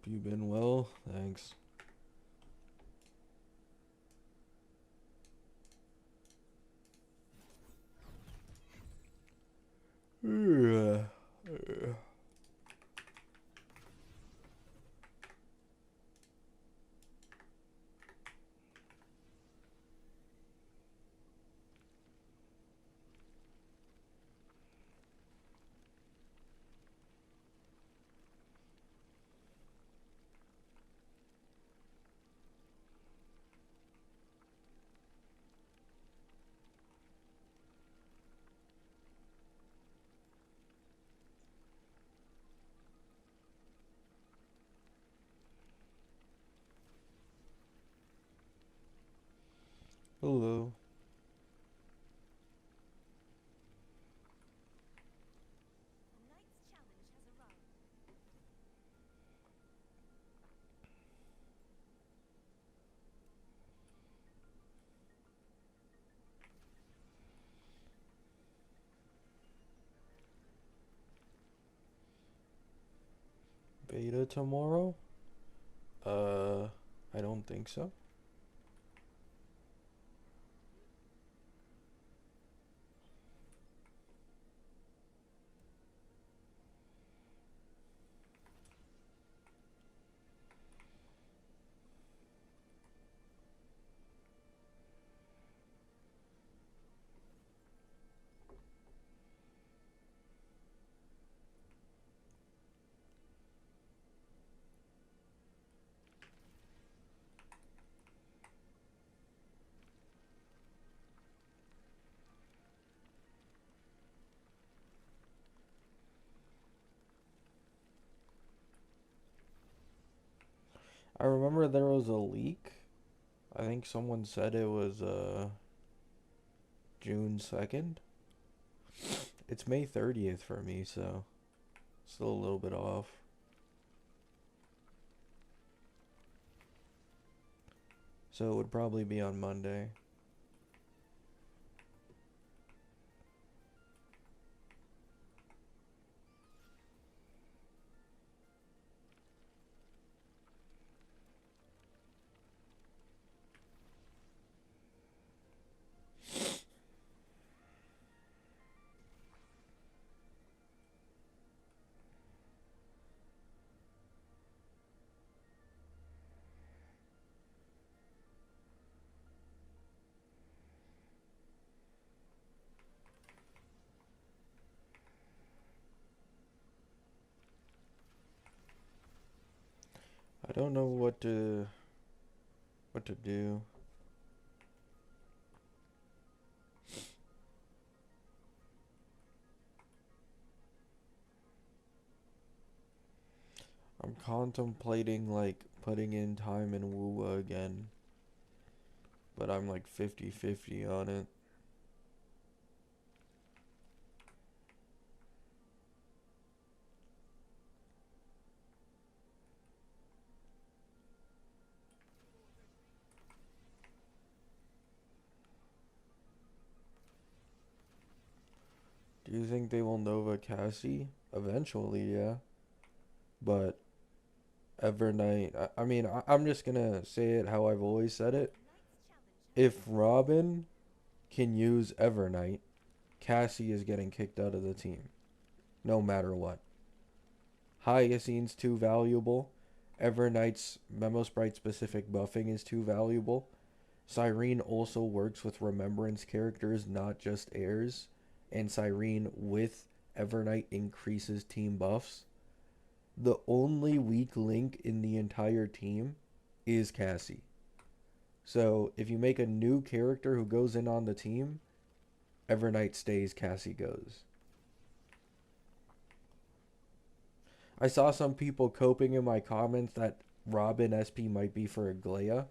you've been well. Thanks. Yeah. Hello. Beta tomorrow? Uh, I don't think so. I remember there was a leak. I think someone said it was June 2nd. It's May 30th for me, so still a little bit off. So it would probably be on Monday. I don't know what to do. I'm contemplating like putting in time in Wuwa again, but I'm like 50-50 on it. Do you think they will Nova Cassie? Eventually, yeah. But Evernight, I mean, I'm just gonna say it how I've always said it. If Robin can use Evernight, Cassie is getting kicked out of the team, no matter what. Hyacint's too valuable. Evernight's Memo Sprite specific buffing is too valuable. Cyrene also works with Remembrance characters, not just heirs. And Cyrene with Evernight increases team buffs. The only weak link in the entire team is Cassie. So if you make a new character who goes in on the team, Evernight stays, Cassie goes. I saw some people coping in my comments that Robin SP might be for Aglaya,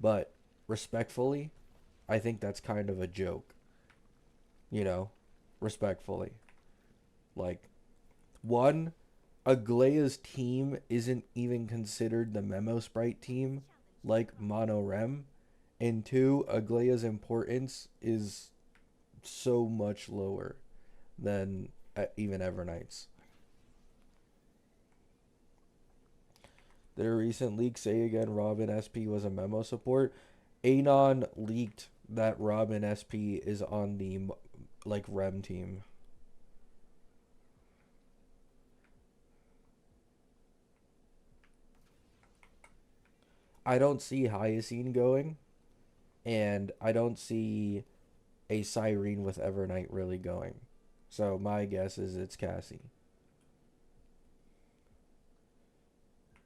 but respectfully, I think that's kind of a joke. You know, respectfully. Like, one, Aglaya's team isn't even considered the Memo Sprite team like Monorem. And two, Aglaya's importance is so much lower than even Evernight's. Did a recent leak say again Robin SP was a memo support? Anon leaked that Robin SP is on the like REM team. I don't see Hyacine going, and I don't see a Cyrene with Evernight really going. So my guess is it's Cassie.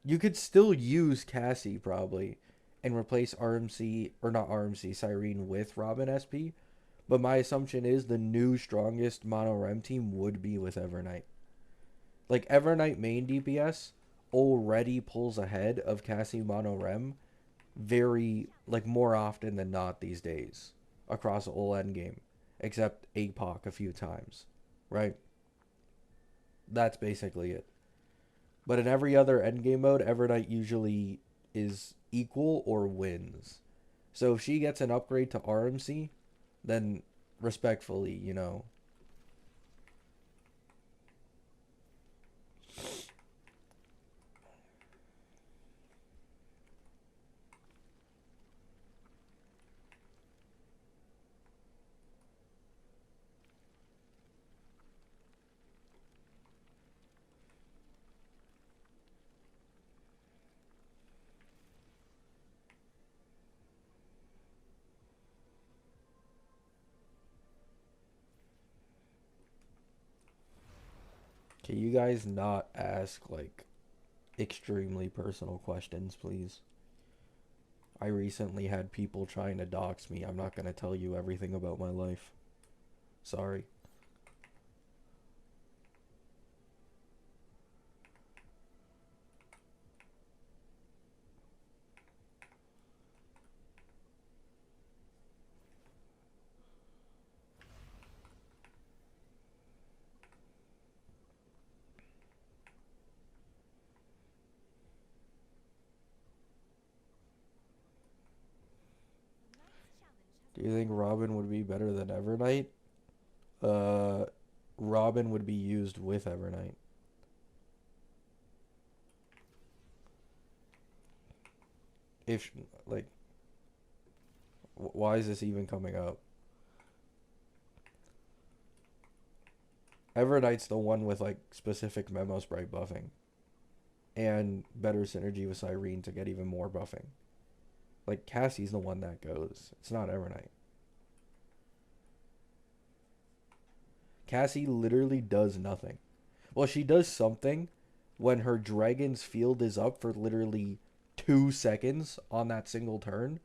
You could still use Cassie probably and replace RMC, or not RMC, Cyrene with Robin SP. But my assumption is the new strongest mono REM team would be with Evernight. Like Evernight main DPS already pulls ahead of Cassie mono REM very like more often than not these days across the whole end game, except APOC a few times, right? That's basically it. But in every other end game mode, Evernight usually is equal or wins. So if she gets an upgrade to RMC, then respectfully, you know. Can you guys not ask like extremely personal questions, please? I recently had people trying to dox me. I'm not going to tell you everything about my life. Sorry. Do you think Robin would be better than Evernight? Uh, Robin would be used with Evernight. If, like, why is this even coming up? Evernight's the one with, like, specific Memo Sprite buffing. And better synergy with Cyrene to get even more buffing. Like, Cassie's the one that goes. It's not Evernight. Cassie literally does nothing. Well, she does something when her Dragon's Field is up for literally 2 seconds on that single turn.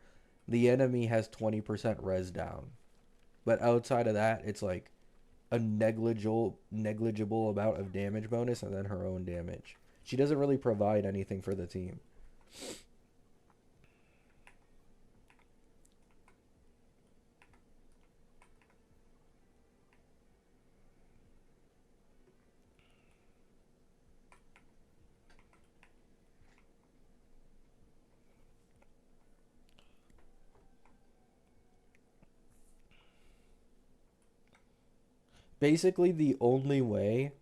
The enemy has 20% res down. But outside of that, it's like a negligible amount of damage bonus and then her own damage. She doesn't really provide anything for the team. Basically, the only way,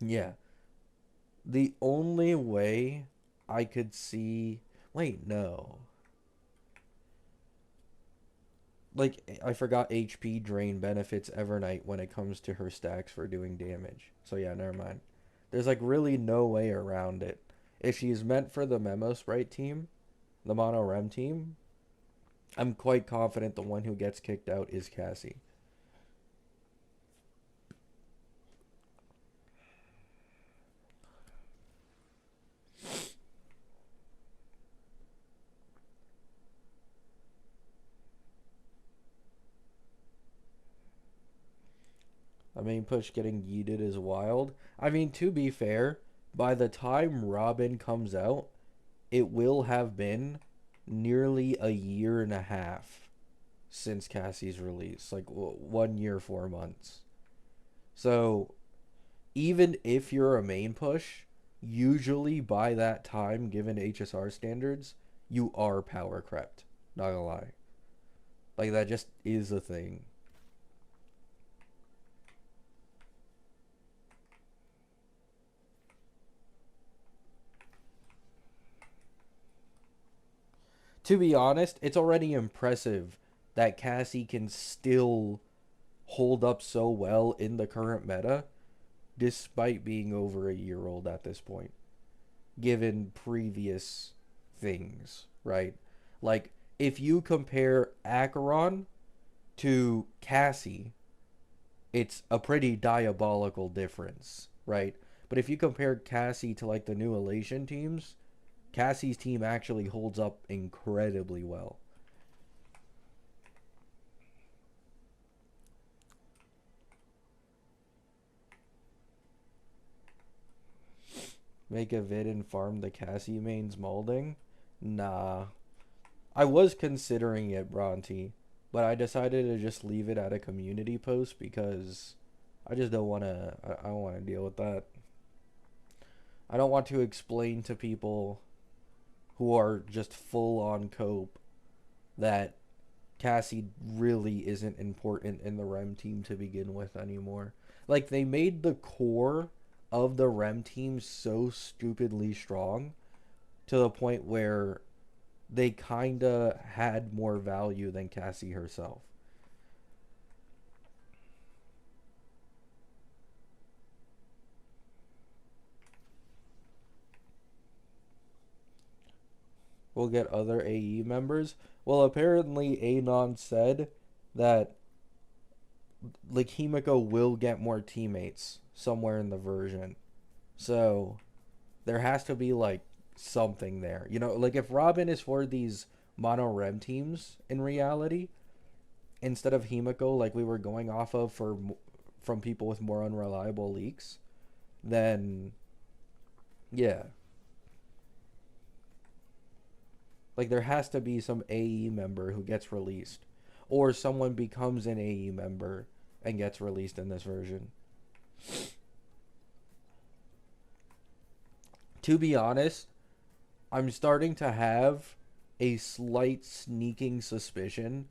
yeah, the only way I could see, wait, no. Like, I forgot HP drain benefits Evernight when it comes to her stacks for doing damage. So yeah, never mind. There's like really no way around it. If she's meant for the Memo Sprite team, the Mono Rem team, I'm quite confident the one who gets kicked out is Cassie. I mean, push getting yeeted is wild. I mean, to be fair, by the time Robin comes out, it will have been nearly a year and a half since Cassie's release. Like 1 year, 4 months. So even if you're a main push, usually by that time, given HSR standards, you are power crept. Not gonna lie. Like that just is a thing. To be honest, it's already impressive that Cassie can still hold up so well in the current meta, despite being over a year old at this point, given previous things, right? Like, if you compare Acheron to Cassie, it's a pretty diabolical difference, right? But if you compare Cassie to like the new Elation teams, Cassie's team actually holds up incredibly well. Make a vid and farm the Cassie mains molding? Nah. I was considering it, Bronte, but I decided to just leave it at a community post because I just don't want to. I don't want to deal with that. I don't want to explain to people who are just full on cope that Cassie really isn't important in the REM team to begin with anymore. Like, they made the core of the REM team so stupidly strong to the point where they kinda had more value than Cassie herself. We'll get other AE members. Well, apparently Anon said that like Himiko will get more teammates somewhere in the version. So there has to be like something there. You know, like if Robin is for these mono rem teams in reality, instead of Himiko, like we were going off of for from people with more unreliable leaks, then yeah, like there has to be some AE member who gets released, or someone becomes an AE member and gets released in this version. To be honest, I'm starting to have a slight sneaking suspicion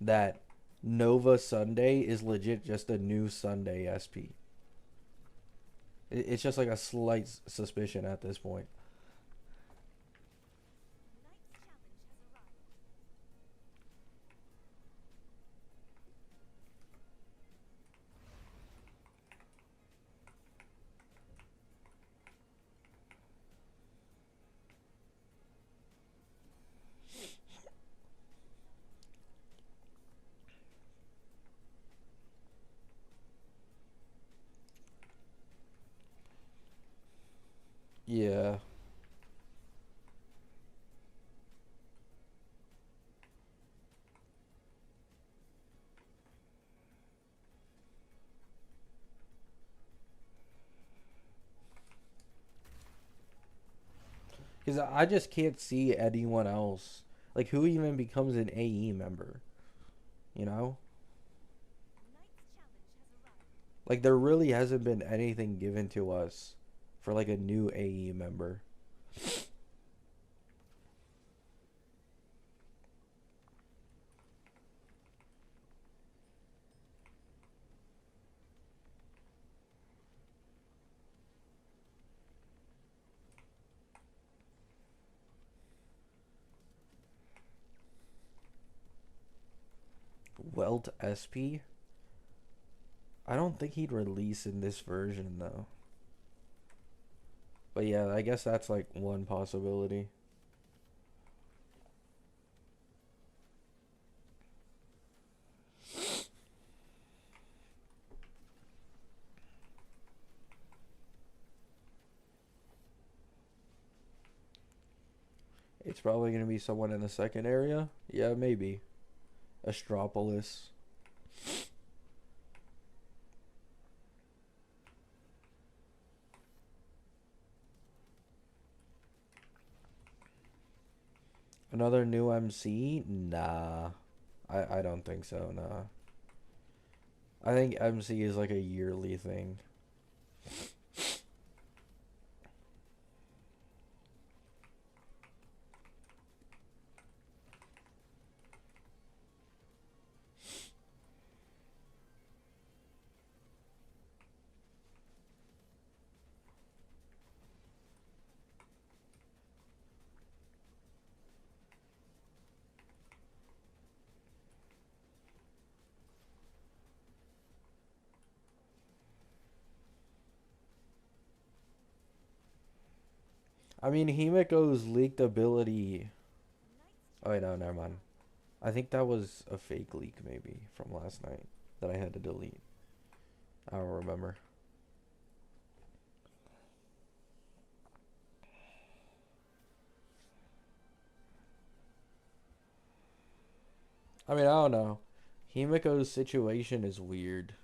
that Nova Sunday is legit just a new Sunday SP. It's just like a slight suspicion at this point. Yeah. Because I just can't see anyone else. Like, who even becomes an AE member? You know? Like, there really hasn't been anything given to us for, like, a new AE member. Welt SP? I don't think he'd release in this version, though. But yeah, I guess that's, like, one possibility. It's probably going to be someone in the second area. Yeah, maybe. Astropolis. Another new MC? Nah. I don't think so, nah. I think MC is like a yearly thing. I mean, Himiko's leaked ability. Oh, wait, no, never mind. I think that was a fake leak, maybe, from last night that I had to delete. I don't remember. I mean, I don't know. Himiko's situation is weird.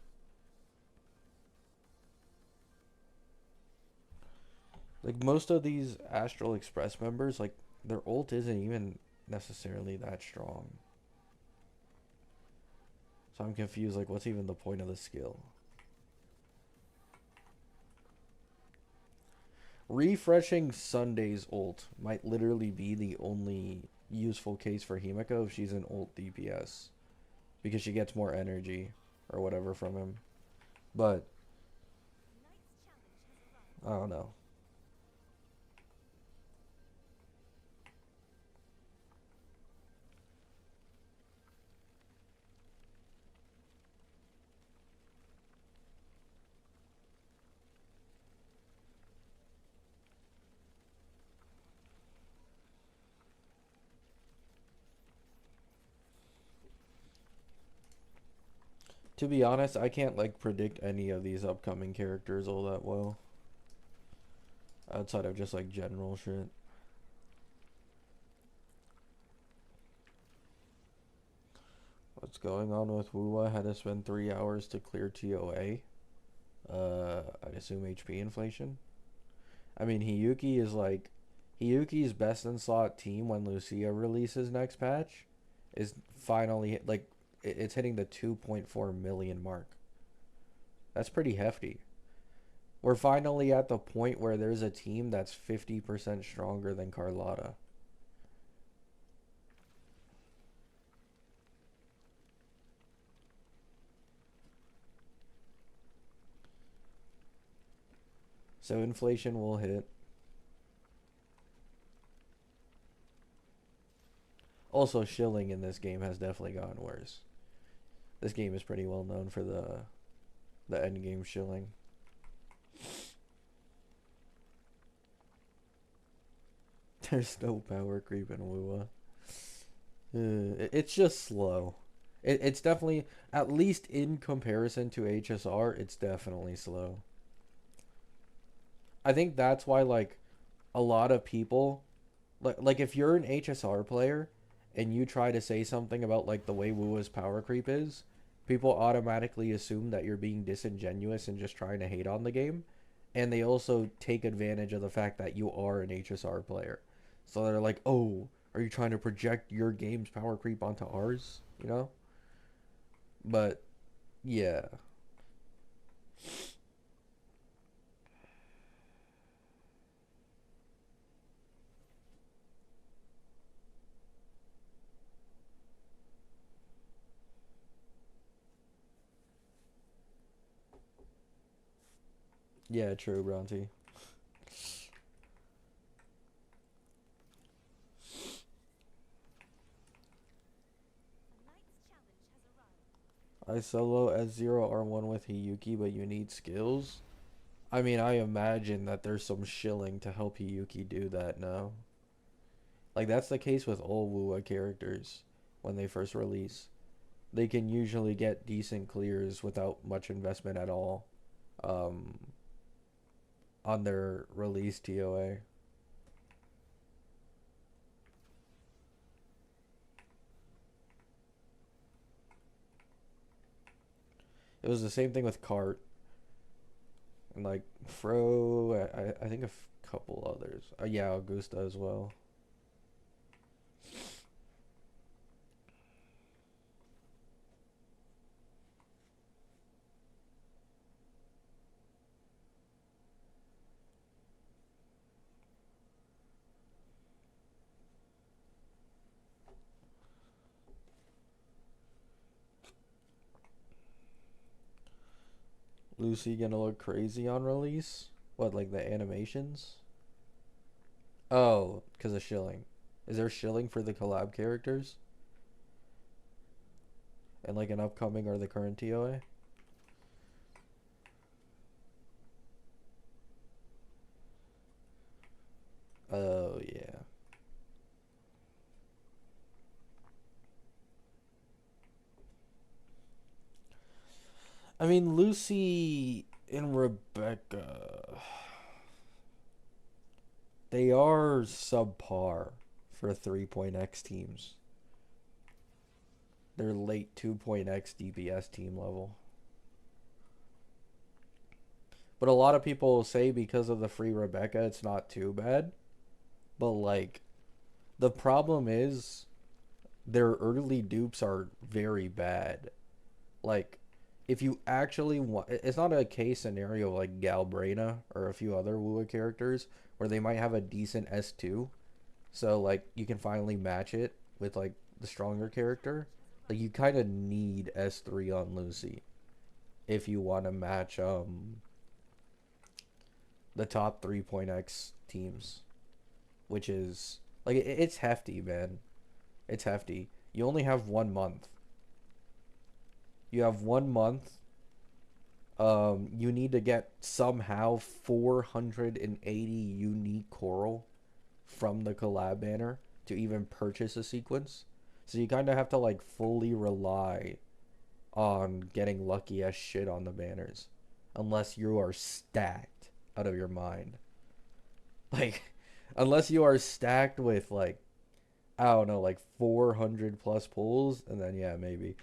Like, most of these Astral Express members, like, their ult isn't even necessarily that strong. So I'm confused, like, what's even the point of the skill? Refreshing Sunday's ult might literally be the only useful case for Himiko if she's an ult DPS. Because she gets more energy or whatever from him. But, I don't know. To be honest, I can't, like, predict any of these upcoming characters all that well. Outside of just, like, general shit. What's going on with Wuwa? Had to spend 3 hours to clear TOA. I'd assume HP inflation. I mean, Hiyuki is like... Hiyuki's best in slot team when Lucia releases next patch is finally, like, it's hitting the 2.4 million mark. That's pretty hefty. We're finally at the point where there's a team that's 50% stronger than Carlotta. So inflation will hit. Also, shilling in this game has definitely gotten worse. This game is pretty well known for the end game shilling. There's no power creep in Wuwa. It's just slow. It's definitely, at least in comparison to HSR, it's definitely slow. I think that's why, like, a lot of people, like if you're an HSR player and you try to say something about, like, the way Wua's power creep is, people automatically assume that you're being disingenuous and just trying to hate on the game. And they also take advantage of the fact that you are an HSR player. So they're like, oh, are you trying to project your game's power creep onto ours? You know? But, yeah. Yeah, true, Bronte. I solo S0 R1 with Hiyuki, but you need skills? I mean, I imagine that there's some shilling to help Hiyuki do that now. Like, that's the case with all Wuwa characters when they first release. They can usually get decent clears without much investment at all um, on their release TOA. It was the same thing with Cart and, like, Fro. I think a couple others. Yeah, Augusta as well. Lucy gonna look crazy on release? What, like the animations? Oh, because of shilling. Is there shilling for the collab characters? And, like, an upcoming or the current TOA? Oh, yeah. I mean, Lucy and Rebecca, they are subpar for 3.x teams. They're late 2.x DPS team level. But a lot of people say because of the free Rebecca, it's not too bad. But, like, the problem is their early dupes are very bad. Like, if you actually want, it's not a case scenario like Galbrina or a few other Wua characters where they might have a decent S2. So, like, you can finally match it with, like, the stronger character. Like, you kind of need S3 on Lucy if you want to match the top 3.x teams, which is like it's hefty, man. It's hefty. You only have 1 month. You have 1 month. You need to get somehow 480 unique coral from the collab banner to even purchase a sequence. So you kind of have to like fully rely on getting lucky as shit on the banners, unless you are stacked out of your mind. Like, unless you are stacked with like I don't know, like 400 plus pulls, and then yeah, maybe.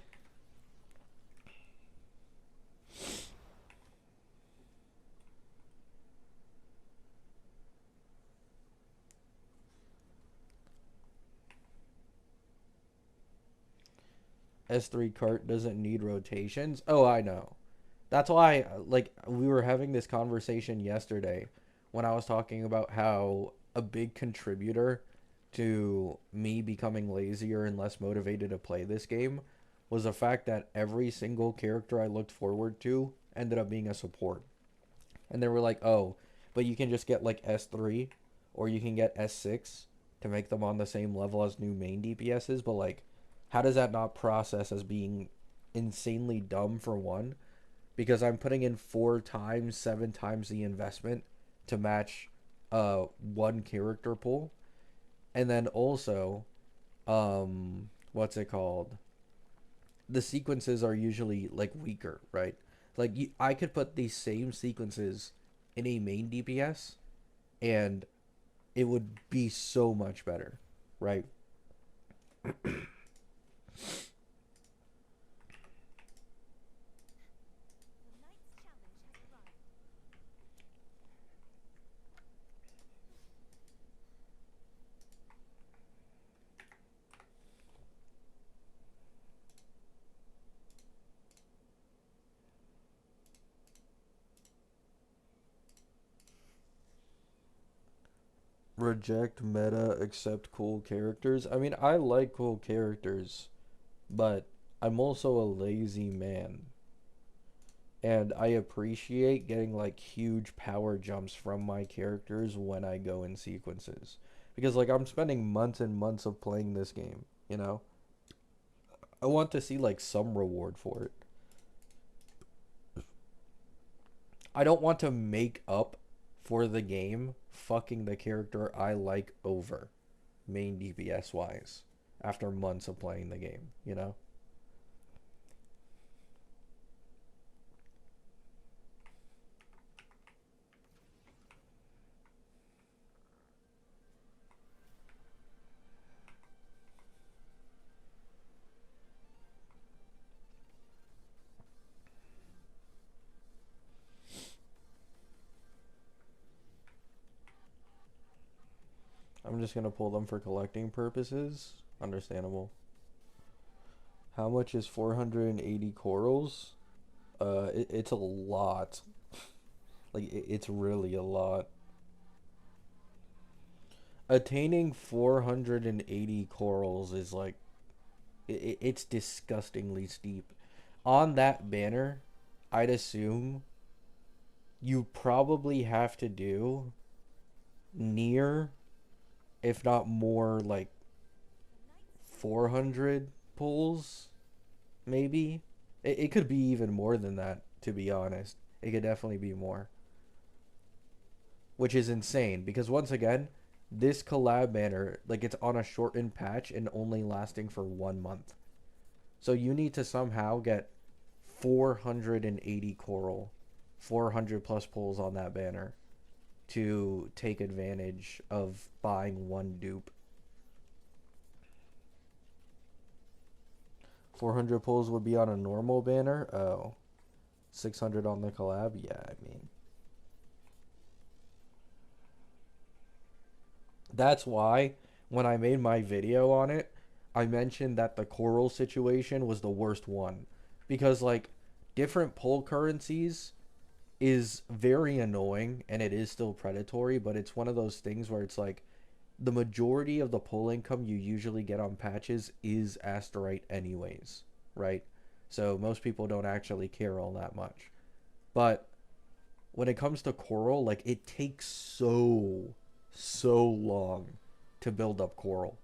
S3 cart doesn't need rotations. Oh, I know. That's why, like, we were having this conversation yesterday when I was talking about how a big contributor to me becoming lazier and less motivated to play this game was the fact that every single character I looked forward to ended up being a support. And they were like, oh, but you can just get like S3 or you can get S6 to make them on the same level as new main DPSs. But like, how does that not process as being insanely dumb for one? Because I'm putting in 4 times, 7 times the investment to match one character pool. And then also, what's it called? The sequences are usually like weaker, right? Like I could put these same sequences in a main DPS and it would be so much better, right? Reject meta, accept cool characters. I mean, I like cool characters, but I'm also a lazy man. And I appreciate getting like huge power jumps from my characters when I go in sequences. Because like I'm spending months and months of playing this game, you know? I want to see like some reward for it. I don't want to make up for the game fucking the character I like over main DPS wise after months of playing the game, you know? I'm just gonna pull them for collecting purposes. Understandable. How much is 480 corals? It's a lot. Like, it's really a lot. Attaining 480 corals is like, it's disgustingly steep. On that banner, I'd assume you probably have to do near, if not more, like 400 pulls, maybe. It could be even more than that, to be honest. It could definitely be more, which is insane because once again, This collab banner, like it's on a shortened patch and only lasting for 1 month. So you need to somehow get 480 coral, 400 plus pulls on that banner to take advantage of buying one dupe. 400 pulls would be on a normal banner. Oh, 600 on the collab. Yeah, I mean, that's why when I made my video on it, I mentioned that the coral situation was the worst one because like different pull currencies is very annoying and it is still predatory, but it's one of those things where it's like the majority of the pull income you usually get on patches is asterite anyways, right? So most people don't actually care all that much. But when it comes to coral, like it takes so long to build up coral.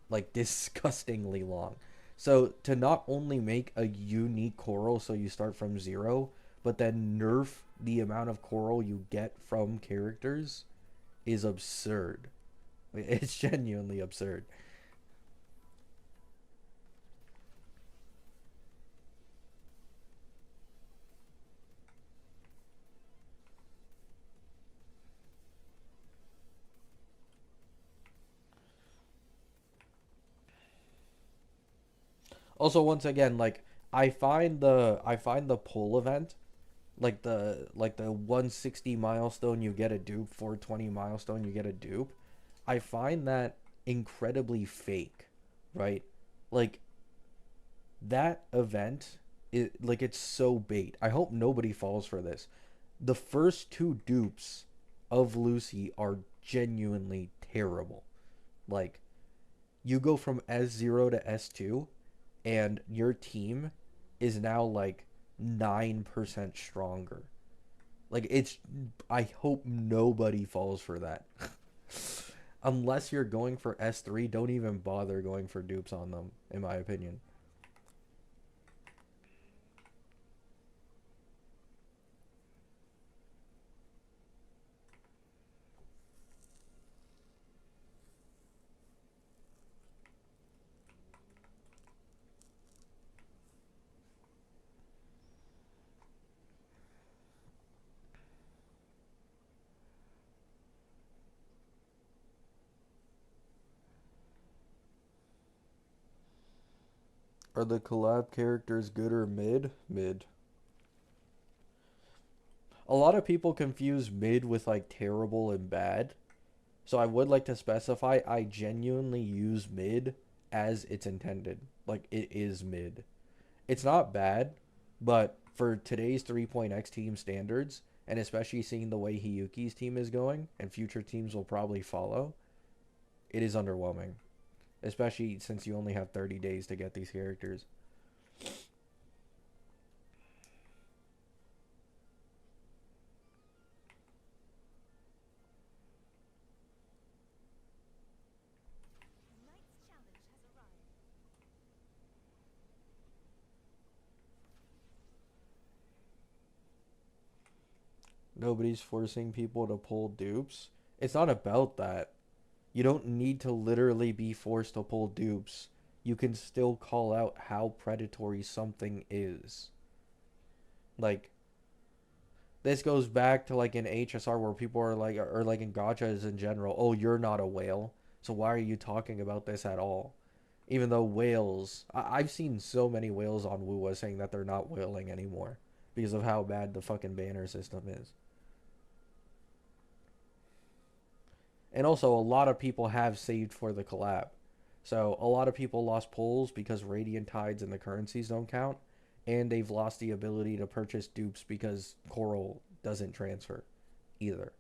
Like disgustingly long. So to not only make a unique coral so you start from zero, but then nerf the amount of coral you get from characters is absurd. It's genuinely absurd. Also, once again, like I find the pull event, like the 160 milestone you get a dupe, 420 milestone you get a dupe. I find that incredibly fake, right? Like that event, like it's so bait. I hope nobody falls for this. The first two dupes of Lucy are genuinely terrible. Like you go from S0 to S2 and your team is now like 9% stronger. Like it's I hope nobody falls for that. Unless you're going for S3, don't even bother going for dupes on them in my opinion. Are the collab characters good or mid? Mid. A lot of people confuse mid with like terrible and bad. So I would like to specify I genuinely use mid as it's intended. Like it is mid. It's not bad, but for today's 3.x team standards, and especially seeing the way Hiyuki's team is going, and future teams will probably follow, it is underwhelming. Especially since you only have 30 days to get these characters. Nobody's forcing people to pull dupes. It's not about that. You don't need to literally be forced to pull dupes. You can still call out how predatory something is. Like, this goes back to like in HSR where people are like, or like in gachas in general, oh, you're not a whale. So why are you talking about this at all? Even though whales, I've seen so many whales on Woowa saying that they're not whaling anymore because of how bad the fucking banner system is. And also, a lot of people have saved for the collab. So a lot of people lost pulls because Radiant Tides and the currencies don't count, and they've lost the ability to purchase dupes because Coral doesn't transfer either.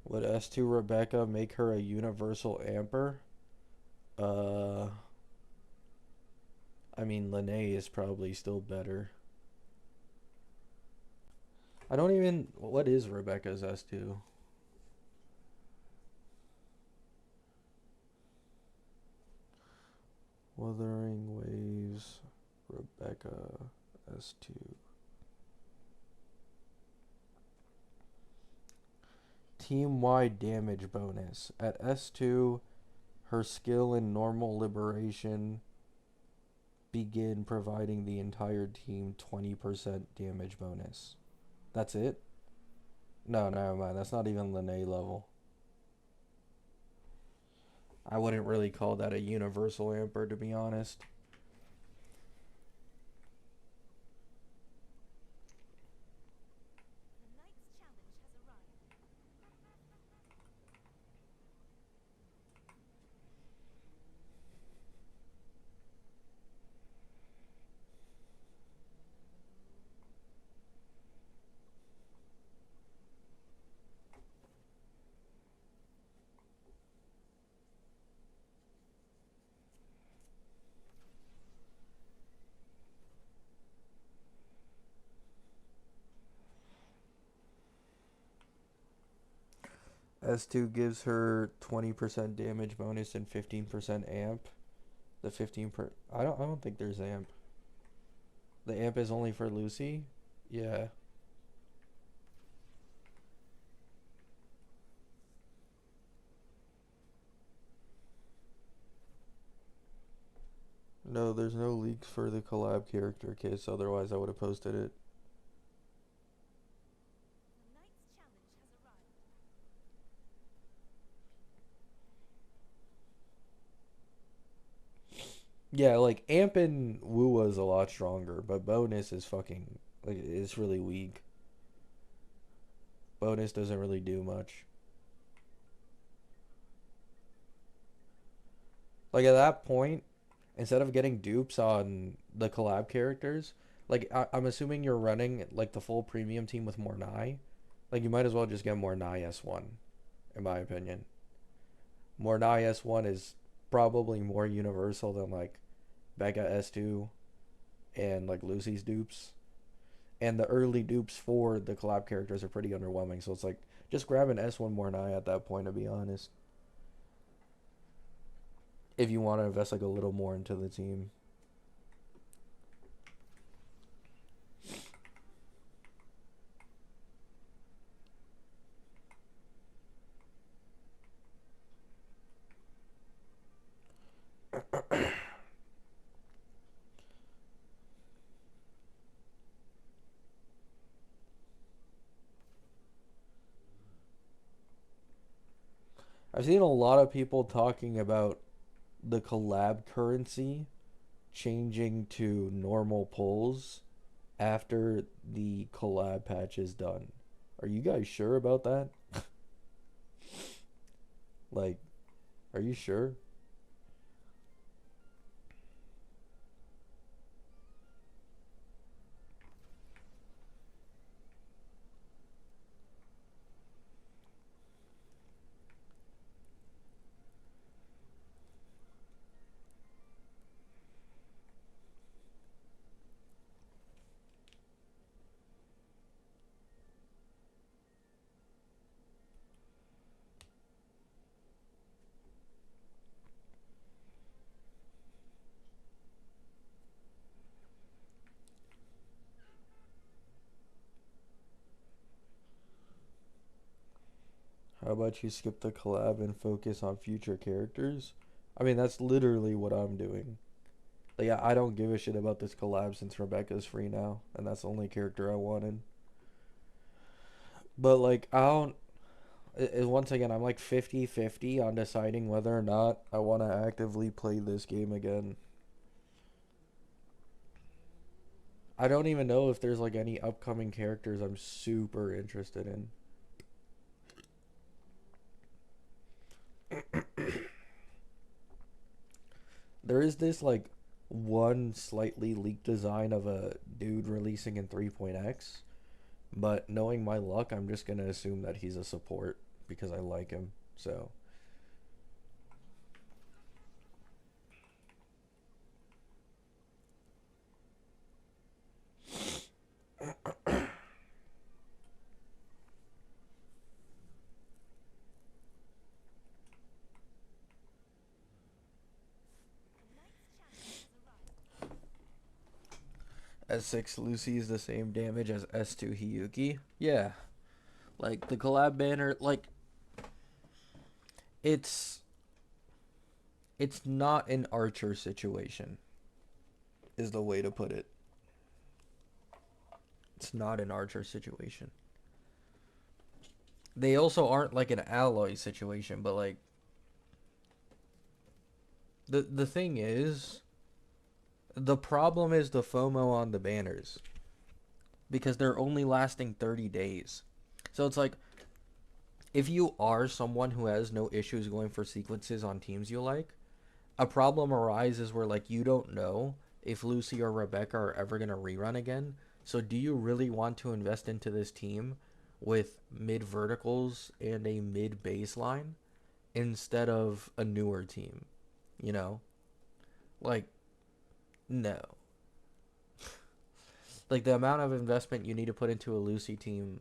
Would S2 Rebecca make her a universal amper? Uh, I mean, Lene is probably still better. I don't even. What is Rebecca's S2? Wuthering Waves, Rebecca S2. Team-wide damage bonus. At S2, her skill in normal liberation begin providing the entire team 20% damage bonus. That's it? No, never mind. That's not even Lene level. I wouldn't really call that a universal amper, to be honest. S2 gives her 20% damage bonus and 15% amp. The 15 per I don't think there's amp. The amp is only for Lucy? Yeah. No, there's no leaks for the collab character case, otherwise I would have posted it. Yeah, like Amp and Wua is a lot stronger, but Bonus is fucking like it's really weak. Bonus doesn't really do much. Like at that point, instead of getting dupes on the collab characters, like I'm assuming you're running like the full premium team with Mornai. Like you might as well just get Mornai S1, in my opinion. Mornai S1 is probably more universal than like Becca S2 and like Lucy's dupes. And the early dupes for the collab characters are pretty underwhelming. So it's like just grab an S1 Mornai at that point, to be honest. If you want to invest like a little more into the team. I've seen a lot of people talking about the collab currency changing to normal pulls after the collab patch is done. Are you guys sure about that? Like, are you sure? How about you skip the collab and focus on future characters? I mean, that's literally what I'm doing. Like, I don't give a shit about this collab since Rebecca's free now, and that's the only character I wanted. But, like, I don't. Once again, I'm like 50-50 on deciding whether or not I want to actively play this game again. I don't even know if there's like any upcoming characters I'm super interested in. There is this like one slightly leaked design of a dude releasing in 3.x, but knowing my luck, I'm just gonna assume that he's a support because I like him. So S6 Lucy is the same damage as S2 Hiyuki. Yeah. Like the collab banner, like it's it's not an Archer situation is the way to put it. It's not an Archer situation. They also aren't like an alloy situation, but like the thing is, the problem is the FOMO on the banners because they're only lasting 30 days. So it's like if you are someone who has no issues going for sequences on teams you like, a problem arises where like you don't know if Lucy or Rebecca are ever going to rerun again. So do you really want to invest into this team with mid verticals and a mid baseline instead of a newer team? You know? Like no. Like the amount of investment you need to put into a Lucy team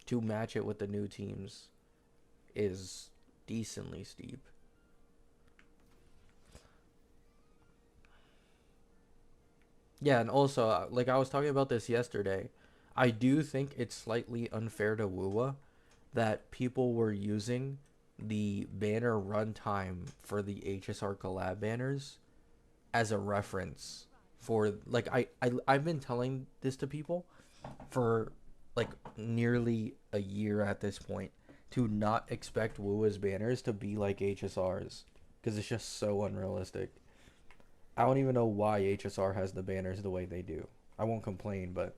to match it with the new teams is decently steep. Yeah, and also, like I was talking about this yesterday, I do think it's slightly unfair to Wuwa that people were using the banner runtime for the HSR collab banners as a reference for like I've been telling this to people for like nearly a year at this point to not expect Wuwa's banners to be like HSR's because it's just so unrealistic. I don't even know why HSR has the banners the way they do. I won't complain, but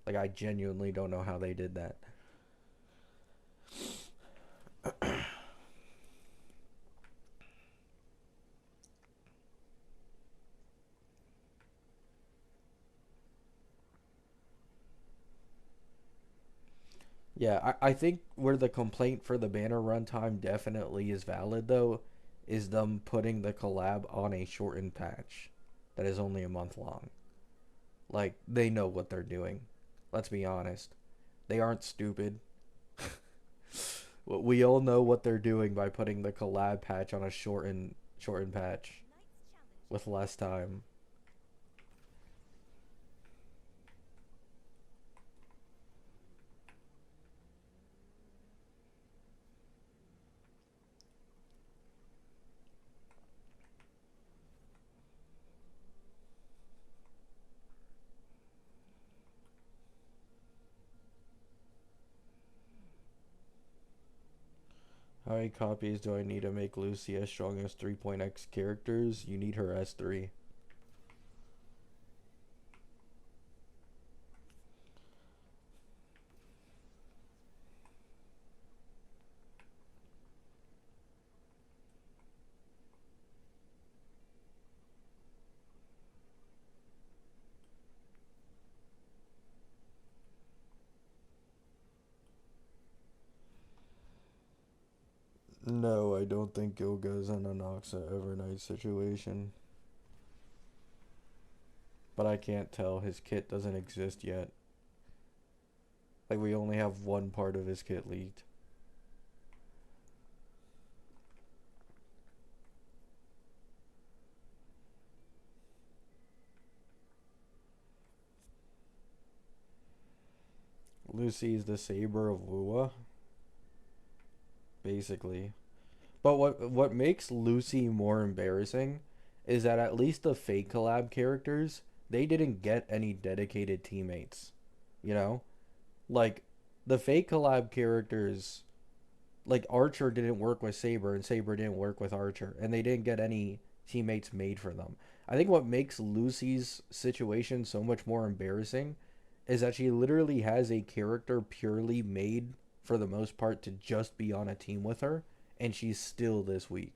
like I genuinely don't know how they did that. Yeah, I think where the complaint for the banner runtime definitely is valid though is them putting the collab on a shortened patch that is only a month long. Like they know what they're doing. Let's be honest. They aren't stupid. We all know what they're doing by putting the collab patch on a shortened patch with less time. How many copies do I need to make Lucy as strong as 3.x characters? You need her S3. No, I don't think Gilga's an Anoxa Evernight situation. But I can't tell. His kit doesn't exist yet. Like, we only have one part of his kit leaked. Lucy's the Saber of Wuwa, basically. But what makes Lucy more embarrassing is that at least the fake collab characters, they didn't get any dedicated teammates. You know? Like the fake collab characters, like Archer didn't work with Saber and Saber didn't work with Archer and they didn't get any teammates made for them. I think what makes Lucy's situation so much more embarrassing is that she literally has a character purely made for the most part to just be on a team with her and she's still this weak.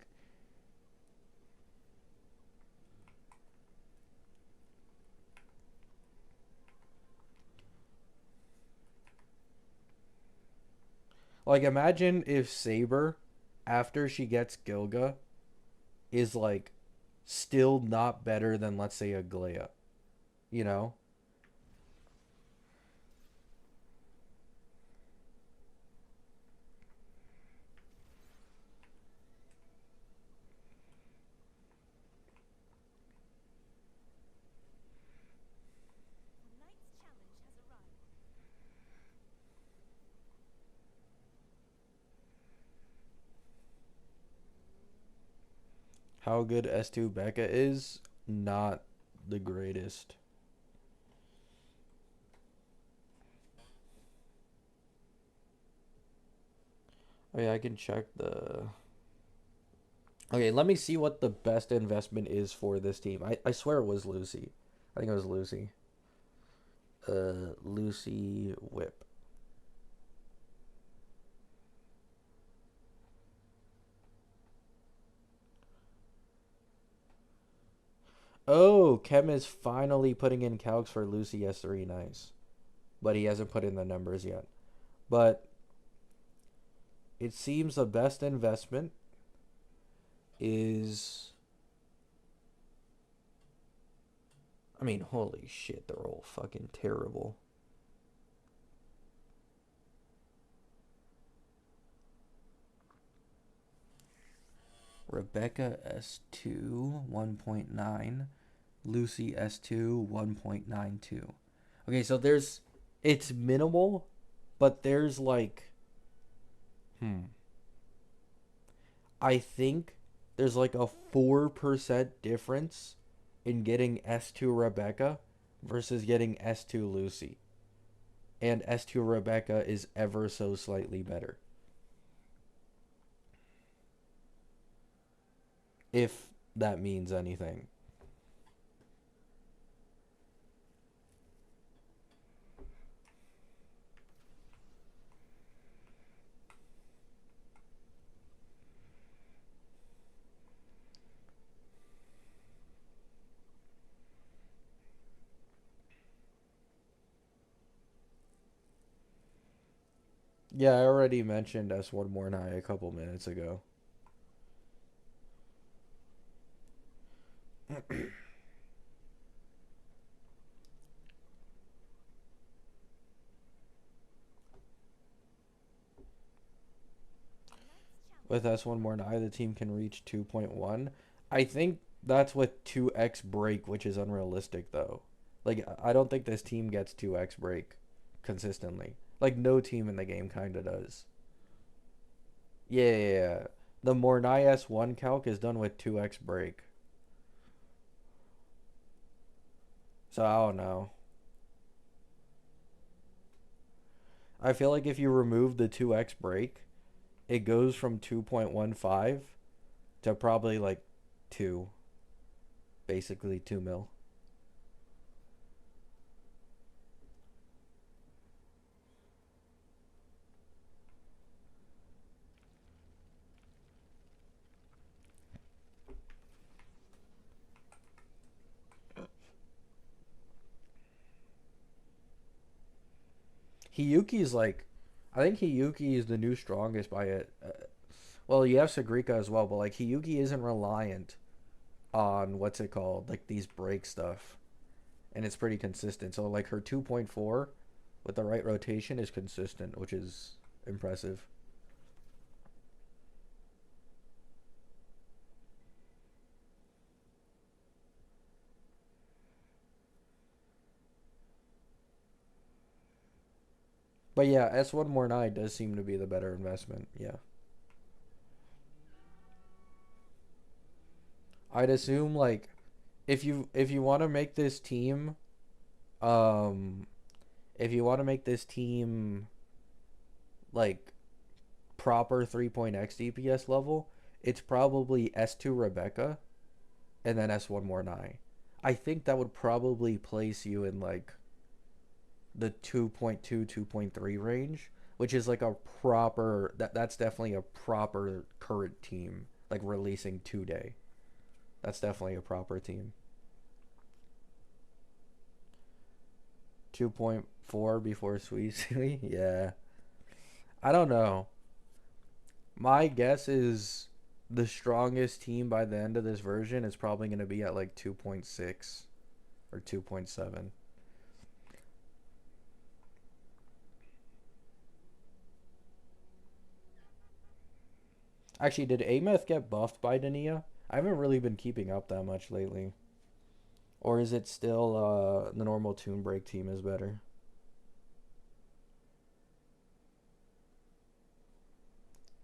Like imagine if Saber after she gets Gilga is like still not better than let's say a Glea, you know? How good S2 Becca is, not the greatest. Oh yeah, I can check the. Okay, let me see what the best investment is for this team. I swear it was Lucy. I think it was Lucy. Lucy Whip. Oh, Kem is finally putting in calcs for Lucy S3. Nice. But he hasn't put in the numbers yet. But it seems the best investment is. I mean, holy shit, they're all fucking terrible. Rebecca S2 1.9, Lucy S2 1.92. Okay, so there's it's minimal, but there's like I think there's like a 4% difference in getting S2 Rebecca versus getting S2 Lucy. And S2 Rebecca is ever so slightly better. If that means anything. Yeah, I already mentioned S1 Mornai a couple minutes ago. With S1 Mornai, the team can reach 2.1. I think that's with 2x break, which is unrealistic though. Like I don't think this team gets 2x break consistently. Like no team in the game kind of does. Yeah, yeah, yeah. The Mornai S1 calc is done with 2x break. So I don't know. I feel like if you remove the 2x break, it goes from 2.15 to probably like 2, basically 2 mil. Hiyuki's like, I think Hiyuki is the new strongest by it. Well, you have Sagrika as well, but like Hiyuki isn't reliant on what's it called, like these break stuff, and it's pretty consistent. So like her 2.4 with the right rotation is consistent, which is impressive. But yeah, S1 Mornai does seem to be the better investment. Yeah, I'd assume like if you want to make this team, um, if you want to make this team like proper 3.x DPS level, it's probably S2 Rebecca and then S1 Mornai. I think that would probably place you in like the 2.2, 2.3 range, which is like a proper that's definitely a proper current team like releasing today. That's definitely a proper team. 2.4 before Suisui. Yeah. I don't know. My guess is the strongest team by the end of this version is probably going to be at like 2.6 or 2.7. Actually, did Ameth get buffed by Dania? I haven't really been keeping up that much lately. Or is it still the normal Toon Break team is better?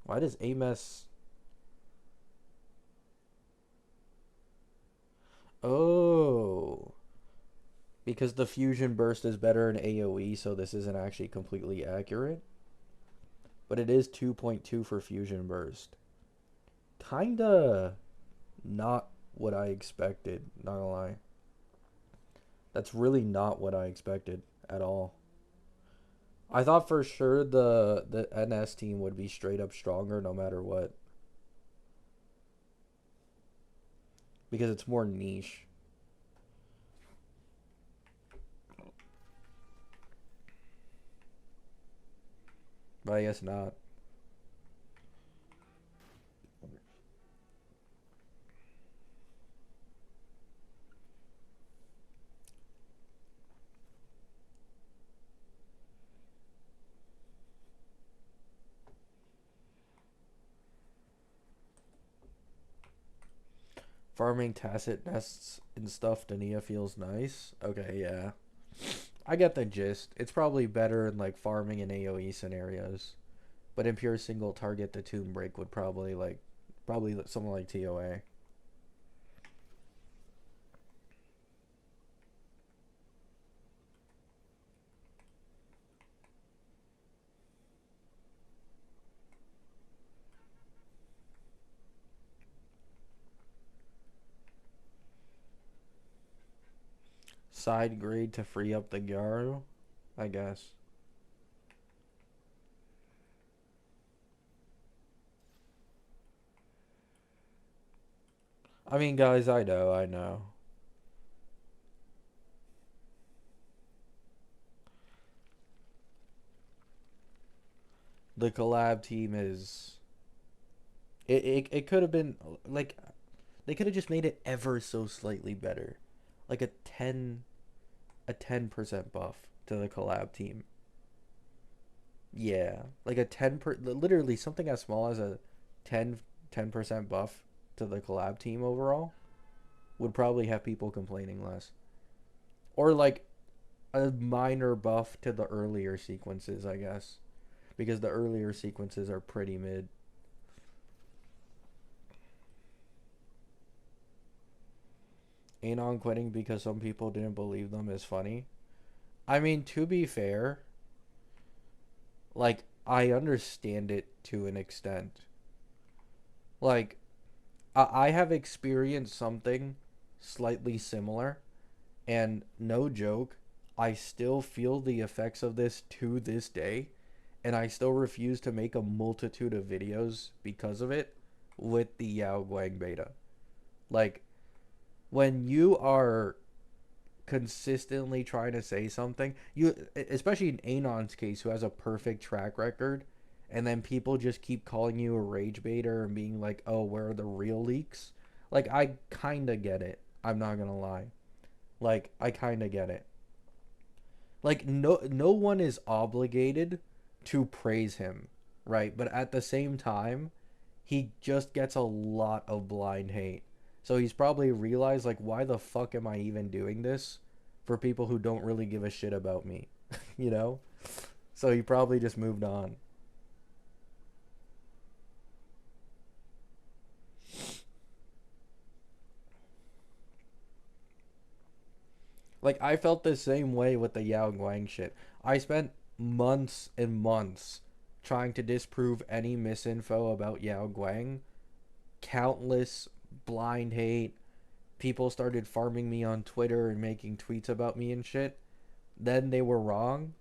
Why does Amos? because the fusion burst is better in AoE, so this isn't actually completely accurate. But it is 2.2 for fusion burst. Kinda not what I expected, not gonna lie. That's really not what I expected at all. I thought for sure the NS team would be straight up stronger no matter what because it's more niche. But I guess not. Farming tacit nests and stuff Dania feels nice. Okay, yeah. I get the gist. It's probably better in like farming and AoE scenarios. But in pure single target, the Tomb Break would probably something like TOA. Side grade to free up the Gyaru, I guess. I mean, guys, I know. The collab team is it could have been like they could have just made it ever so slightly better. Like a 10% buff to the collab team. Yeah, like a literally something as small as a 10% buff to the collab team overall would probably have people complaining less. Or like a minor buff to the earlier sequences, I guess, because the earlier sequences are pretty mid. Anon quitting because some people didn't believe them is funny. I mean, to be fair, like I understand it to an extent. Like I have experienced something slightly similar, and no joke, I still feel the effects of this to this day, and I still refuse to make a multitude of videos because of it with the Yao Guang beta. Like when you are consistently trying to say something, you especially in Anon's case, who has a perfect track record, and then people just keep calling you a rage baiter and being like, "Oh, where are the real leaks?" Like I kind of get it. I'm not gonna lie. Like I kind of get it. Like no one is obligated to praise him, right? But at the same time, he just gets a lot of blind hate. So he's probably realized like why the fuck am I even doing this for people who don't really give a shit about me, you know? So he probably just moved on. Like I felt the same way with the Yao Guang shit. I spent months and months trying to disprove any misinfo about Yao Guang. Countless blind hate. People started farming me on Twitter and making tweets about me and shit. Then they were wrong.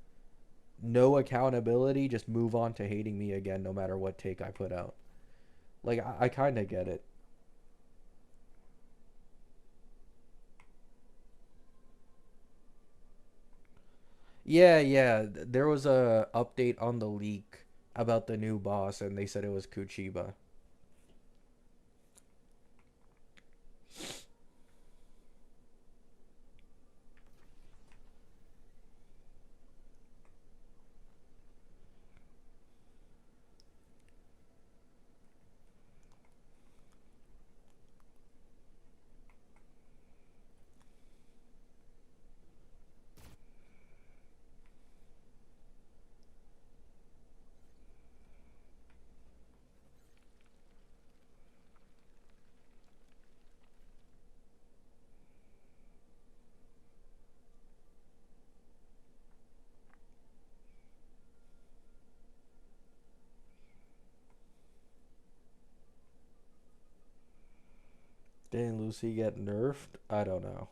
No accountability, just move on to hating me again no matter what take I put out. Like I kind of get it. Yeah, yeah. There was a update on the leak about the new boss and they said it was Kuchiba. Didn't Lucy get nerfed? I don't know.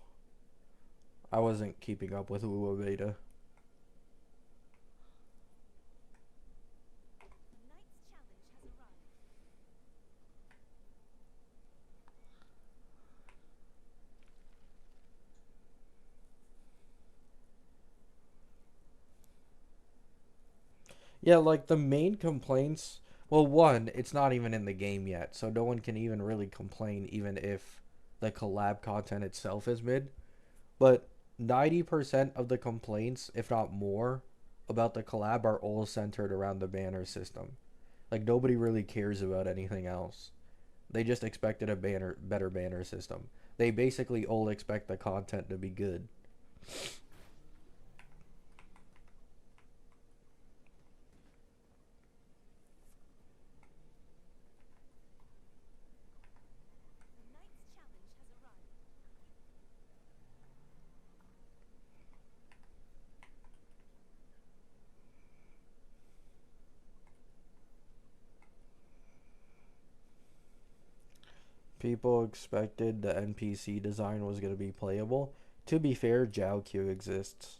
I wasn't keeping up with Uwa Beta. Yeah, like the main complaints. Well, one, it's not even in the game yet, so no one can even really complain, even if the collab content itself is mid. But 90% of the complaints, if not more, about the collab are all centered around the banner system. Like nobody really cares about anything else. They just expected a better banner system. They basically all expect the content to be good. People expected the NPC design was going to be playable. To be fair, Jiao exists.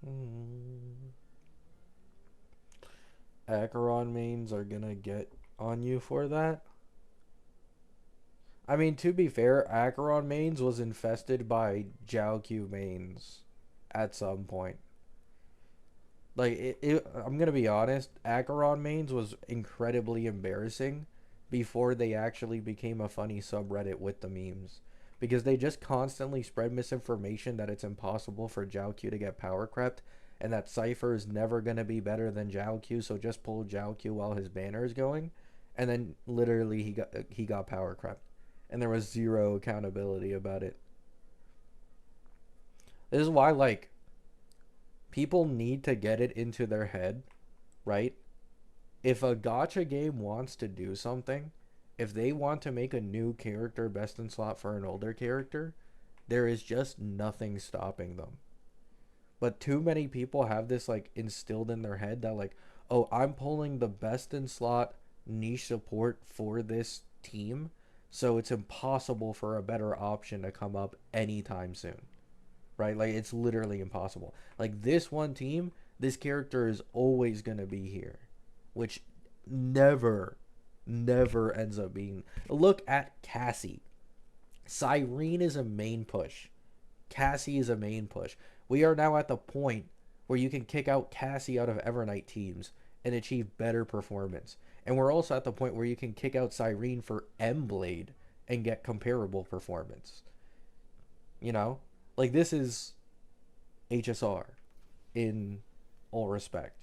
Hmm. Acheron mains are gonna get on you for that. I mean, to be fair, Acheron mains was infested by Jiao mains at some point. Like, I'm gonna be honest, Acheron mains was incredibly embarrassing before they actually became a funny subreddit with the memes. Because they just constantly spread misinformation that it's impossible for Jiao to get power crept, and that Cypher is never gonna be better than Jiao, so just pull Jiao while his banner is going. And then literally he got power crept. And there was zero accountability about it. This is why, like, people need to get it into their head, right? If a gotcha game wants to do something, if they want to make a new character best in slot for an older character, there is just nothing stopping them. But too many people have this like instilled in their head that like, oh, I'm pulling the best in slot niche support for this team, so it's impossible for a better option to come up anytime soon. Right? Like it's literally impossible. Like this one team, this character is always gonna be here, which never, never ends up being. Look at Cassie. Cyrene is a main push. Cassie is a main push. We are now at the point where you can kick out Cassie out of Evernight teams and achieve better performance. And we're also at the point where you can kick out Cyrene for M-Blade and get comparable performance. You know? Like this is HSR in all respect.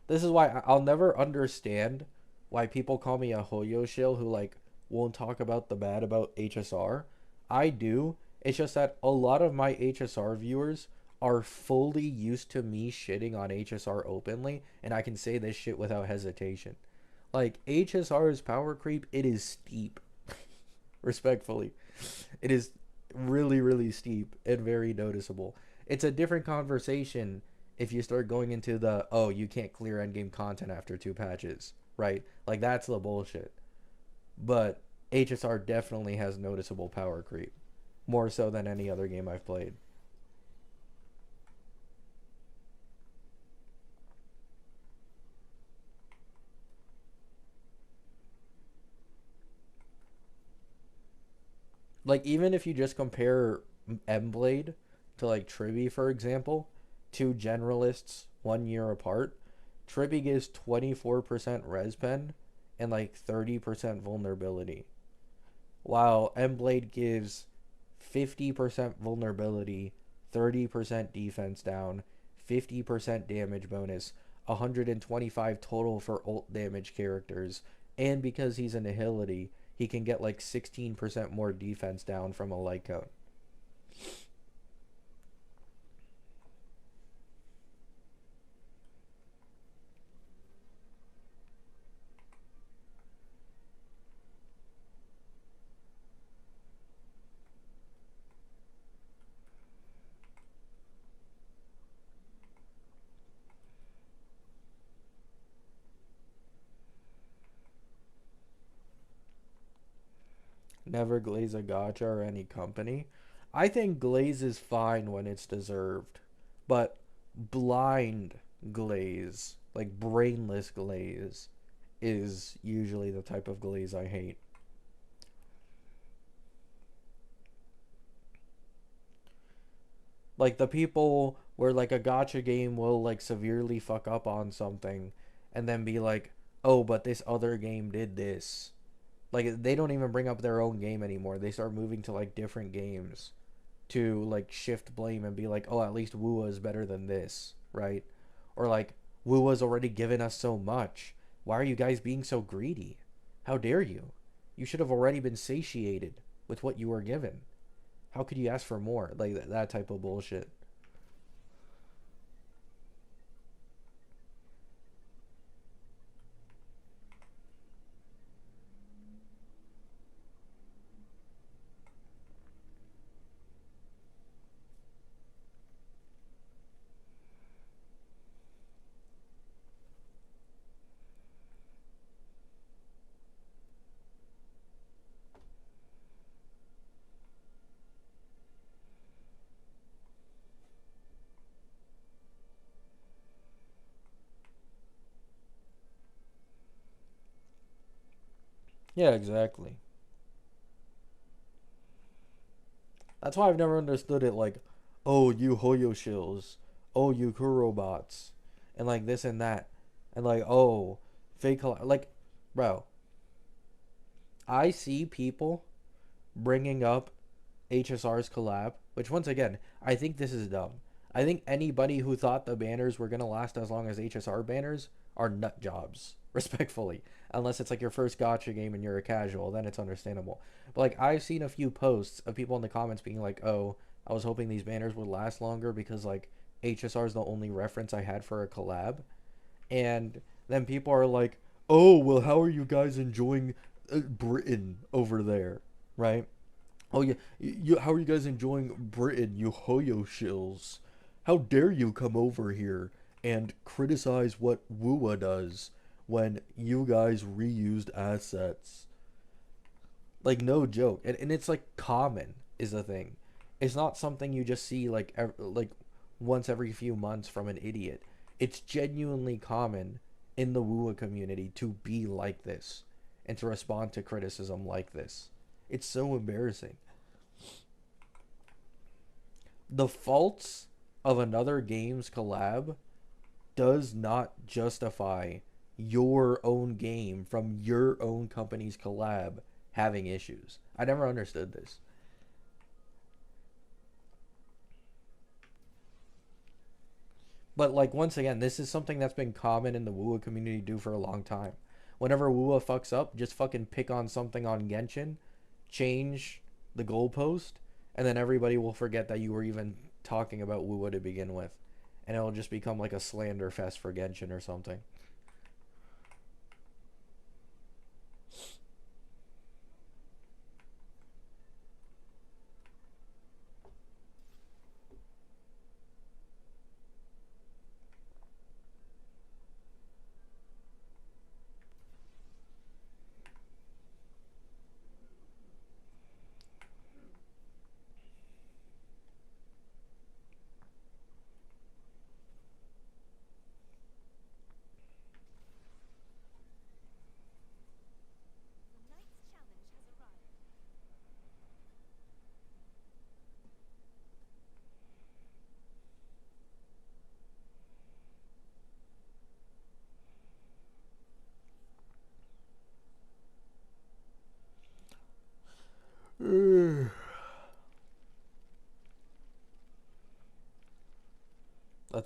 This is why I'll never understand why people call me a Hoyo shill who like won't talk about the bad about HSR. I do. It's just that a lot of my HSR viewers are fully used to me shitting on HSR openly, and I can say this shit without hesitation. Like HSR's power creep, it is steep. Respectfully, it is really, really steep and very noticeable. It's a different conversation if you start going into the, oh, you can't clear endgame content after 2 patches, right? Like that's the bullshit. But HSR definitely has noticeable power creep, more so than any other game I've played. Like even if you just compare Blade to like Tribby, for example, two generalists 1 year apart, Tribby gives 24% res pen and like 30% vulnerability, while Blade gives 50% vulnerability, 30% defense down, 50% damage bonus, 125 total for ult damage characters, and because he's a Nihility, he can get like 16% more defense down from a light cone. Never glaze a gacha or any company. I think glaze is fine when it's deserved, but blind glaze, like brainless glaze, is usually the type of glaze I hate. Like the people where like a gotcha game will like severely fuck up on something and then be like, "Oh, but this other game did this." Like they don't even bring up their own game anymore. They start moving to like different games to like shift blame and be like, "Oh, at least Wua is better than this," right? Or like Wua's already given us so much. Why are you guys being so greedy? How dare you? You should have already been satiated with what you were given. How could you ask for more? Like that type of bullshit. Yeah, exactly. That's why I've never understood it. Like, oh, you Hoyo shills, oh, you Kurobots, and like this and that, and like, oh, like, bro, I see people bringing up HSR's collab, which once again, I think this is dumb. I think anybody who thought the banners were gonna last as long as HSR banners are nut jobs, respectfully. Unless it's like your first gotcha game and you're a casual, then it's understandable. But like I've seen a few posts of people in the comments being like, "Oh, I was hoping these banners would last longer because like HSR is the only reference I had for a collab." And then people are like, "Oh, well, how are you guys enjoying Britain over there?" Right? Oh yeah, how are you guys enjoying Britain, you hoyo shills? How dare you come over here and criticize what Wua does when you guys reused assets? Like no joke, and it's like common is the thing. It's not something you just see like like once every few months from an idiot. It's genuinely common in the Wua community to be like this and to respond to criticism like this. It's so embarrassing. The faults of another game's collab does not justify your own game from your own company's collab having issues. I never understood this. But like once again, this is something that's been common in the Wua community do for a long time. Whenever Wua fucks up, just fucking pick on something on Genshin, change the goalpost, and then everybody will forget that you were even talking about Wua to begin with. And it'll just become like a slander fest for Genshin or something.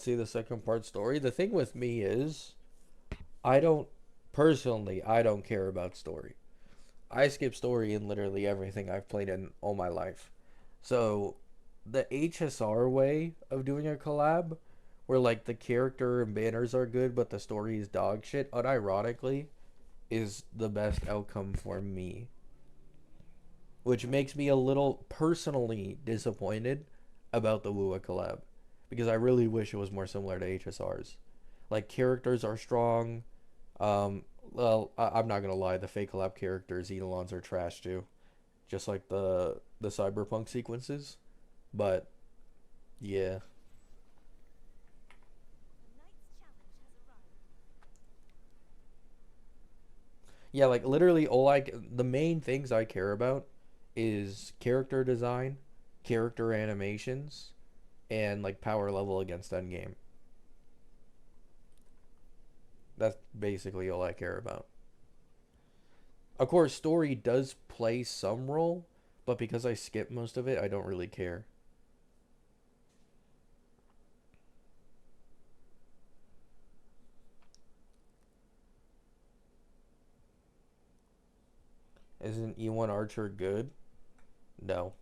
let's see the second part story. The thing with me is, I don't, personally, I don't care about story. I skip story in literally everything I've played in all my life. So, the HSR way of doing a collab, where like the character and banners are good, but the story is dog shit, unironically, is the best outcome for me. Which makes me a little personally disappointed about the Wua collab. Because I really wish it was more similar to HSR's. Like, characters are strong. Well, I'm not gonna lie, the fake collab characters, Eidolons, are trash too. Just like the cyberpunk sequences. But yeah. Yeah, like literally the main things I care about is character design, character animations, and like power level against endgame. That's basically all I care about. Of course, story does play some role, but because I skip most of it, I don't really care. Isn't E1 Archer good? No.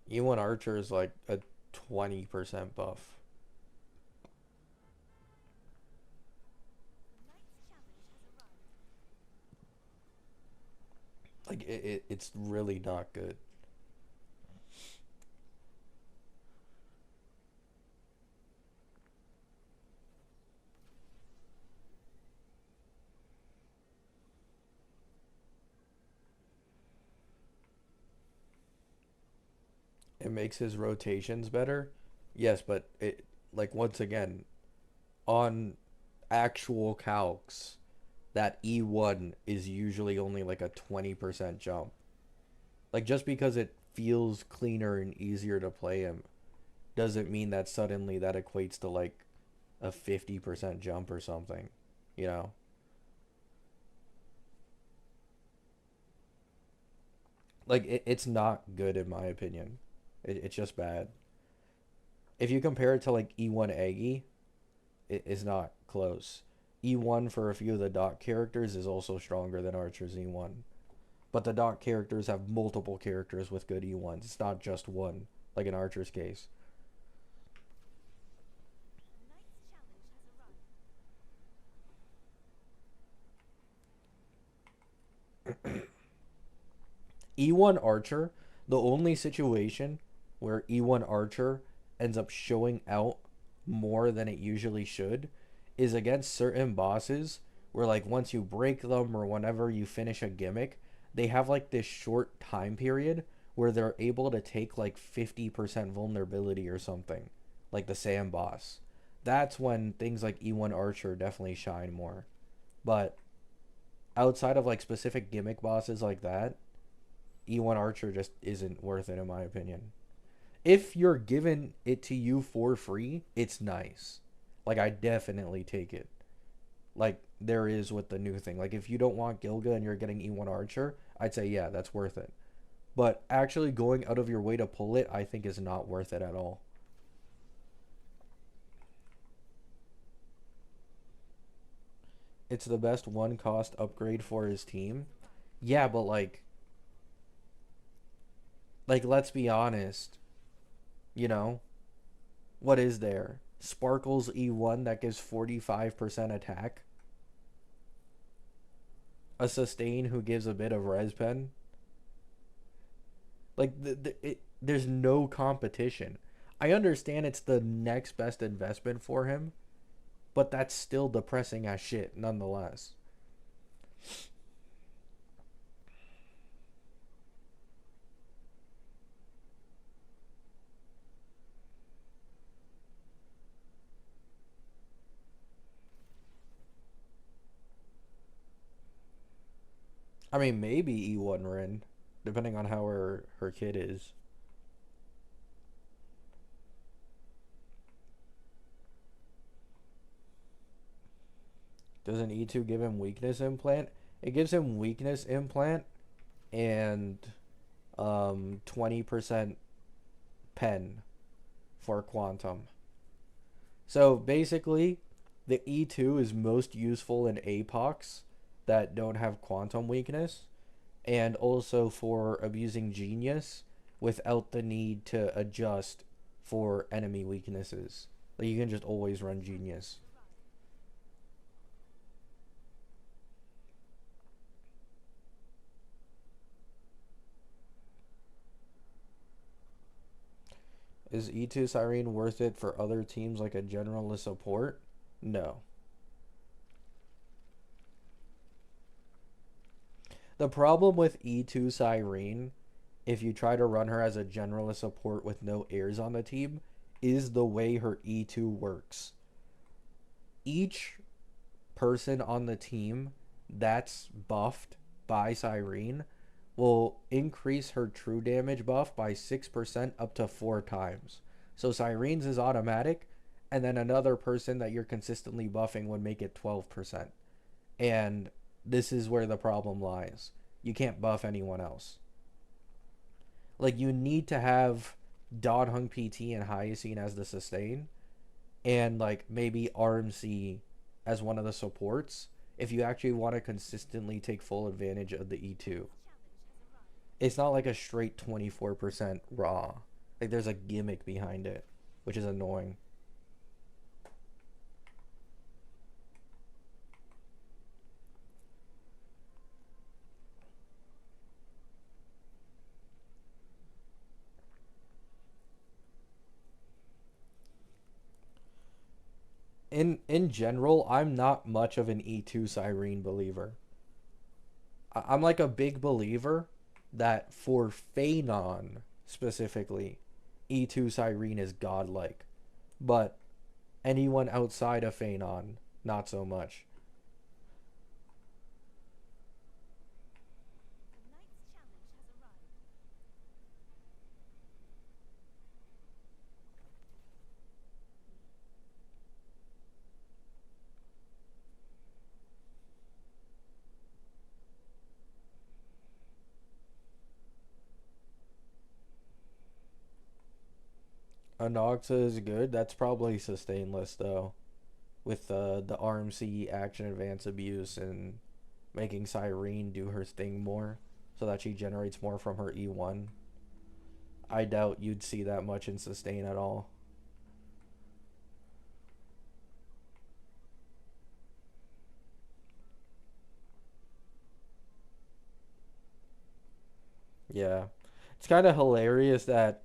E1 Archer is like a 20% buff. Like it's really not good. It makes his rotations better. Yes, but it, like, once again, on actual calcs, that E1 is usually only like a 20% jump. Like, just because it feels cleaner and easier to play him doesn't mean that suddenly that equates to like a 50% jump or something, you know? Like, it's not good in my opinion. It's just bad. If you compare it to like E1 Aggie, it is not close. E1 for a few of the dot characters is also stronger than Archer's E1. But the dot characters have multiple characters with good E1s. It's not just one, like in Archer's case. E1 Archer, the only situation where E1 Archer ends up showing out more than it usually should is against certain bosses where like once you break them or whenever you finish a gimmick, they have like this short time period where they're able to take like 50% vulnerability or something, like the Sam boss. That's when things like E1 Archer definitely shine more. But outside of like specific gimmick bosses like that, E1 Archer just isn't worth it in my opinion. If you're given it to you for free, it's nice. Like I definitely take it. Like there is with the new thing. Like if you don't want Gilga and you're getting E1 Archer, I'd say yeah, that's worth it. But actually going out of your way to pull it, I think is not worth it at all. It's the best one cost upgrade for his team. Yeah, but like let's be honest, you know, what is there? Sparkle's E1 that gives 45% attack. A sustain who gives a bit of res pen. Like there's no competition. I understand it's the next best investment for him, but that's still depressing as shit nonetheless. I mean, maybe E1 Rin, depending on how her kid is. Doesn't E2 give him weakness implant? It gives him weakness implant and 20% pen for Quantum. So basically, the E2 is most useful in APOCs that don't have Quantum weakness, and also for abusing Genius without the need to adjust for enemy weaknesses. Like you can just always run Genius. Is E2 Cyrene worth it for other teams like a generalist support? No. The problem with E2 Cyrene, if you try to run her as a generalist support with no heirs on the team, is the way her E2 works. Each person on the team that's buffed by Cyrene will increase her true damage buff by 6% up to 4 times. So Cyrene's is automatic, and then another person that you're consistently buffing would make it 12%. And this is where the problem lies. You can't buff anyone else. Like, you need to have Dodhung PT and Hyacine as the sustain, and like maybe RMC as one of the supports if you actually want to consistently take full advantage of the E2. It's not like a straight 24% raw. Like there's a gimmick behind it, which is annoying. In general, I'm not much of an E2 Cyrene believer. I'm like a big believer that for Phanon specifically, E2 Cyrene is godlike. But anyone outside of Phanon, not so much. Anoxa is good. That's probably sustainless though, with the RMC action advance abuse and making Cyrene do her thing more, so that she generates more from her E1. I doubt you'd see that much in sustain at all. Yeah, it's kind of hilarious that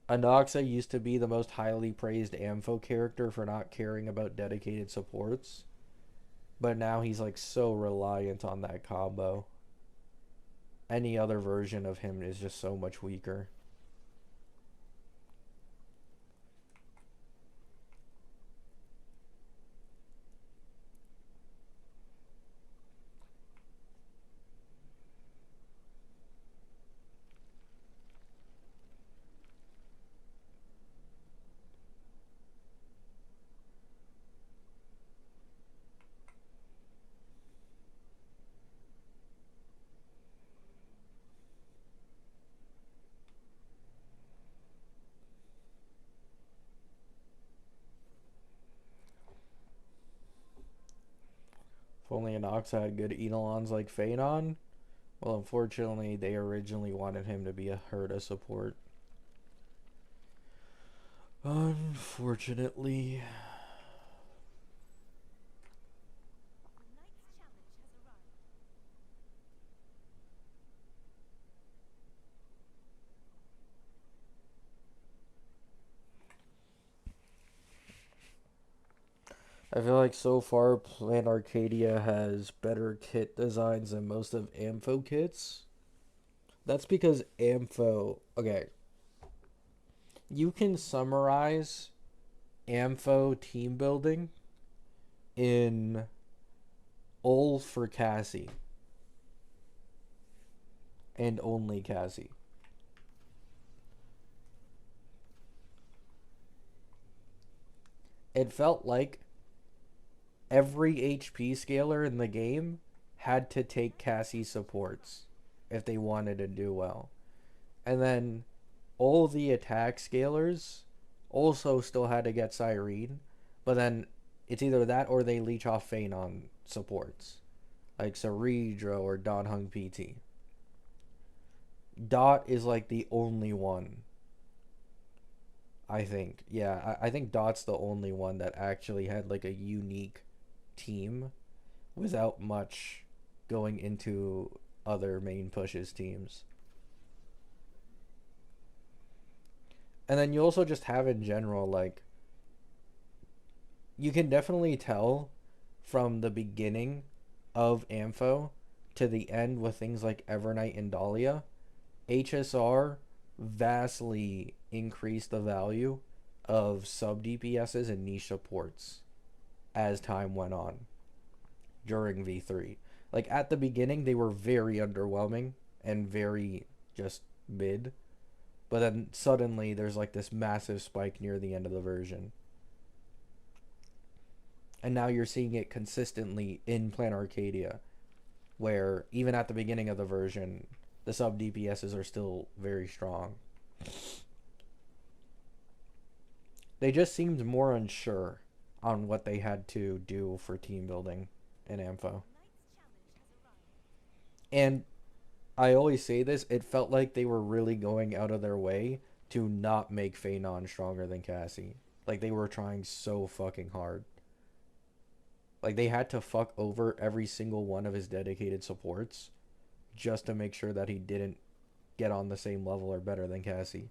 Anoxa used to be the most highly praised Ampho character for not caring about dedicated supports, but now he's like so reliant on that combo. Any other version of him is just so much weaker. If only Anoxa had good Eidolons like Phanon. Well, unfortunately, they originally wanted him to be a Herda support. Unfortunately. I feel like so far Plan Arcadia has better kit designs than most of Ampho kits. That's because Ampho. Okay, you can summarize Ampho team building in all for Cassie and only Cassie. It felt like every HP scaler in the game had to take Cassie supports if they wanted to do well. And then all the attack scalers also still had to get Cyrene, but then it's either that or they leech off Feign on supports, like Ceredra or Don Hung PT. Dot is like the only one, I think. Yeah, I think Dot's the only one that actually had like a unique team without much going into other main pushes teams. And then you also just have in general, like, you can definitely tell from the beginning of Ampho to the end with things like Evernight and Dahlia, HSR vastly increased the value of sub DPSs and niche supports as time went on during V3. Like at the beginning, they were very underwhelming and very just mid, but then suddenly there's like this massive spike near the end of the version. And now you're seeing it consistently in Plan Arcadia, where even at the beginning of the version, the sub DPSs are still very strong. They just seemed more unsure on what they had to do for team building in Ampho. And I always say this, it felt like they were really going out of their way to not make Phenon stronger than Cassie. Like they were trying so fucking hard. Like they had to fuck over every single one of his dedicated supports just to make sure that he didn't get on the same level or better than Cassie.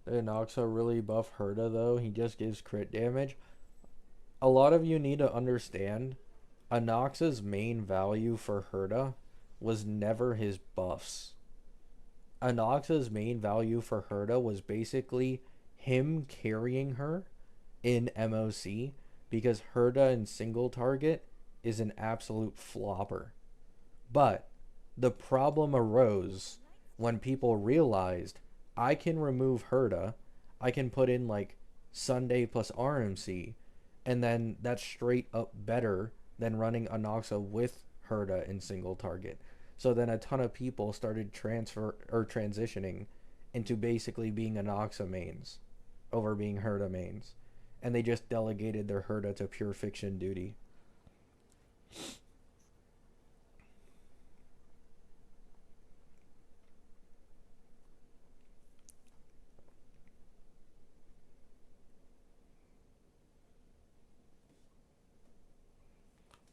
Did Noxa really buff Herda though? He just gives crit damage. A lot of you need to understand Anoxa's main value for Herda was never his buffs. Anoxa's main value for Herda was basically him carrying her in MOC because Herda in single target is an absolute flopper. But the problem arose when people realized I can remove Herda, I can put in like Sunday plus RMC, and then that's straight up better than running Anoxa with Herda in single target. So then a ton of people started transitioning into basically being Anoxa mains over being Herda mains. And they just delegated their Herda to pure fiction duty.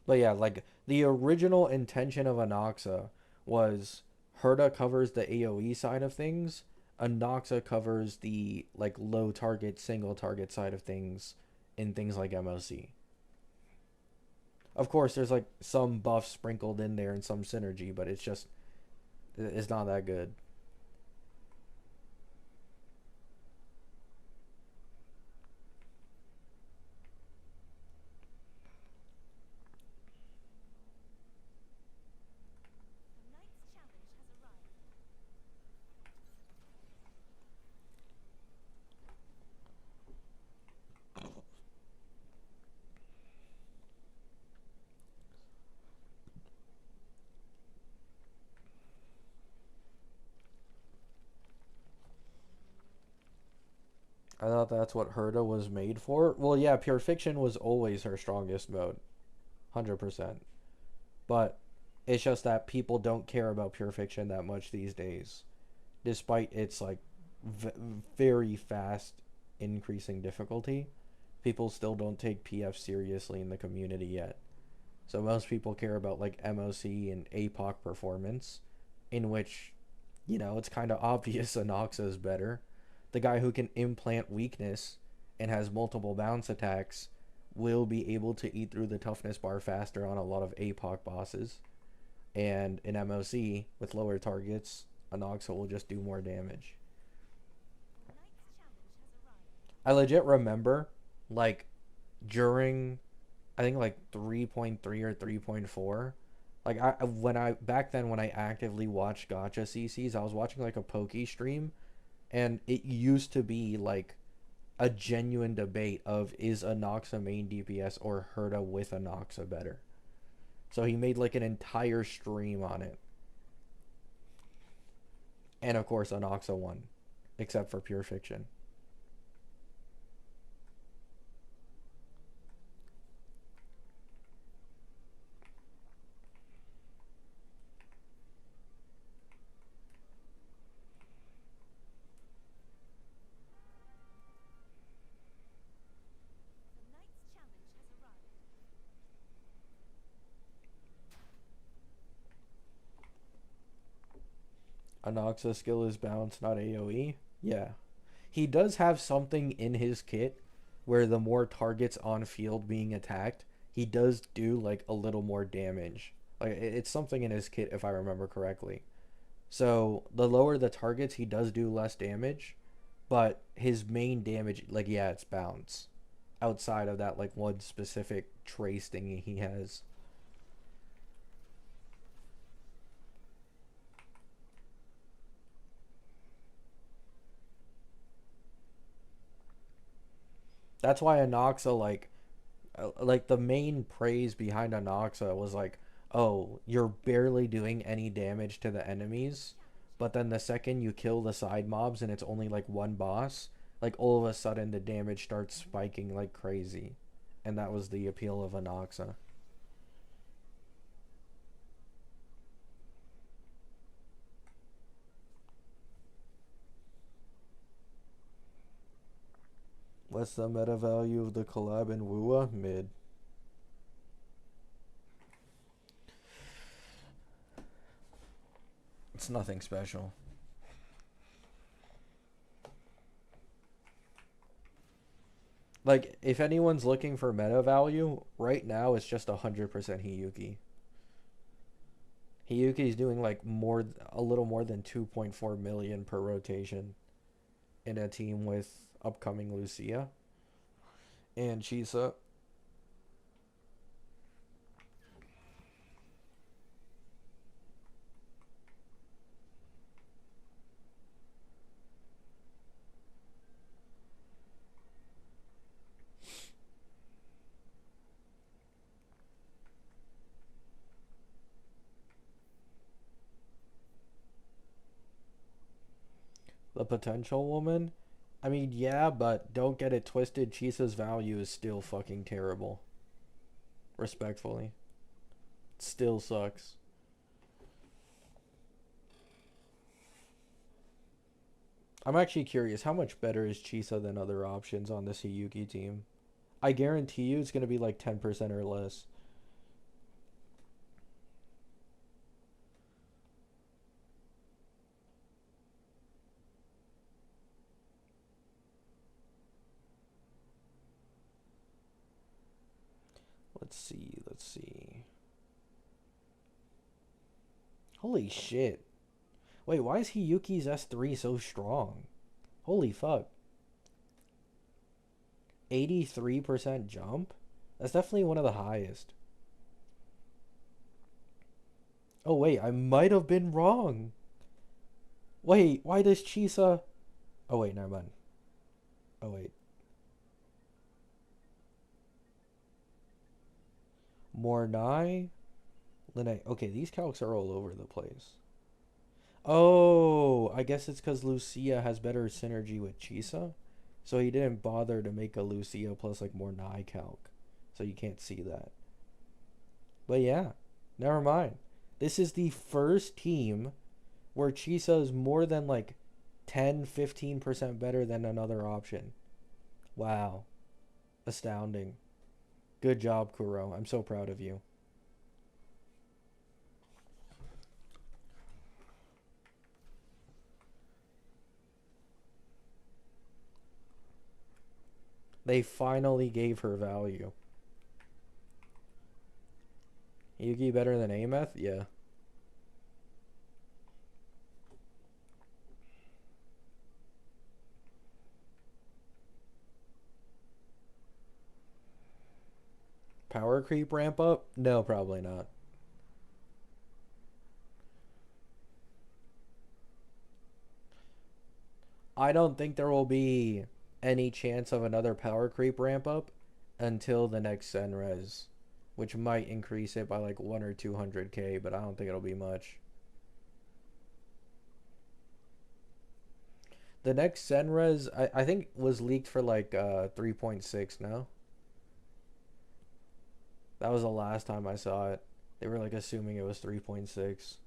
But yeah, like the original intention of Anoxa was Herda covers the AoE side of things, Anoxa covers the like low target, single target side of things in things like MOC. Of course, there's like some buffs sprinkled in there and some synergy, but it's not that good. I thought that's what Herda was made for. Well, yeah, Pure Fiction was always her strongest mode, 100%. But it's just that people don't care about Pure Fiction that much these days, despite its like v- very fast increasing difficulty. People still don't take PF seriously in the community yet. So most people care about like MOC and APOC performance, in which, it's kind of obvious Anoxa is better. The guy who can implant weakness and has multiple bounce attacks will be able to eat through the toughness bar faster on a lot of APOC bosses. And in MOC, with lower targets, Anoxa will just do more damage. I legit remember, like, during, I think, like 3.3 or 3.4, Like back then when I actively watched Gacha CCs, I was watching like a Poke stream, and it used to be like a genuine debate of is Anoxa main DPS or Herta with Anoxa better. So he made like an entire stream on it. And of course Anoxa won, except for Pure Fiction. Anoxa skill is bounce, not AoE. Yeah. He does have something in his kit where the more targets on field being attacked, he does do like a little more damage. Like it's something in his kit if I remember correctly. So the lower the targets, he does do less damage, but his main damage, like yeah, it's bounce. Outside of that, like one specific trace thingy he has. That's why Anoxa like the main praise behind Anoxa was like, oh, you're barely doing any damage to the enemies, but then the second you kill the side mobs and it's only like one boss, like all of a sudden the damage starts spiking like crazy. And that was the appeal of Anoxa. What's the meta value of the collab in Wua? Mid. It's nothing special. Like, if anyone's looking for meta value, right now it's just 100% Hiyuki. Hiyuki's doing like a little more than 2.4 million per rotation in a team with upcoming Lucia and Chisa. The potential woman? I mean, yeah, but don't get it twisted. Chisa's value is still fucking terrible. Respectfully. It still sucks. I'm actually curious, how much better is Chisa than other options on this Hiyuki team? I guarantee you it's going to be like 10% or less. Let's see, let's see. Holy shit. Wait, why is Hiyuki's S3 so strong? Holy fuck. 83% jump? That's definitely one of the highest. Oh wait, I might have been wrong. Wait, why does Chisa... Oh wait, never mind. Oh wait. Mornai? Linnae. Okay, these calcs are all over the place. Oh, I guess it's because Lucia has better synergy with Chisa. So he didn't bother to make a Lucia plus like Mornai calc. So you can't see that. But yeah, never mind. This is the first team where Chisa is more than like 10-15% better than another option. Wow. Astounding. Good job, Kuro. I'm so proud of you. They finally gave her value. Yugi better than Ameth? Yeah. Power creep ramp up? No, probably not. I don't think there will be any chance of another power creep ramp up until the next Senres, which might increase it by like 1 or 200k, but I don't think it'll be much. The next Senres, I think, was leaked for like 3.6 now. That was the last time I saw it. They were like assuming it was 3.6.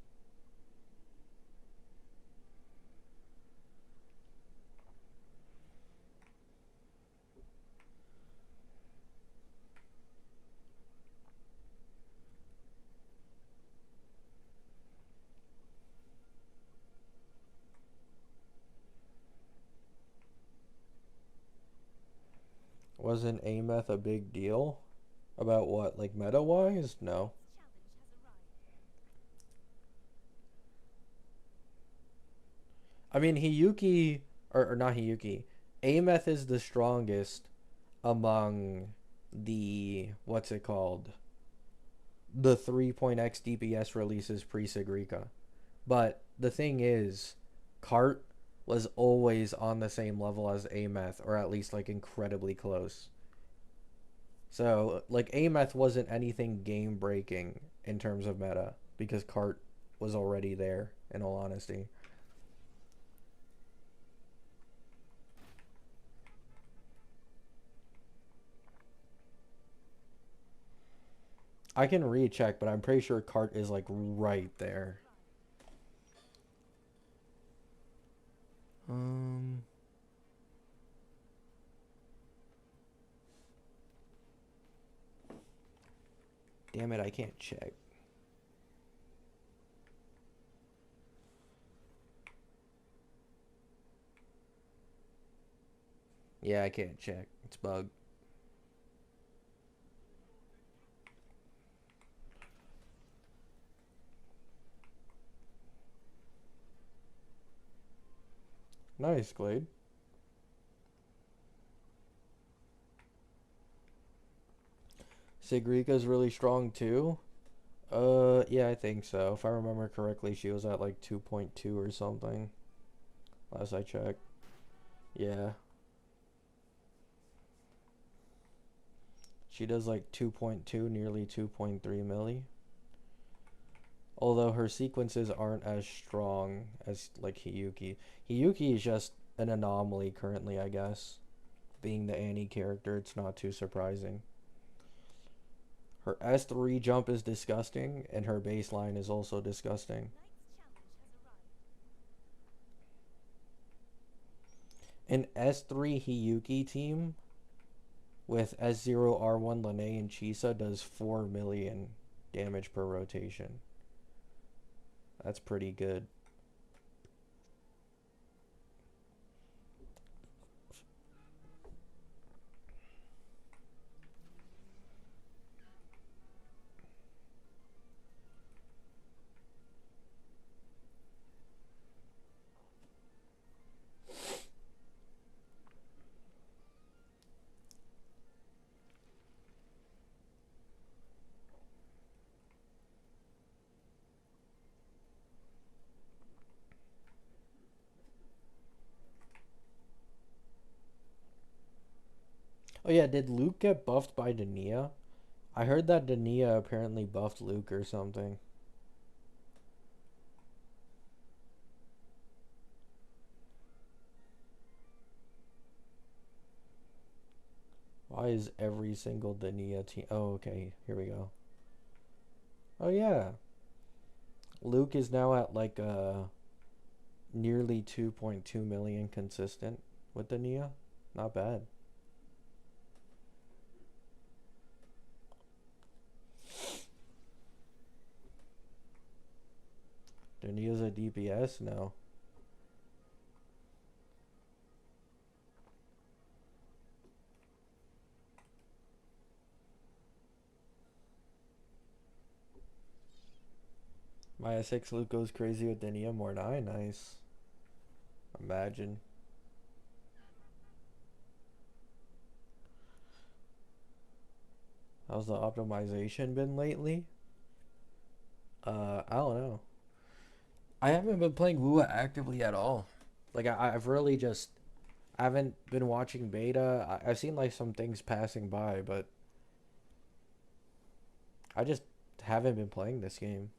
Wasn't Ameth a big deal? About what? Like meta wise? No. I mean, Hiyuki, or not Hiyuki, Ameth is the strongest among the, what's it called? The 3.x DPS releases pre Sigrika. But the thing is, Cart was always on the same level as Ameth, or at least like incredibly close. So, like, Ameth wasn't anything game breaking in terms of meta because Cart was already there, in all honesty. I can recheck, but I'm pretty sure Cart is like right there. Um, Damn it, I can't check. Yeah, I can't check. It's bugged. Nice, Glade. Sigrika's really strong too. Yeah, I think so. If I remember correctly, she was at like 2.2 or something last I checked. Yeah. She does like 2.2, nearly 2.3 milli. Although her sequences aren't as strong as like Hiyuki. Hiyuki is just an anomaly currently, I guess. Being the Annie character, it's not too surprising. Her S3 jump is disgusting, and her baseline is also disgusting. An S3 Hiyuki team with S0, R1, Lene, and Chisa does 4 million damage per rotation. That's pretty good. Oh yeah, did Luke get buffed by Dania? I heard that Dania apparently buffed Luke or something. Why is every single Dania team... Oh, okay. Here we go. Oh yeah. Luke is now at like nearly 2.2 million consistent with Dania. Not bad. Dania's a DPS? No. Maya 6 Luke goes crazy with Dania Mornai. Nice. Imagine. How's the optimization been lately? I don't know. I haven't been playing Wua actively at all. Like I've really just I haven't been watching beta. I've seen like some things passing by, but I just haven't been playing this game.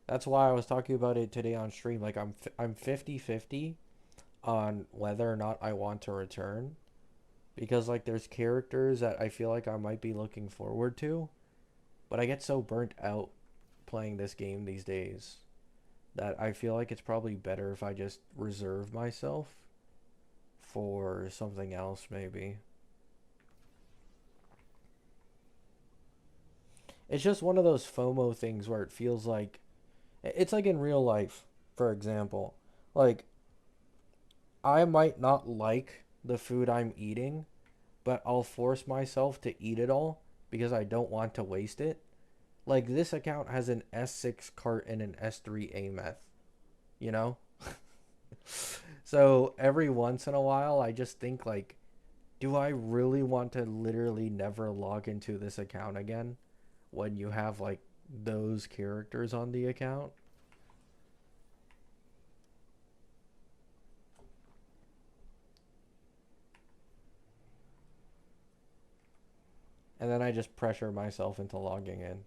That's why I was talking about it today on stream. Like I'm 50-50 on whether or not I want to return because like there's characters that I feel like I might be looking forward to, but I get so burnt out playing this game these days that I feel like it's probably better if I just reserve myself for something else maybe. It's just one of those FOMO things where it feels like it's like in real life, for example. Like I might not like the food I'm eating, but I'll force myself to eat it all because I don't want to waste it. Like this account has an S6 cart and an S3 AMETH, you know? So every once in a while I just think like, do I really want to literally never log into this account again when you have like those characters on the account? And then I just pressure myself into logging in.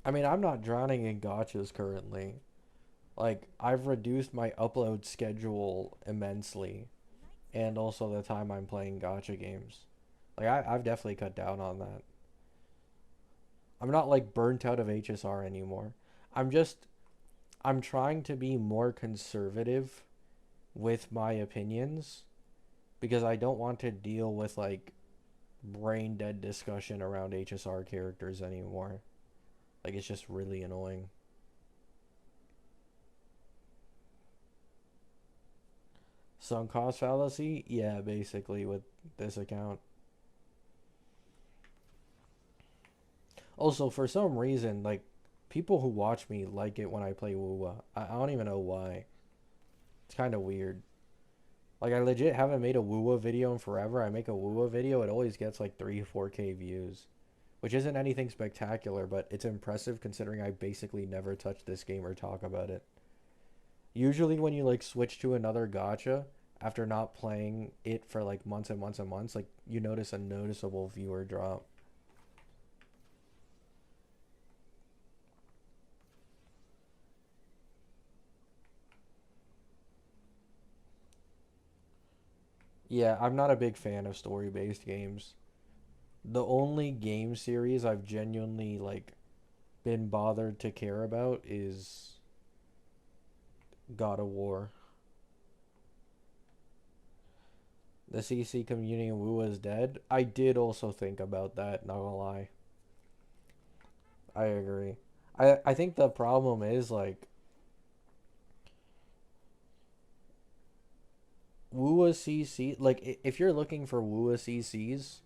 I mean, I'm not drowning in gotchas currently. Like, I've reduced my upload schedule immensely, and also the time I'm playing gotcha games. Like, I've definitely cut down on that. I'm not like burnt out of HSR anymore. I'm just, I'm trying to be more conservative with my opinions because I don't want to deal with like brain dead discussion around HSR characters anymore. Like, it's just really annoying. Sunk cost fallacy? Yeah, basically with this account. Also, for some reason, like people who watch me like it when I play Wuwa. I don't even know why. It's kind of weird. Like I legit haven't made a Wuwa video in forever. I make a Wuwa video, it always gets like 3, 4K views, which isn't anything spectacular, but it's impressive considering I basically never touch this game or talk about it. Usually, when you like switch to another gacha after not playing it for like months and months and months, like you notice a noticeable viewer drop. Yeah, I'm not a big fan of story-based games. The only game series I've genuinely like been bothered to care about is God of War. The CC community in Wu is dead. I did also think about that, not gonna lie. I agree. I think the problem is like Wua CC, like if you're looking for Wua CCs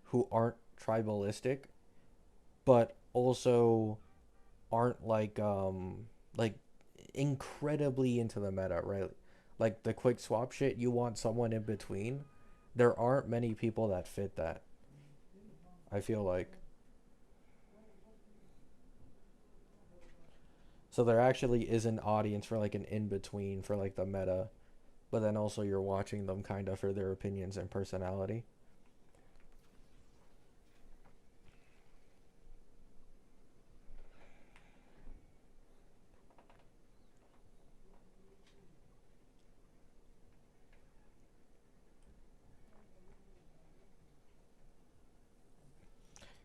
who aren't tribalistic but also aren't like incredibly into the meta, right? Like the quick swap shit, you want someone in between. There aren't many people that fit that. I feel like. So there actually is an audience for like an in between for like the meta, but then also you're watching them kind of for their opinions and personality.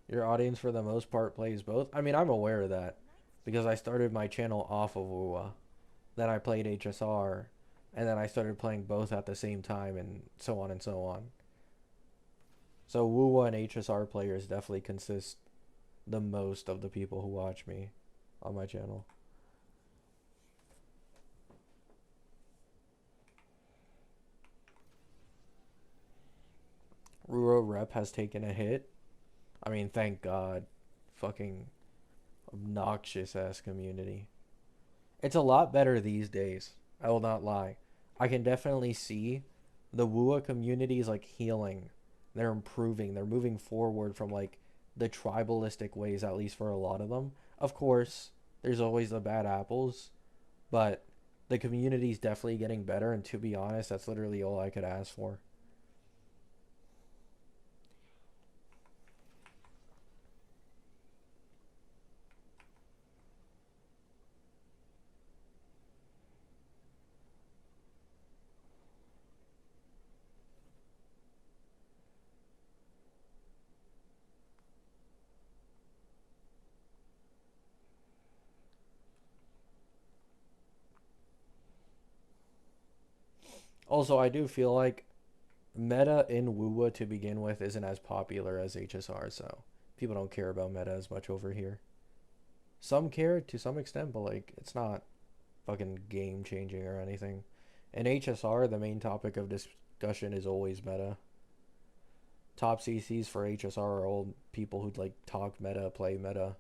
Your audience for the most part plays both. I mean, I'm aware of that because I started my channel off of UWA. Then I played HSR, and then I started playing both at the same time, and so on and so on. So WUWA and HSR players definitely consist the most of the people who watch me on my channel. Ruro Rep has taken a hit. I mean, thank God. Fucking obnoxious ass community. It's a lot better these days. I will not lie. I can definitely see the Wua community is like healing. They're improving. They're moving forward from like the tribalistic ways, at least for a lot of them. Of course, there's always the bad apples, but the community's definitely getting better. And to be honest, that's literally all I could ask for. Also, I do feel like meta in Wua to begin with isn't as popular as HSR, so people don't care about meta as much over here. Some care to some extent, but like it's not fucking game changing or anything. In HSR, the main topic of discussion is always meta. Top CCs for HSR are all people who like talk meta, play meta.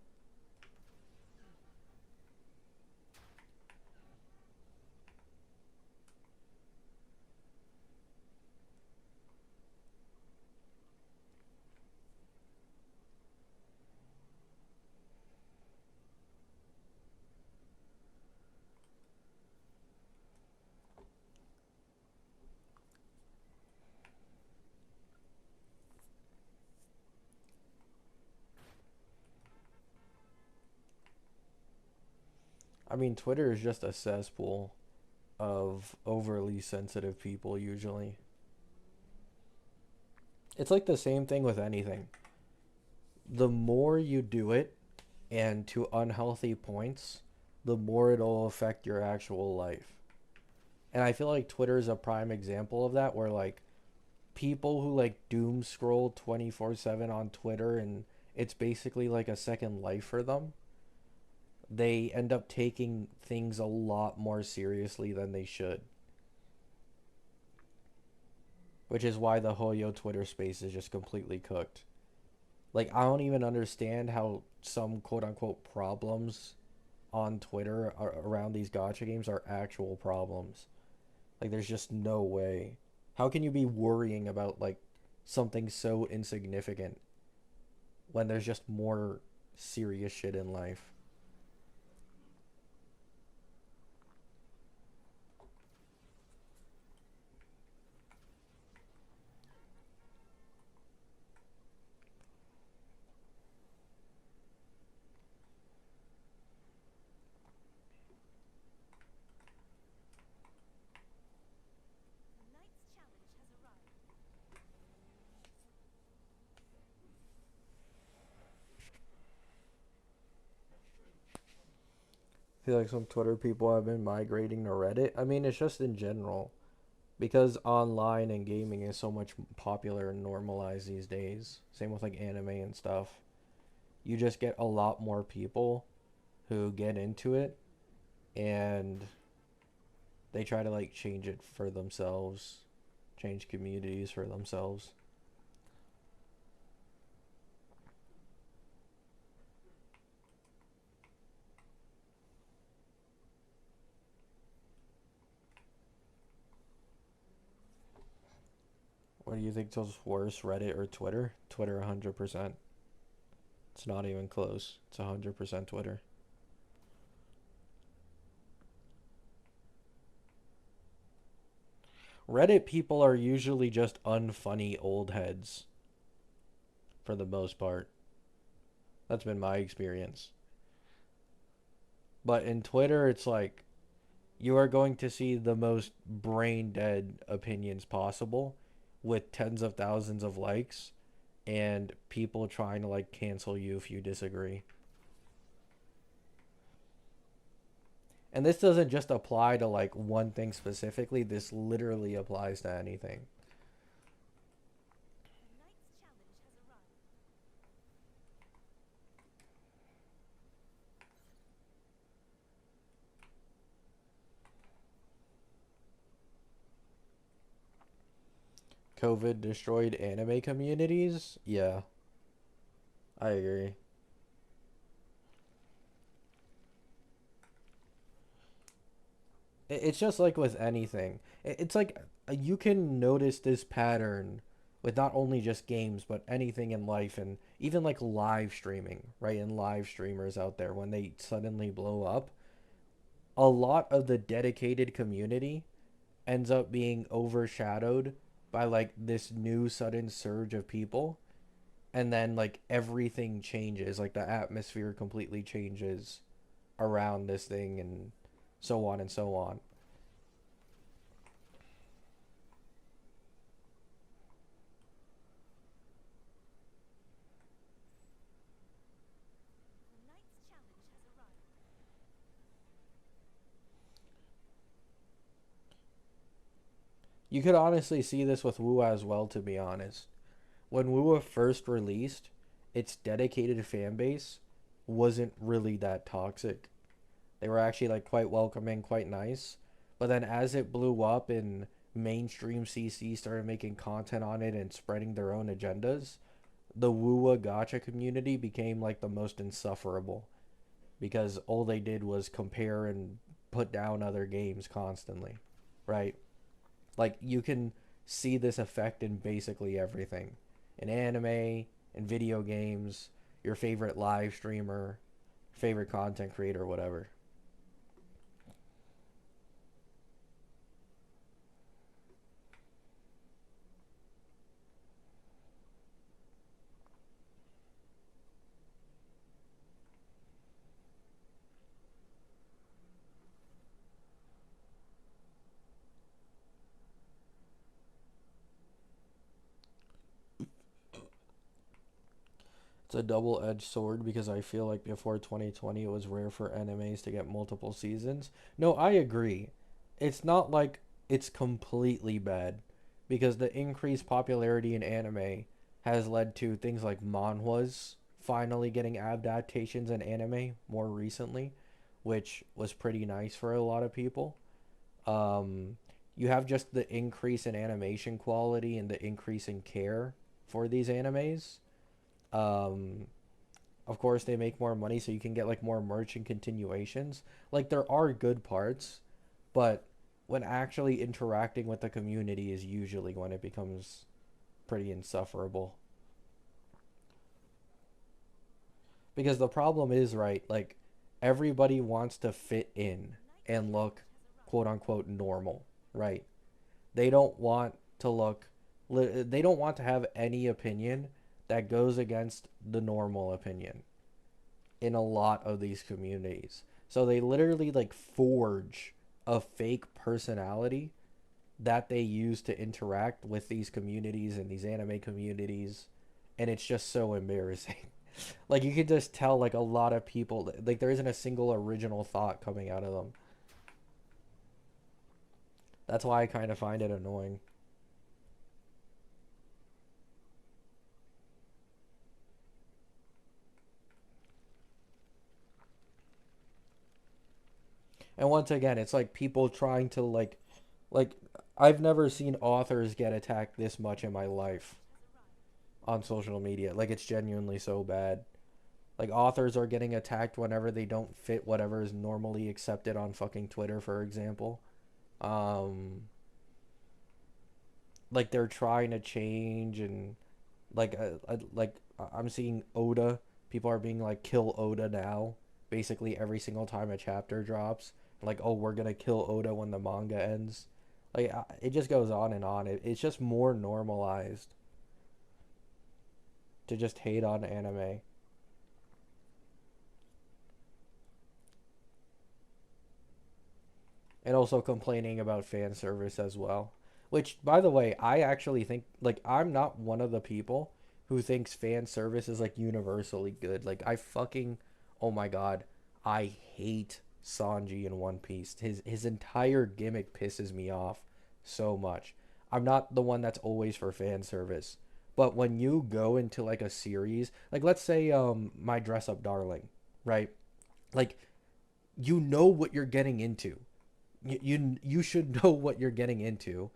I mean, Twitter is just a cesspool of overly sensitive people usually. It's like the same thing with anything. The more you do it and to unhealthy points, the more it'll affect your actual life. And I feel like Twitter is a prime example of that where like people who like doom scroll 24/7 on Twitter and it's basically like a second life for them, they end up taking things a lot more seriously than they should. Which is why the Hoyo Twitter space is just completely cooked. Like, I don't even understand how some quote unquote problems on Twitter around these gotcha games are actual problems. Like, there's just no way. How can you be worrying about, like, something so insignificant when there's just more serious shit in life? I feel like some Twitter people have been migrating to Reddit. I mean, it's just in general. Because online and gaming is so much popular and normalized these days. Same with like anime and stuff. You just get a lot more people who get into it and they try to like change it for themselves, change communities for themselves. What do you think is worse, Reddit or Twitter? Twitter 100%. It's not even close. It's 100% Twitter. Reddit people are usually just unfunny old heads for the most part. That's been my experience. But in Twitter, it's like you are going to see the most brain dead opinions possible with tens of thousands of likes and people trying to like cancel you if you disagree. And this doesn't just apply to like one thing specifically, this literally applies to anything. COVID destroyed anime communities, yeah, I agree. It's just like with anything. It's like you can notice this pattern with not only just games, but anything in life and even like live streaming, right? And live streamers out there when they suddenly blow up, a lot of the dedicated community ends up being overshadowed by like this new sudden surge of people, and then like everything changes, like the atmosphere completely changes around this thing, and so on and so on. You could honestly see this with Wu as well, to be honest. When Wu first released, its dedicated fan base wasn't really that toxic. They were actually like quite welcoming, quite nice. But then as it blew up and mainstream CC started making content on it and spreading their own agendas, the Wua Gacha community became like the most insufferable because all they did was compare and put down other games constantly, right? Like you can see this effect in basically everything. In anime, in video games, your favorite live streamer, favorite content creator, whatever. It's a double-edged sword because I feel like before 2020 it was rare for animes to get multiple seasons. No, I agree. It's not like it's completely bad because the increased popularity in anime has led to things like manhwas finally getting adaptations in anime more recently, which was pretty nice for a lot of people. Um, you have just the increase in animation quality and the increase in care for these animes. Um, of course, they make more money, so you can get like more merch and continuations. Like there are good parts, but when actually interacting with the community is usually when it becomes pretty insufferable. Because the problem is, right, like everybody wants to fit in and look quote unquote normal, right? They don't want to look, they don't want to have any opinion that goes against the normal opinion in a lot of these communities. So they literally like forge a fake personality that they use to interact with these communities and these anime communities, and it's just so embarrassing. Like you can just tell like a lot of people like there isn't a single original thought coming out of them. That's why I kind of find it annoying. And once again, it's like people trying to like I've never seen authors get attacked this much in my life on social media. Like it's genuinely so bad. Like authors are getting attacked whenever they don't fit whatever is normally accepted on fucking Twitter, for example. Um, like they're trying to change and I'm seeing Oda. People are being like kill Oda now. Basically every single time a chapter drops, like oh we're gonna kill Oda when the manga ends. Like it just goes on and on. It's just more normalized to just hate on anime. And also complaining about fan service as well. Which, by the way, I actually think like I'm not one of the people who thinks fan service is like universally good. Like I fucking oh my god, I hate Sanji in One Piece. His entire gimmick pisses me off so much. I'm not the one that's always for fan service. But when you go into like a series, like let's say My Dress Up Darling, right? Like you know what you're getting into. You should know what you're getting into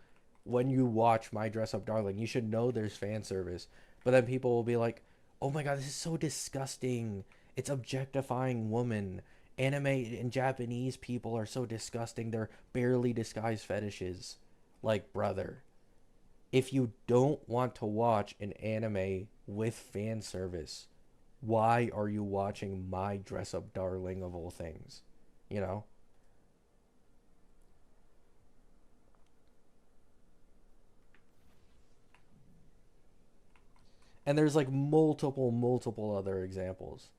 when you watch My Dress Up Darling, you should know there's fan service. But then people will be like, "Oh my god, this is so disgusting. It's objectifying women. Anime and Japanese people are so disgusting. They're barely disguised fetishes." Like, brother, if you don't want to watch an anime with fan service, why are you watching My Dress Up Darling of all things? You know? And there's like multiple other examples.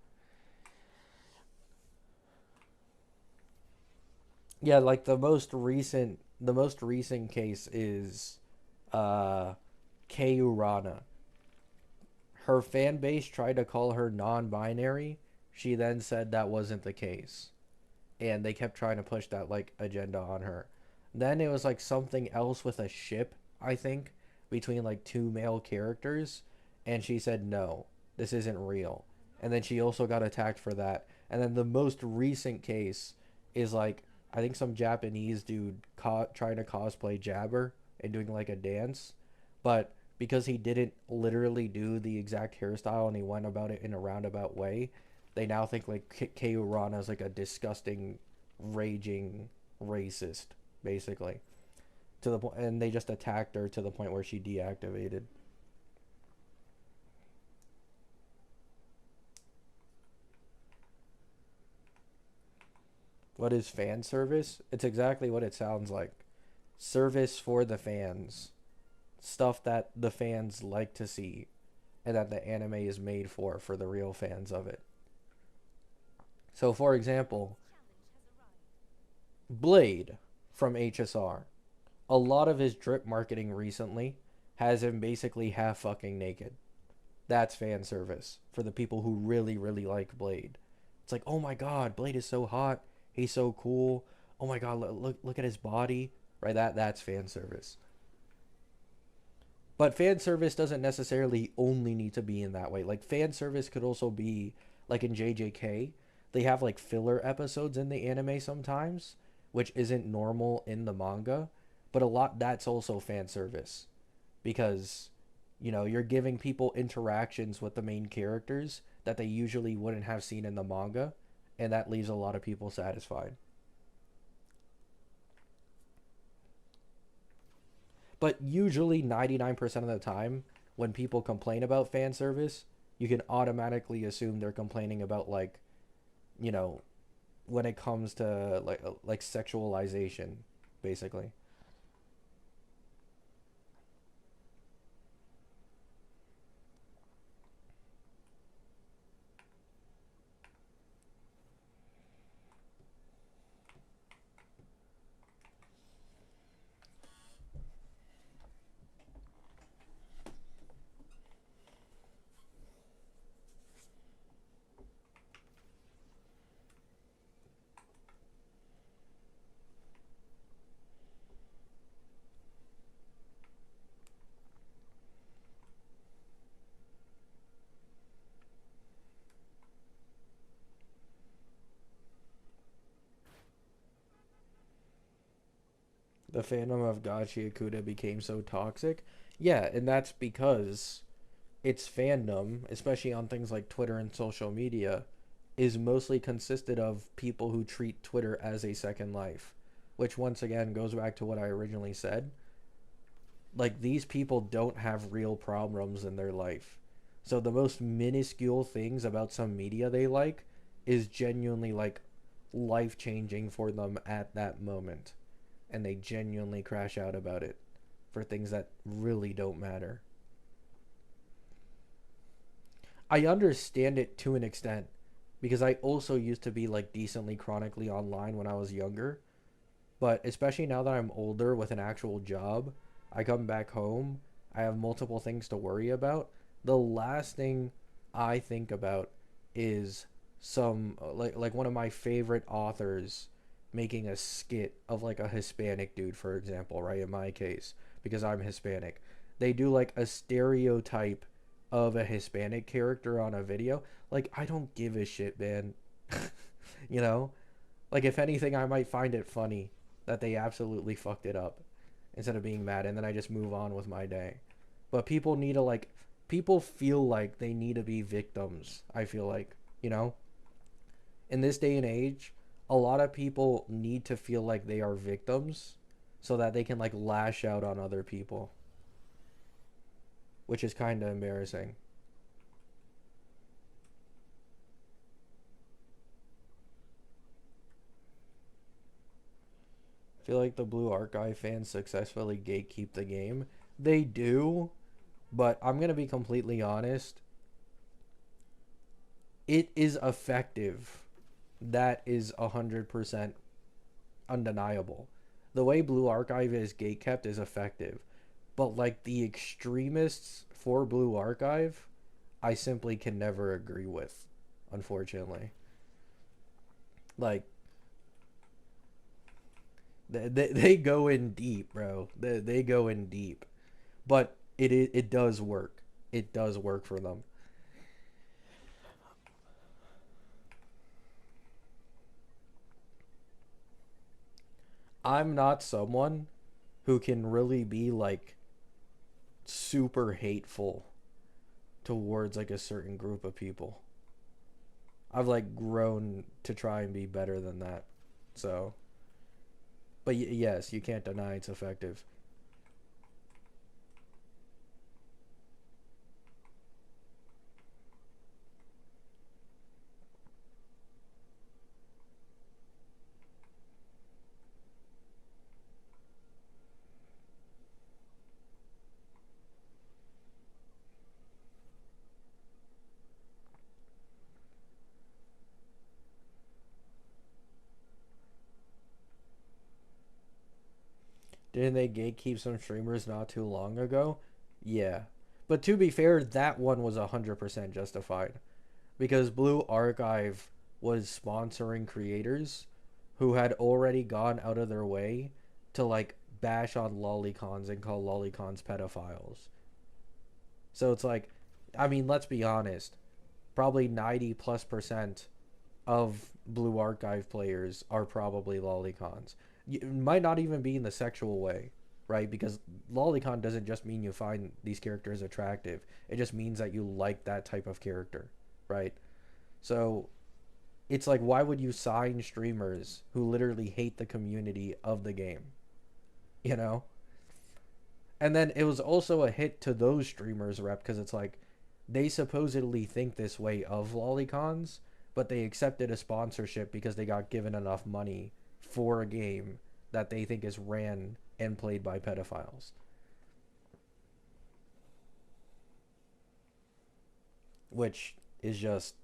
Yeah, like the most recent case is uh Kei Urana. Her fan base tried to call her non-binary. She then said that wasn't the case. And they kept trying to push that like agenda on her. Then it was like something else with a ship, I think, between like two male characters, and she said no, this isn't real. And then she also got attacked for that. And then the most recent case is like I think some Japanese dude trying to cosplay Jabber and doing like a dance, but because he didn't literally do the exact hairstyle and he went about it in a roundabout way, they now think like Kei Urana is like a disgusting, raging racist, basically. To the point, and they just attacked her to the point where she deactivated. What is fan service? It's exactly what it sounds like. Service for the fans. Stuff that the fans like to see and that the anime is made for the real fans of it. So for example, Blade from HSR. A lot of his drip marketing recently has him basically half fucking naked. That's fan service for the people who really like Blade. It's like, oh my god, Blade is so hot. He's so cool. Oh my god, look at his body. Right, that's fan service. But fan service doesn't necessarily only need to be in that way. Like fan service could also be like in JJK, they have like filler episodes in the anime sometimes, which isn't normal in the manga, but a lot that's also fan service because you're giving people interactions with the main characters that they usually wouldn't have seen in the manga, and that leaves a lot of people satisfied. But usually 99% of the time when people complain about fan service, you can automatically assume they're complaining about like, you know, when it comes to like sexualization basically. The fandom of Gachi Akuda became so toxic. Yeah, and that's because its fandom, especially on things like Twitter and social media, is mostly consisted of people who treat Twitter as a second life, which once again goes back to what I originally said. Like these people don't have real problems in their life. So the most minuscule things about some media they like is genuinely like life changing for them at that moment. And they genuinely crash out about it for things that really don't matter. I understand it to an extent because I also used to be like decently chronically online when I was younger. But especially now that I'm older with an actual job, I come back home, I have multiple things to worry about. The last thing I think about is some like one of my favorite authors making a skit of like a Hispanic dude, for example, right? In my case, because I'm Hispanic. They do like a stereotype of a Hispanic character on a video. Like I don't give a shit, man. you know? Like if anything I might find it funny that they absolutely fucked it up. instead of being mad, and then I just move on with my day. But people need to like, people feel like they need to be victims. I feel like, you know, in this day and age, a lot of people need to feel like they are victims so that they can like lash out on other people, which is kind of embarrassing. I feel like the Blue Archive fans successfully gatekeep the game. They do, but I'm going to be completely honest. It is effective. That is 100% undeniable. The way Blue Archive is gatekept is effective. But like the extremists for Blue Archive, I simply can never agree with, unfortunately. Like they go in deep, bro. They go in deep. But it does work. It does work for them. I'm not someone who can really be like super hateful towards like a certain group of people. I've like grown to try and be better than that. So, but yes, you can't deny it's effective. Didn't they gatekeep some streamers not too long ago? Yeah. But to be fair, that one was 100% justified because Blue Archive was sponsoring creators who had already gone out of their way to like bash on lolicons and call lolicons pedophiles. So it's like, I mean, let's be honest. Probably 90 plus percent of Blue Archive players are probably lolicons. It might not even be in the sexual way, right? Because lolicon doesn't just mean you find these characters attractive. It just means that you like that type of character, right? So it's like, why would you sign streamers who literally hate the community of the game? You know? And then it was also a hit to those streamers rep because it's like they supposedly think this way of lolicons, but they accepted a sponsorship because they got given enough money for a game that they think is ran and played by pedophiles, which is just,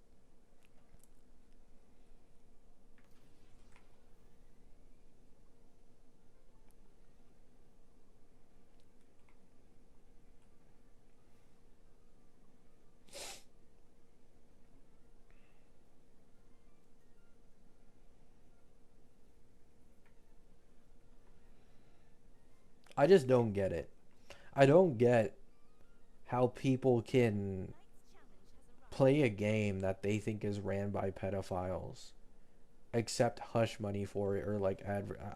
I just don't get it. I don't get how people can play a game that they think is ran by pedophiles, accept hush money for it, or like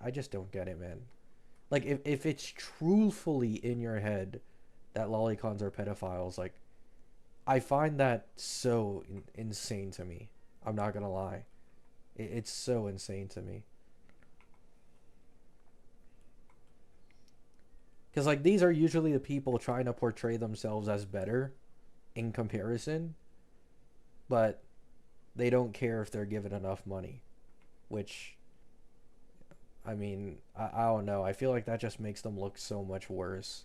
I just don't get it, man. Like if it's truthfully in your head that lolicons are pedophiles, like I find that so insane to me. I'm not gonna lie, it's so insane to me. Because like these are usually the people trying to portray themselves as better in comparison, but they don't care if they're given enough money. Which, I mean, I don't know. I feel like that just makes them look so much worse.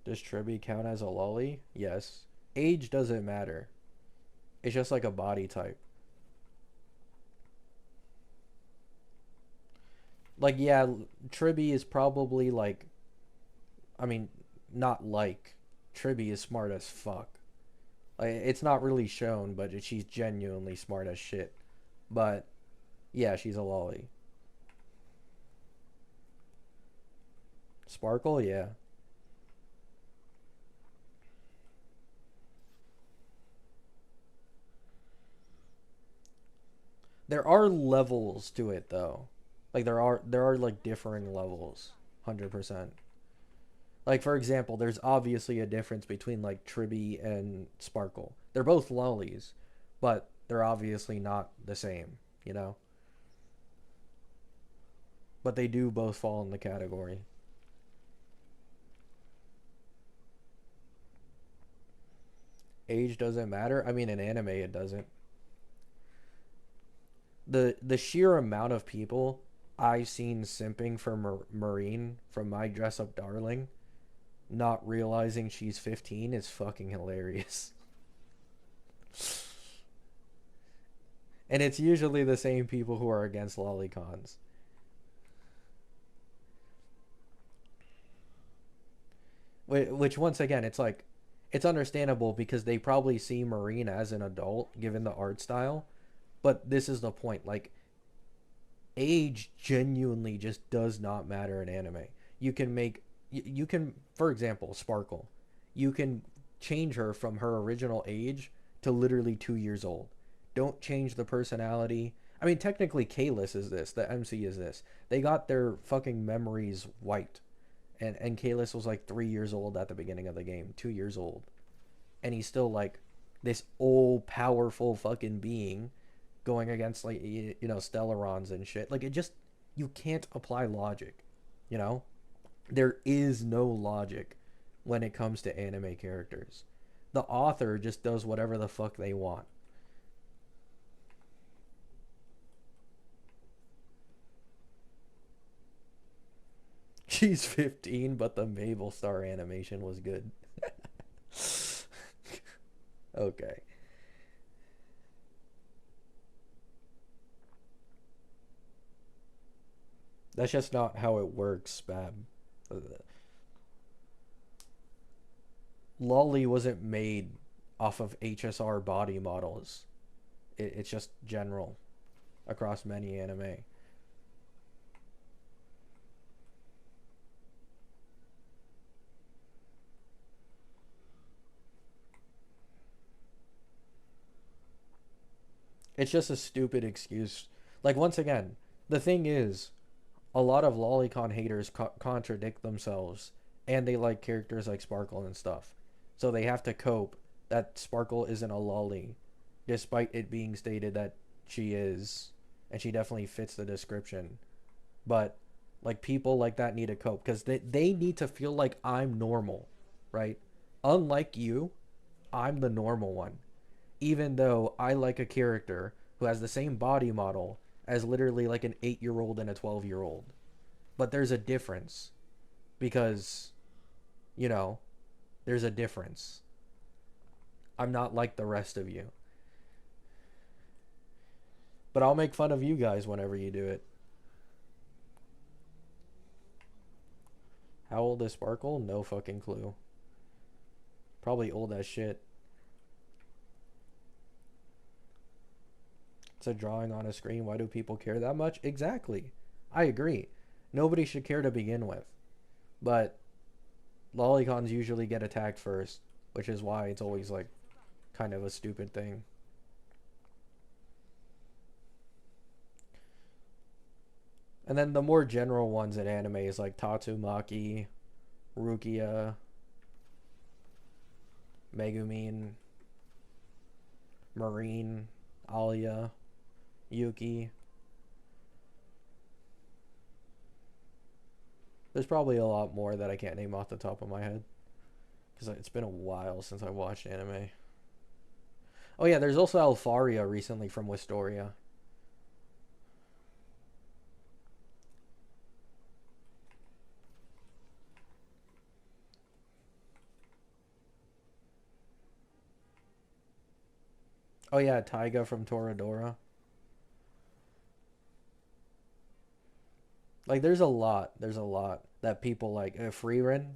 Does Triby count as a lolly? Yes. Age doesn't matter. It's just like a body type. Like, yeah, Tribby is probably like, I mean, not like, Tribby is smart as fuck. Like, it's not really shown, but she's genuinely smart as shit. But Yeah, she's a lolly. Sparkle, yeah. There are levels to it though. Like there are like differing levels. 100%. Like for example, there's obviously a difference between like Tribby and Sparkle. They're both lollies, but they're obviously not the same, you know? But they do both fall in the category. Age doesn't matter. I mean in anime it doesn't. The sheer amount of people I've seen simping for Marine from My Dress Up Darling, not realizing she's 15 is fucking hilarious. And it's usually the same people who are against lolicons. Which once again, it's like it's understandable because they probably see Marine as an adult given the art style, but this is the point. Like age genuinely just does not matter in anime. You can make you can, for example, Sparkle. You can change her from her original age to literally 2 years old. Don't change the personality. I mean, technically Kalis is this, the MC is this. They got their fucking memories wiped. And Kalis was like 3 years old at the beginning of the game, 2 years old. And he's still like this old powerful fucking being going against like Stellarons and shit. Like it just you can't apply logic, you know? There is no logic when it comes to anime characters. The author just does whatever the fuck they want. She's 15, but the Mabel Star animation was good. Okay. That's just not how it works, Spab. Lolly wasn't made off of HSR body models. It's just general across many anime. It's just a stupid excuse. Like once again, the thing is, a lot of lolicon haters contradict themselves, and they like characters like Sparkle and stuff. So they have to cope that Sparkle isn't a lolly, despite it being stated that she is, and she definitely fits the description. But like people like that need to cope because they need to feel like I'm normal, right? Unlike you, I'm the normal one. Even though I like a character who has the same body model as literally like an 8-year old and a 12-year old. But there's a difference because, you know, there's a difference. I'm not like the rest of you. But I'll make fun of you guys whenever you do it. How old is Sparkle? No fucking clue. Probably old as shit. It's a drawing on a screen. Why do people care that much? Exactly. I agree. Nobody should care to begin with. But lolicons usually get attacked first, which is why it's always like kind of a stupid thing. And then the more general ones in anime is like Tatsumaki, Rukia, Megumin, Marine, Alia, Yuki. There's probably a lot more that I can't name off the top of my head because it's been a while since I watched anime. Oh yeah, there's also Alfaria recently from Wistoria. Oh yeah, Taiga from Toradora. Like there's a lot. There's a lot that people like. Freerin.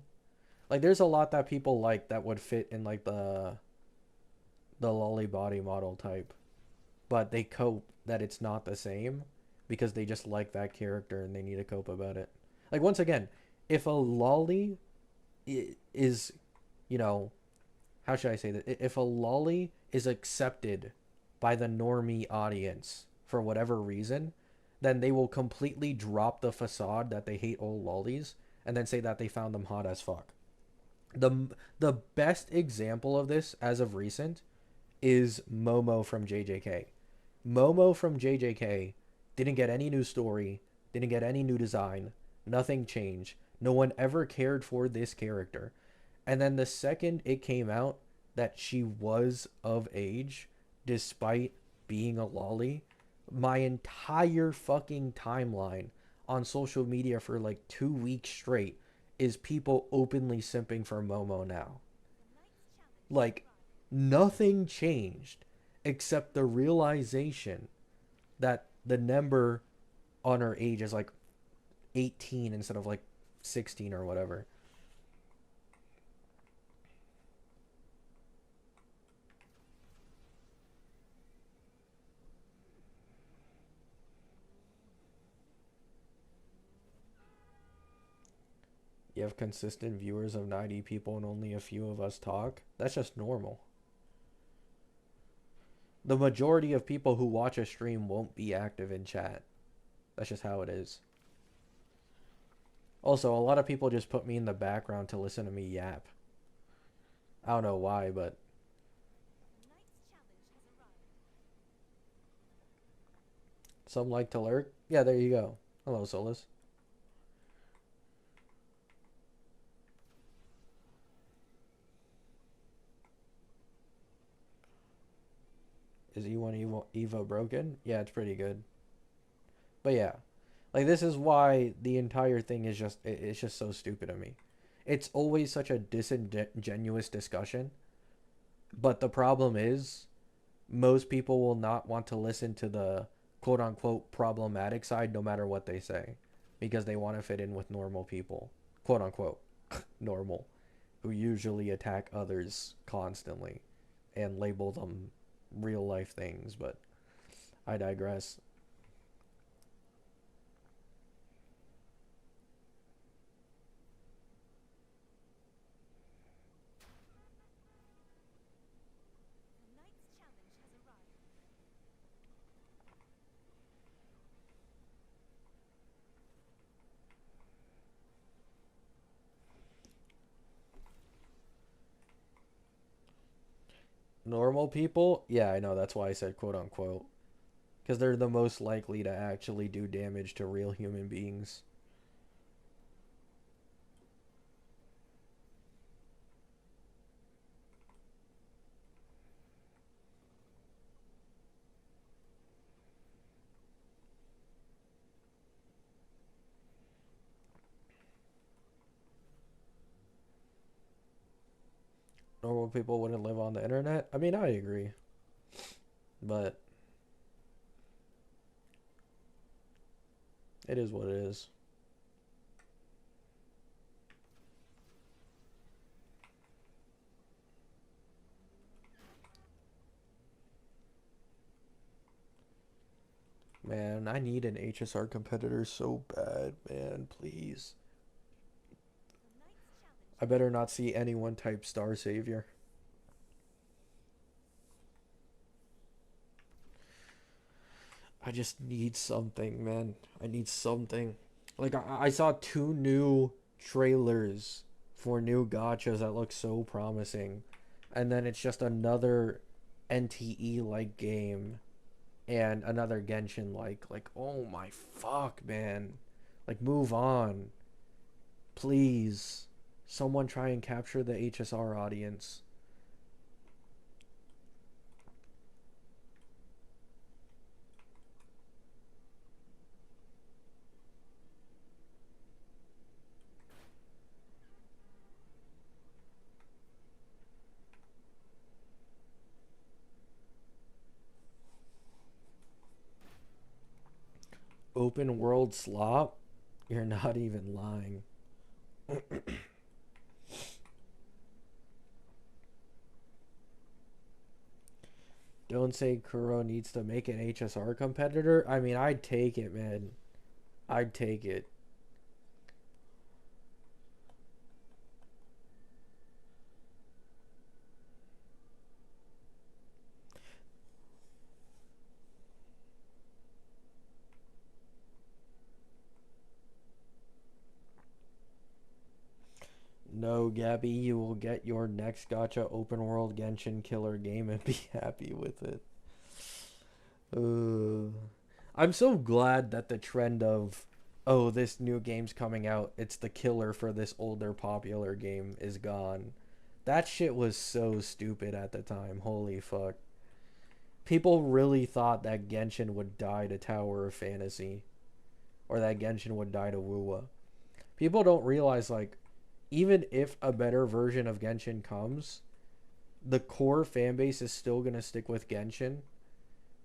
Like there's a lot that people like that would fit in like the lolly body model type, but they cope that it's not the same, because they just like that character and they need to cope about it. Like, once again, if a lolly is, you know, how should I say that? If a lolly is accepted by the normie audience for whatever reason, then they will completely drop the facade that they hate old lollies and then say that they found them hot as fuck. The the best example of this as of recent is Momo from JJK. Momo from JJK didn't get any new story, didn't get any new design, nothing changed. No one ever cared for this character. And then the second it came out that she was of age, despite being a lolly, my entire fucking timeline on social media for like 2 weeks straight is people openly simping for Momo now. Like, nothing changed except the realization that the number on her age is like 18 instead of like 16 or whatever. You have consistent viewers of 90 people and only a few of us talk. That's just normal. The majority of people who watch a stream won't be active in chat. That's just how it is. Also, a lot of people just put me in the background to listen to me yap. I don't know why, but some like to lurk. Yeah, there you go. Hello, Solus. Is E1 Evo broken? Yeah, it's pretty good. But yeah, like, this is why the entire thing is just it's just so stupid to me. It's always such a disingenuous discussion, but the problem is most people will not want to listen to the quote unquote problematic side no matter what they say because they want to fit in with normal people, quote unquote normal, who usually attack others constantly and label them real life things, but I digress. Normal people? Yeah, I know, that's why I said quote unquote. Because they're the most likely to actually do damage to real human beings. Normal people wouldn't live on the internet. I mean, I agree. But it is what it is. Man, I need an HSR competitor so bad, man. Please. I better not see anyone type Star Savior. I just need something, man. I need something. Like, I saw two new trailers for new gachas that look so promising. And then it's just another NTE like game and another Genshin like, oh my fuck, man. Like, move on. Please. Someone try and capture the HSR audience. Open world slop? You're not even lying. Don't say Kuro needs to make an HSR competitor. I mean, I'd take it, man. I'd take it. No, Gabby, you will get your next gacha open world Genshin killer game and be happy with it. Uh, I'm so glad that the trend of, oh, this new game's coming out, it's the killer for this older popular game is gone. That shit was so stupid at the time. Holy fuck. People really thought that Genshin would die to Tower of Fantasy or that Genshin would die to Wuwa. People don't realize, like, even if a better version of Genshin comes, the core fan base is still going to stick with Genshin.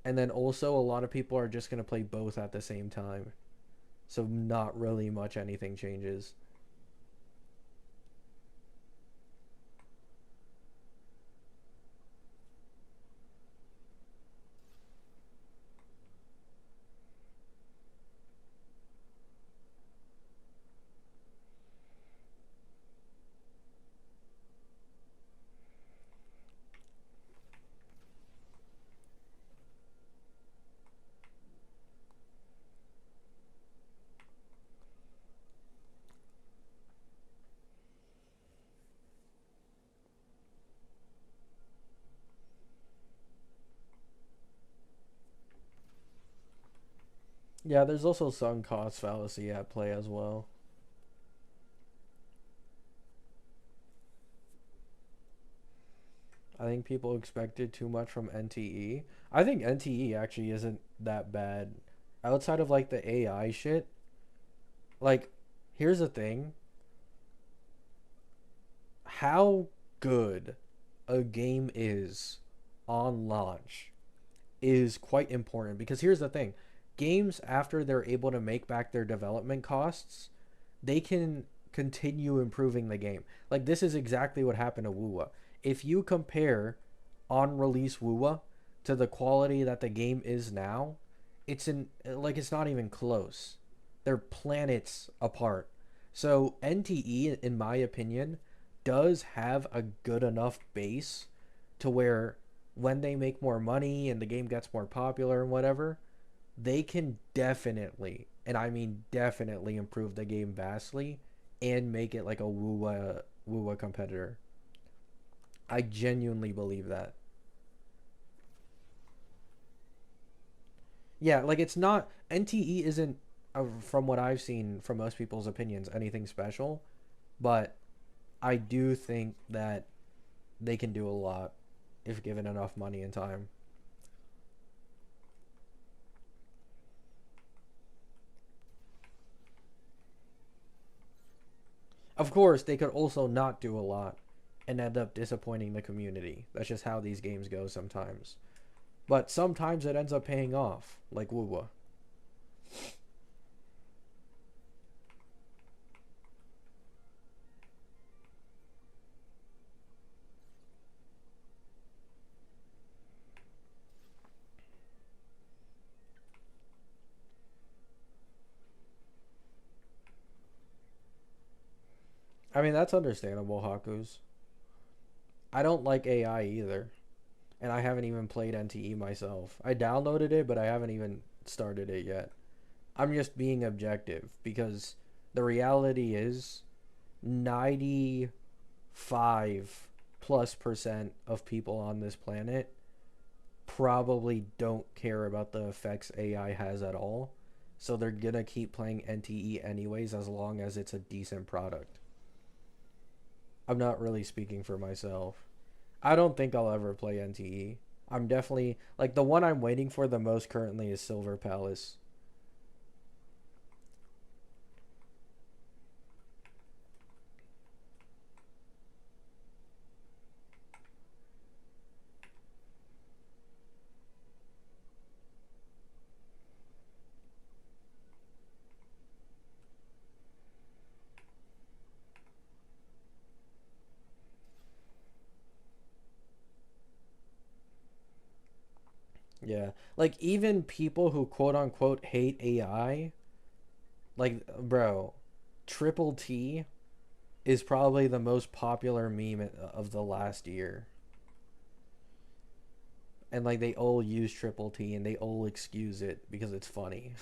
And then also, a lot of people are just going to play both at the same time. So, not really much anything changes. Yeah, there's also sunk cost fallacy at play as well. I think people expected too much from NTE. I think NTE actually isn't that bad. Outside of like the AI shit, like, here's the thing. How good a game is on launch is quite important because here's the thing. Games after they're able to make back their development costs, they can continue improving the game. Like this is exactly what happened to Wuwa. If you compare on release Wuwa to the quality that the game is now, it's not even close. They're planets apart. So NTE, in my opinion, does have a good enough base to where when they make more money and the game gets more popular and whatever, they can definitely, and I mean definitely, improve the game vastly and make it like a Wuwa competitor. I genuinely believe that. Yeah, like it's not NTE isn't from what I've seen from most people's opinions anything special, but I do think that they can do a lot if given enough money and time. Of course, they could also not do a lot and end up disappointing the community. That's just how these games go sometimes. But sometimes it ends up paying off, like Wuwa. I mean, that's understandable, Hakus. I don't like AI either, and I haven't even played NTE myself. I downloaded it, but I haven't even started it yet. I'm just being objective because the reality is 95 plus percent of people on this planet probably don't care about the effects AI has at all. So they're gonna keep playing NTE anyways as long as it's a decent product. I'm not really speaking for myself. I don't think I'll ever play NTE. I'm definitely like the one I'm waiting for the most currently is Silver Palace. Yeah. Like even people who quote unquote hate AI, like bro, Triple T is probably the most popular meme of the last year. And like they all use Triple T and they all excuse it because it's funny.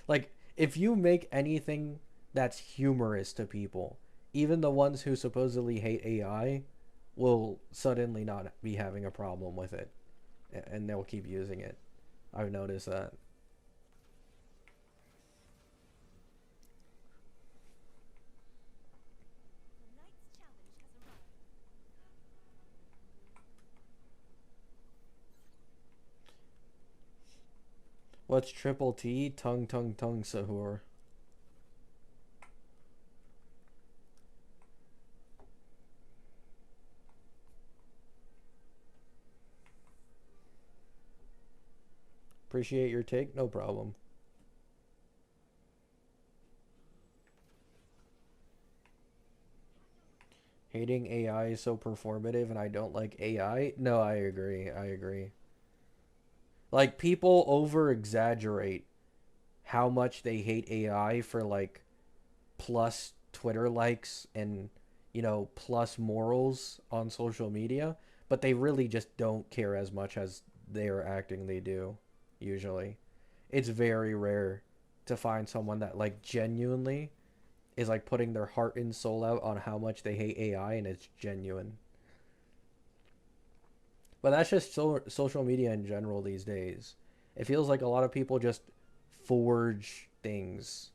Like if you make anything that's humorous to people, even the ones who supposedly hate AI will suddenly not be having a problem with it and they'll keep using it. I've noticed that. What's Triple T? Tongue, tongue, tongue, Sahur. Appreciate your take? No problem. Hating AI is so performative and I don't like AI? No, I agree. I agree. Like, people over exaggerate how much they hate AI for, like, plus Twitter likes and, plus morals on social media, but they really just don't care as much as they're acting they do, usually. It's very rare to find someone that, like, genuinely is, like, putting their heart and soul out on how much they hate AI and it's genuine. But that's just social media in general these days. It feels like a lot of people just forge things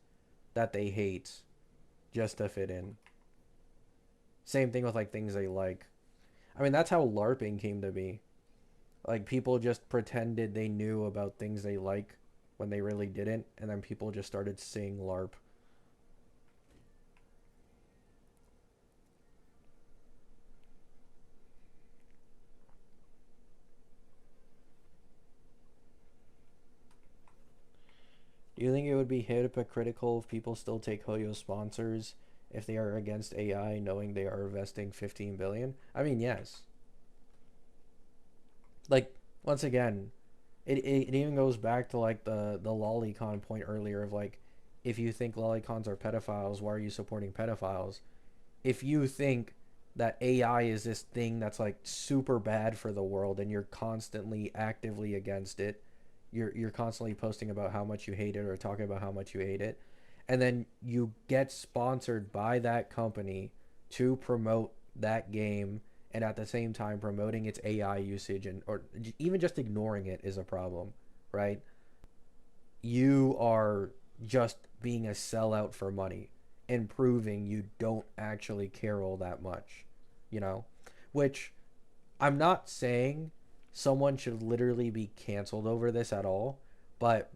that they hate just to fit in. Same thing with like things they like. I mean, that's how LARPing came to be. Like people just pretended they knew about things they like when they really didn't, and then people just started saying LARP. Do you think it would be hypocritical if people still take Hoyo sponsors if they are against AI, knowing they are investing 15 billion? I mean, yes. Like once again, it even goes back to like the lolicon point earlier of like, if you think lolicons are pedophiles, why are you supporting pedophiles? If you think that AI is this thing that's like super bad for the world and you're constantly actively against it, you're constantly posting about how much you hate it or talking about how much you hate it, and then you get sponsored by that company to promote that game and at the same time promoting its AI usage and or even just ignoring it is a problem, right? You are just being a sellout for money and proving you don't actually care all that much, you know? Which I'm not saying someone should literally be canceled over this at all, but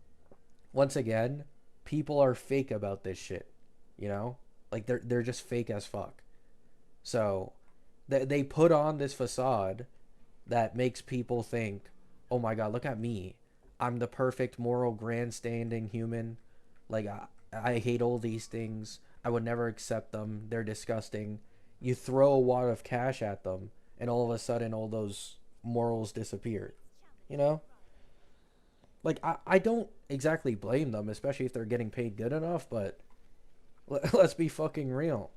once again, people are fake about this shit, you know? Like they're just fake as fuck. So they put on this facade that makes people think, "Oh my god, look at me. I'm the perfect moral grandstanding human. Like I hate all these things. I would never accept them. They're disgusting." You throw a wad of cash at them and all of a sudden all those morals disappear. You know? Like I don't exactly blame them, especially if they're getting paid good enough, but let's be fucking real.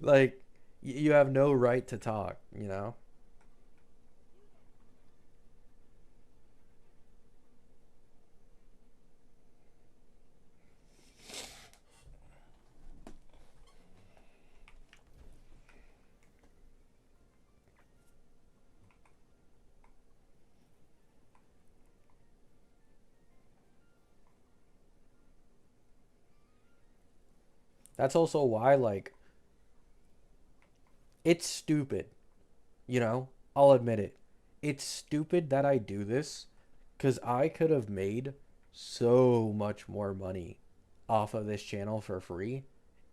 Like you have no right to talk, you know? That's also why like it's stupid, you know? I'll admit it. It's stupid that I do this cuz I could have made so much more money off of this channel for free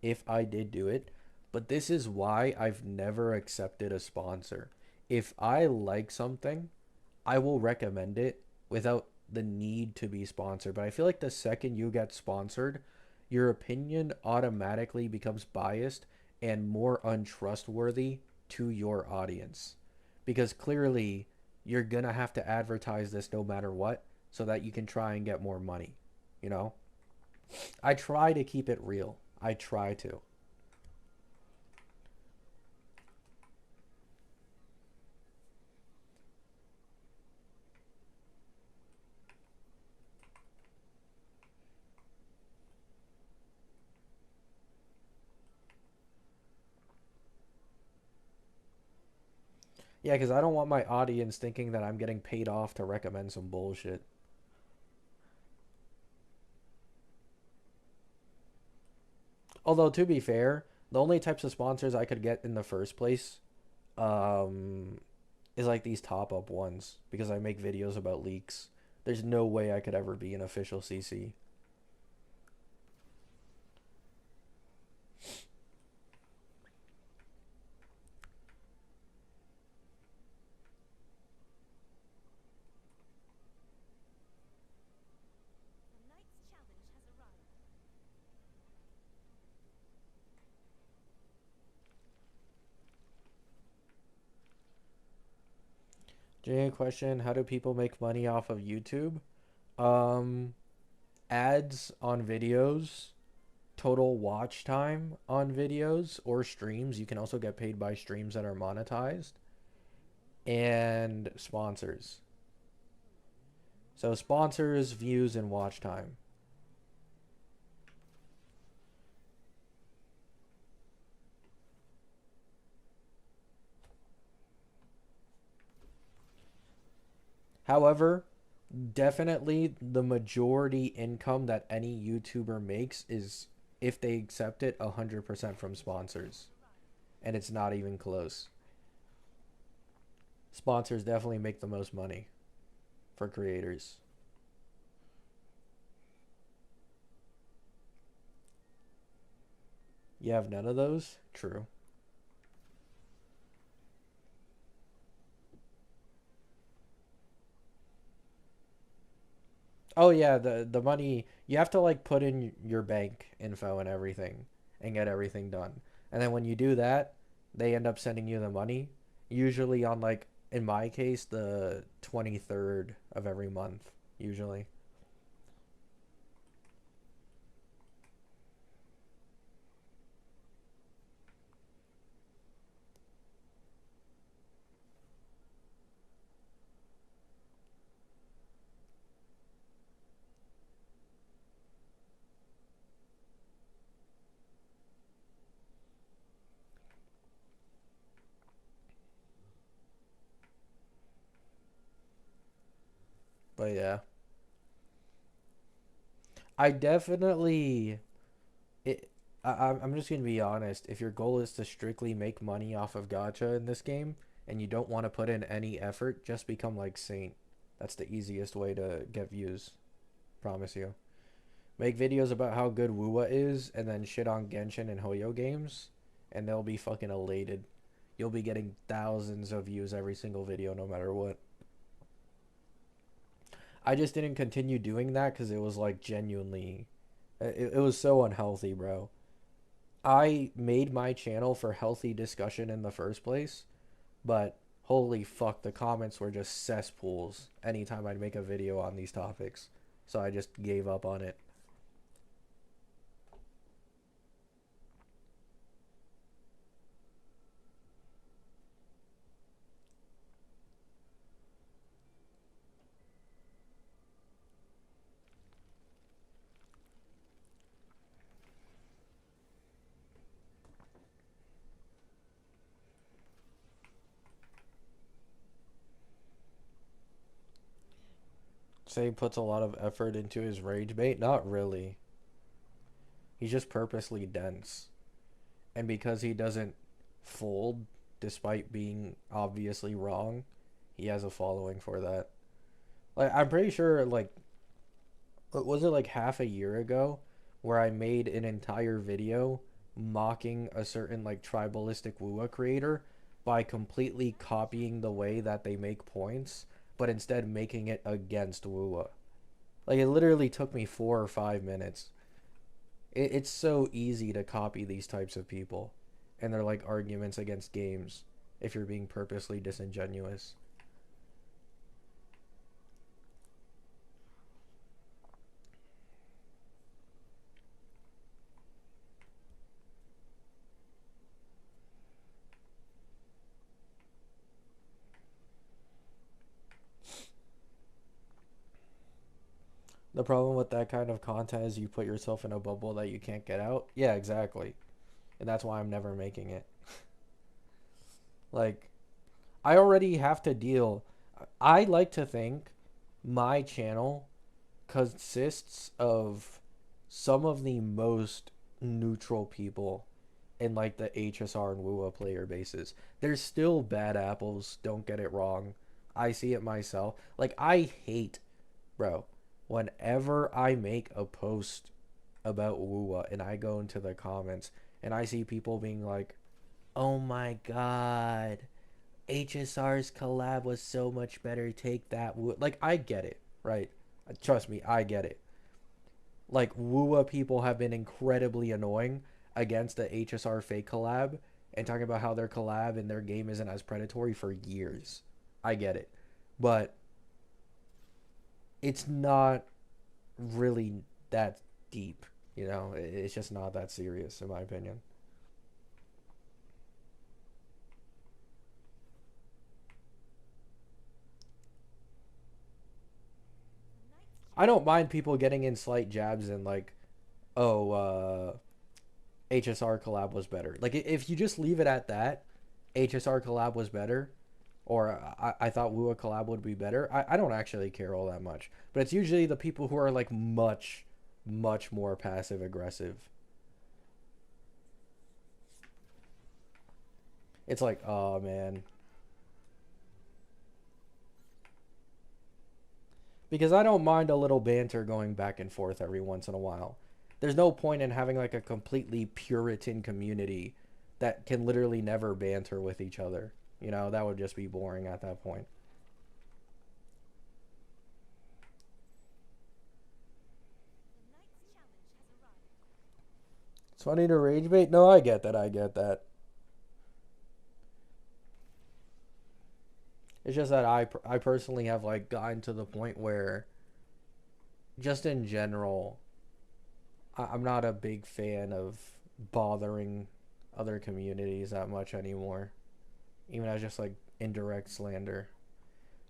if I did do it. But this is why I've never accepted a sponsor. If I like something, I will recommend it without the need to be sponsored. But I feel like the second you get sponsored, your opinion automatically becomes biased and more untrustworthy to your audience. Because clearly you're gonna have to advertise this no matter what so that you can try and get more money, you know? I try to keep it real. I try to. Yeah, because I don't want my audience thinking that I'm getting paid off to recommend some bullshit. Although, to be fair, the only types of sponsors I could get in the first place um, is like these top up ones because I make videos about leaks. There's no way I could ever be an official CC. Jay, question: how do people make money off of YouTube? Um, Ads on videos, total watch time on videos or streams. You can also get paid by streams that are monetized, and sponsors. So sponsors, views, and watch time. However, definitely the majority income that any YouTuber makes is, if they accept it, 100% from sponsors. And it's not even close. Sponsors definitely make the most money for creators. You have none of those? True. Oh yeah, the money you have to like put in your bank info and everything and get everything done. And then when you do that, they end up sending you the money, usually on like in my case the 23rd of every month, usually. But yeah, I definitely it I'm just gonna be honest. If your goal is to strictly make money off of gacha in this game and you don't want to put in any effort, just become like Saint. That's the easiest way to get views. Promise you. Make videos about how good Wuwa is and then shit on Genshin and Hoyo games, and they'll be fucking elated. You'll be getting thousands of views every single video no matter what. I just didn't continue doing that because it was like genuinely, it was so unhealthy, bro. I made my channel for healthy discussion in the first place, but holy fuck, the comments were just cesspools anytime I'd make a video on these topics. So I just gave up on it. Say he puts a lot of effort into his rage bait? Not really. He's just purposely dense. And because he doesn't fold despite being obviously wrong, he has a following for that. Like I'm pretty sure like was it like half a year ago where I made an entire video mocking a certain like tribalistic Wua creator by completely copying the way that they make points, but instead making it against Wua. Like it literally took me 4 or 5 minutes. It's so easy to copy these types of people and they're like arguments against games if you're being purposely disingenuous. The problem with that kind of content is you put yourself in a bubble that you can't get out. Yeah, exactly. And that's why I'm never making it. Like, I already have to deal. I like to think my channel consists of some of the most neutral people in like the HSR and WUA player bases. There's still bad apples, don't get it wrong. I see it myself. Like I hate, bro, whenever I make a post about WUA and I go into the comments and I see people being like, "Oh my god, HSR's collab was so much better. Take that." Like I get it, right? Trust me, I get it. Like WUA people have been incredibly annoying against the HSR fake collab and talking about how their collab and their game isn't as predatory for years. I get it. But it's not really that deep, you know? It's just not that serious in my opinion. I don't mind people getting in slight jabs and like, oh, HSR collab was better. Like if you just leave it at that, HSR collab was better, or I thought Wua collab would be better. I don't actually care all that much. But it's usually the people who are like much, much more passive aggressive. It's like, oh man. Because I don't mind a little banter going back and forth every once in a while. There's no point in having like a completely Puritan community that can literally never banter with each other. You know, that would just be boring at that point. It's funny to rage bait. No, I get that. I get that. It's just that I personally have like gotten to the point where just in general, I'm not a big fan of bothering other communities that much anymore. Even as just like indirect slander.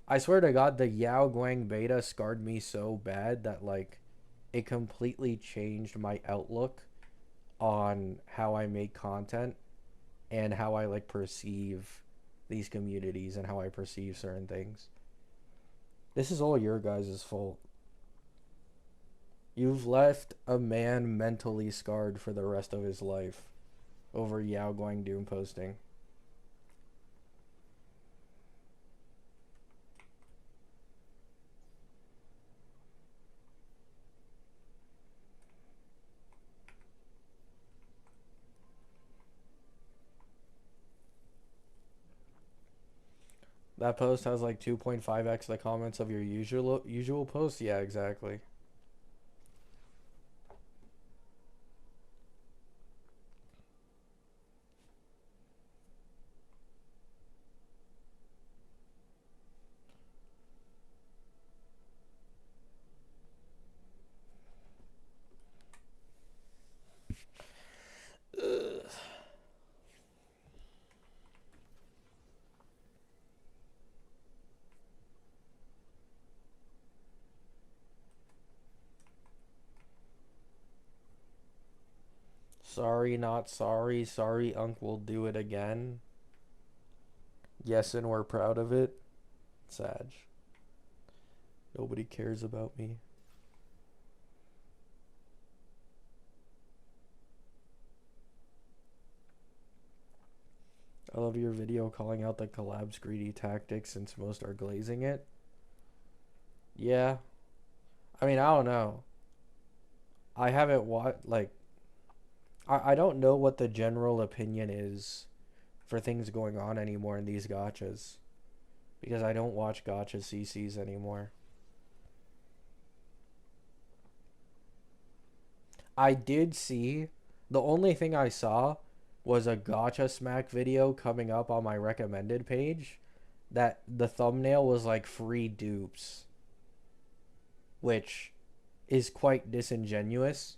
I swear to God, the Yao Guang beta scarred me so bad that like it completely changed my outlook on how I make content and how I like perceive these communities and how I perceive certain things. This is all your guys' fault. You've left a man mentally scarred for the rest of his life over Yao Guang Doom posting. That post has like 2.5x the comments of your usual post. Yeah, exactly. Sorry, not sorry. Sorry, Unc will do it again. Yes, and we're proud of it. Sag. Nobody cares about me. I love your video calling out the collab's greedy tactics since most are glazing it. Yeah. I mean, I don't know. I haven't watched, like, I don't know what the general opinion is for things going on anymore in these gachas. Because I don't watch gacha CCs anymore. I did see, the only thing I saw was a gacha smack video coming up on my recommended page that the thumbnail was like free dupes, which is quite disingenuous,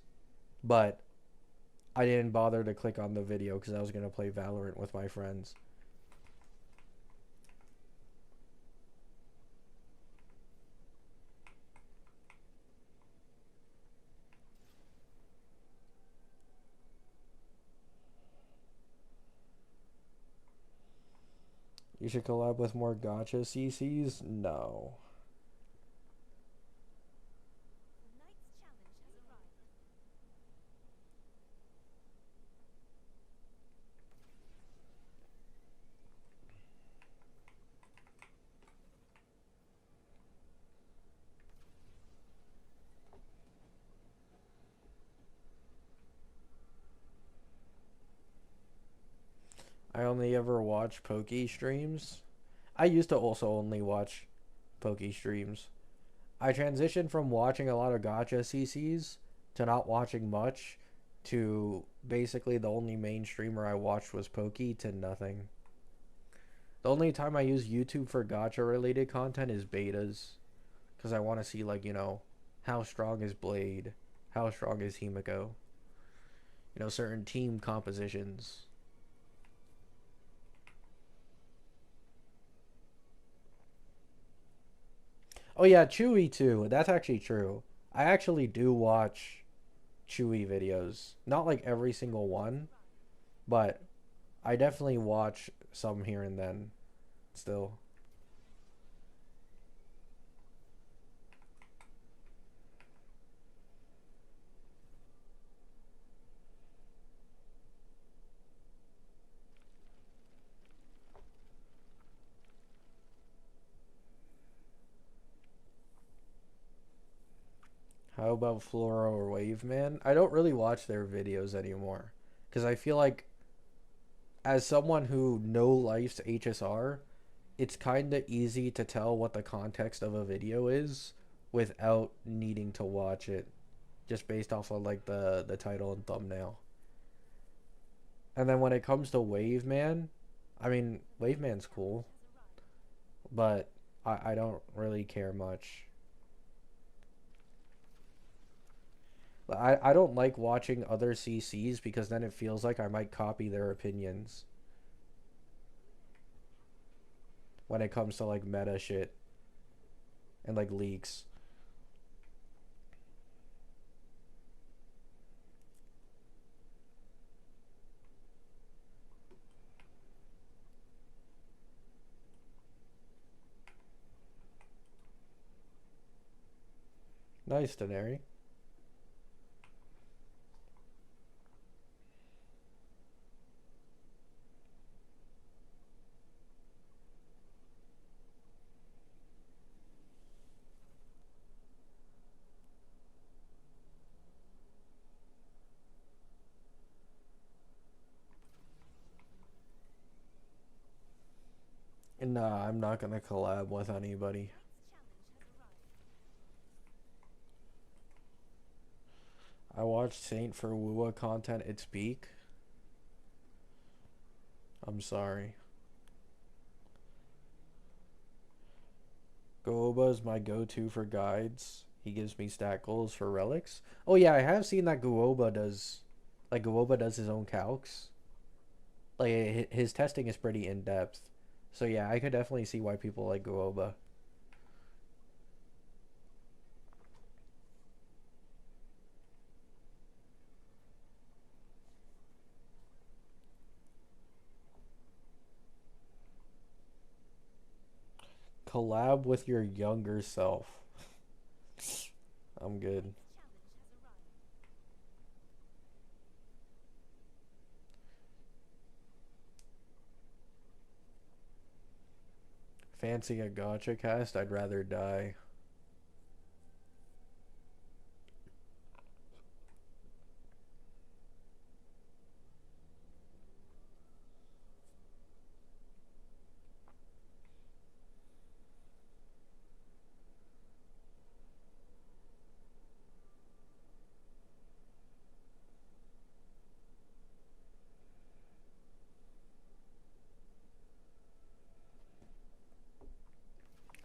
but I didn't bother to click on the video because I was going to play Valorant with my friends. We should collab with more gacha CCs? No. I only ever watch Poke streams. I used to also only watch Poke streams. I transitioned from watching a lot of gacha CCs to not watching much to basically the only main streamer I watched was Pokey to nothing. The only time I use YouTube for gacha related content is betas because I want to see like, how strong is Blade? How strong is Himiko? Certain team compositions. Oh yeah, Chewy too. That's actually true. I actually do watch Chewy videos. Not like every single one, but I definitely watch some here and then still. How about Flora or Wave Man? I don't really watch their videos anymore because I feel like as someone who no likes HSR, it's kind of easy to tell what the context of a video is without needing to watch it just based off of like the title and thumbnail. And then when it comes to Wave Man, I mean, Wave Man's cool, but I don't really care much. I don't like watching other CCs because then it feels like I might copy their opinions when it comes to like meta shit and like leaks. Nice, Denary. Nah, I'm not gonna collab with anybody. I watched Saint for Wua content its peak. I'm sorry. Gooba is my go-to for guides. He gives me stat goals for relics. Oh yeah, I have seen that Gooba does his own calcs. Like his testing is pretty in depth. So yeah, I could definitely see why people like Gooba. Collab with your younger self. I'm good. Fancy a gotcha cast? I'd rather die.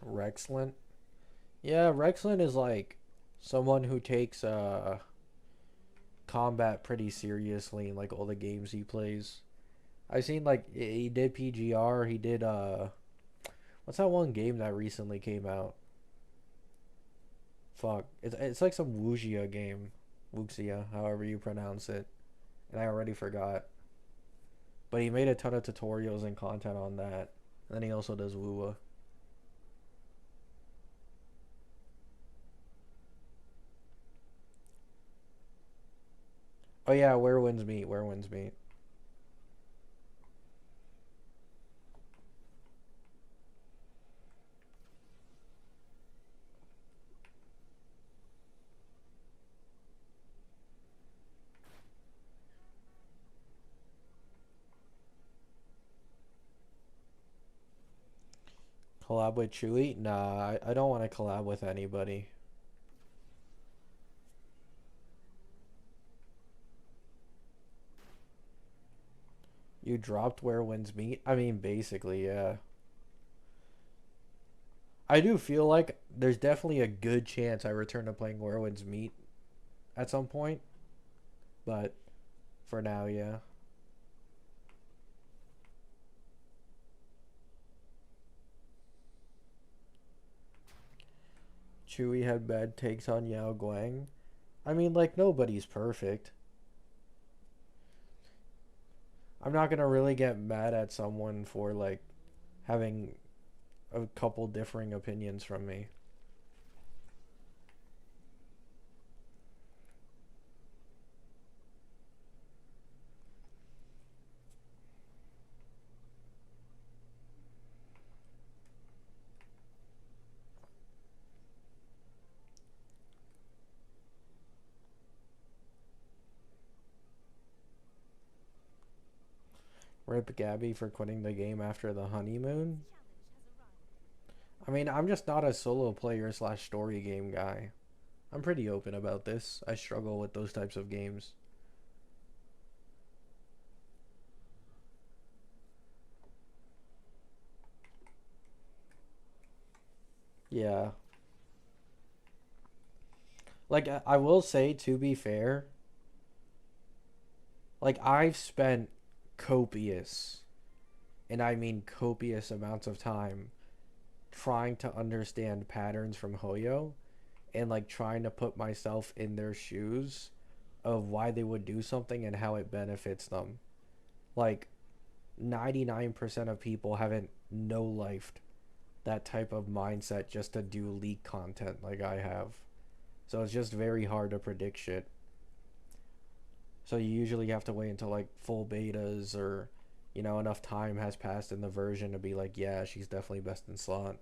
Rexlent? Yeah, Rexlent is like someone who takes combat pretty seriously in like all the games he plays. I've seen like he did PGR, he did what's that one game that recently came out? Fuck. It's like some Wuxia game. Wuxia, however you pronounce it. And I already forgot. But he made a ton of tutorials and content on that. And then he also does Wuwa. Oh yeah, Where Winds Meet. Where Winds Meet. Collab with Chewy? Nah, I don't want to collab with anybody. You dropped Where Winds Meet? I mean, basically, yeah. I do feel like there's definitely a good chance I return to playing Where Winds Meet at some point, but for now, yeah. Chewy had bad takes on Yao Guang. I mean, like, nobody's perfect. I'm not gonna really get mad at someone for, like, having a couple differing opinions from me. Rip Gabby for quitting the game after the honeymoon? I mean, I'm just not a solo player slash story game guy. I'm pretty open about this. I struggle with those types of games. Yeah. Like, I will say, to be fair, like, I've spent copious, and I mean copious amounts of time trying to understand patterns from Hoyo and, like, trying to put myself in their shoes of why they would do something and how it benefits them. Like, 99% of people haven't no-lifed that type of mindset just to do leak content like I have. So it's just very hard to predict shit. So you usually have to wait until like full betas or enough time has passed in the version to be like, yeah, she's definitely best in slot.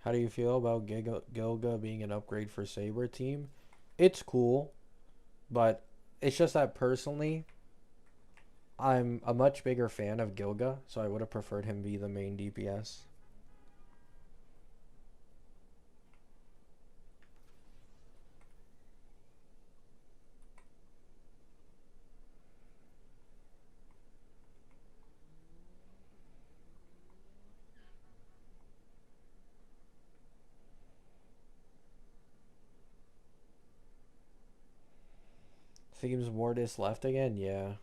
How do you feel about Gilga being an upgrade for Saber team? It's cool, but it's just that personally, I'm a much bigger fan of Gilga, so I would have preferred him be the main DPS. Seems Mortis left again, yeah.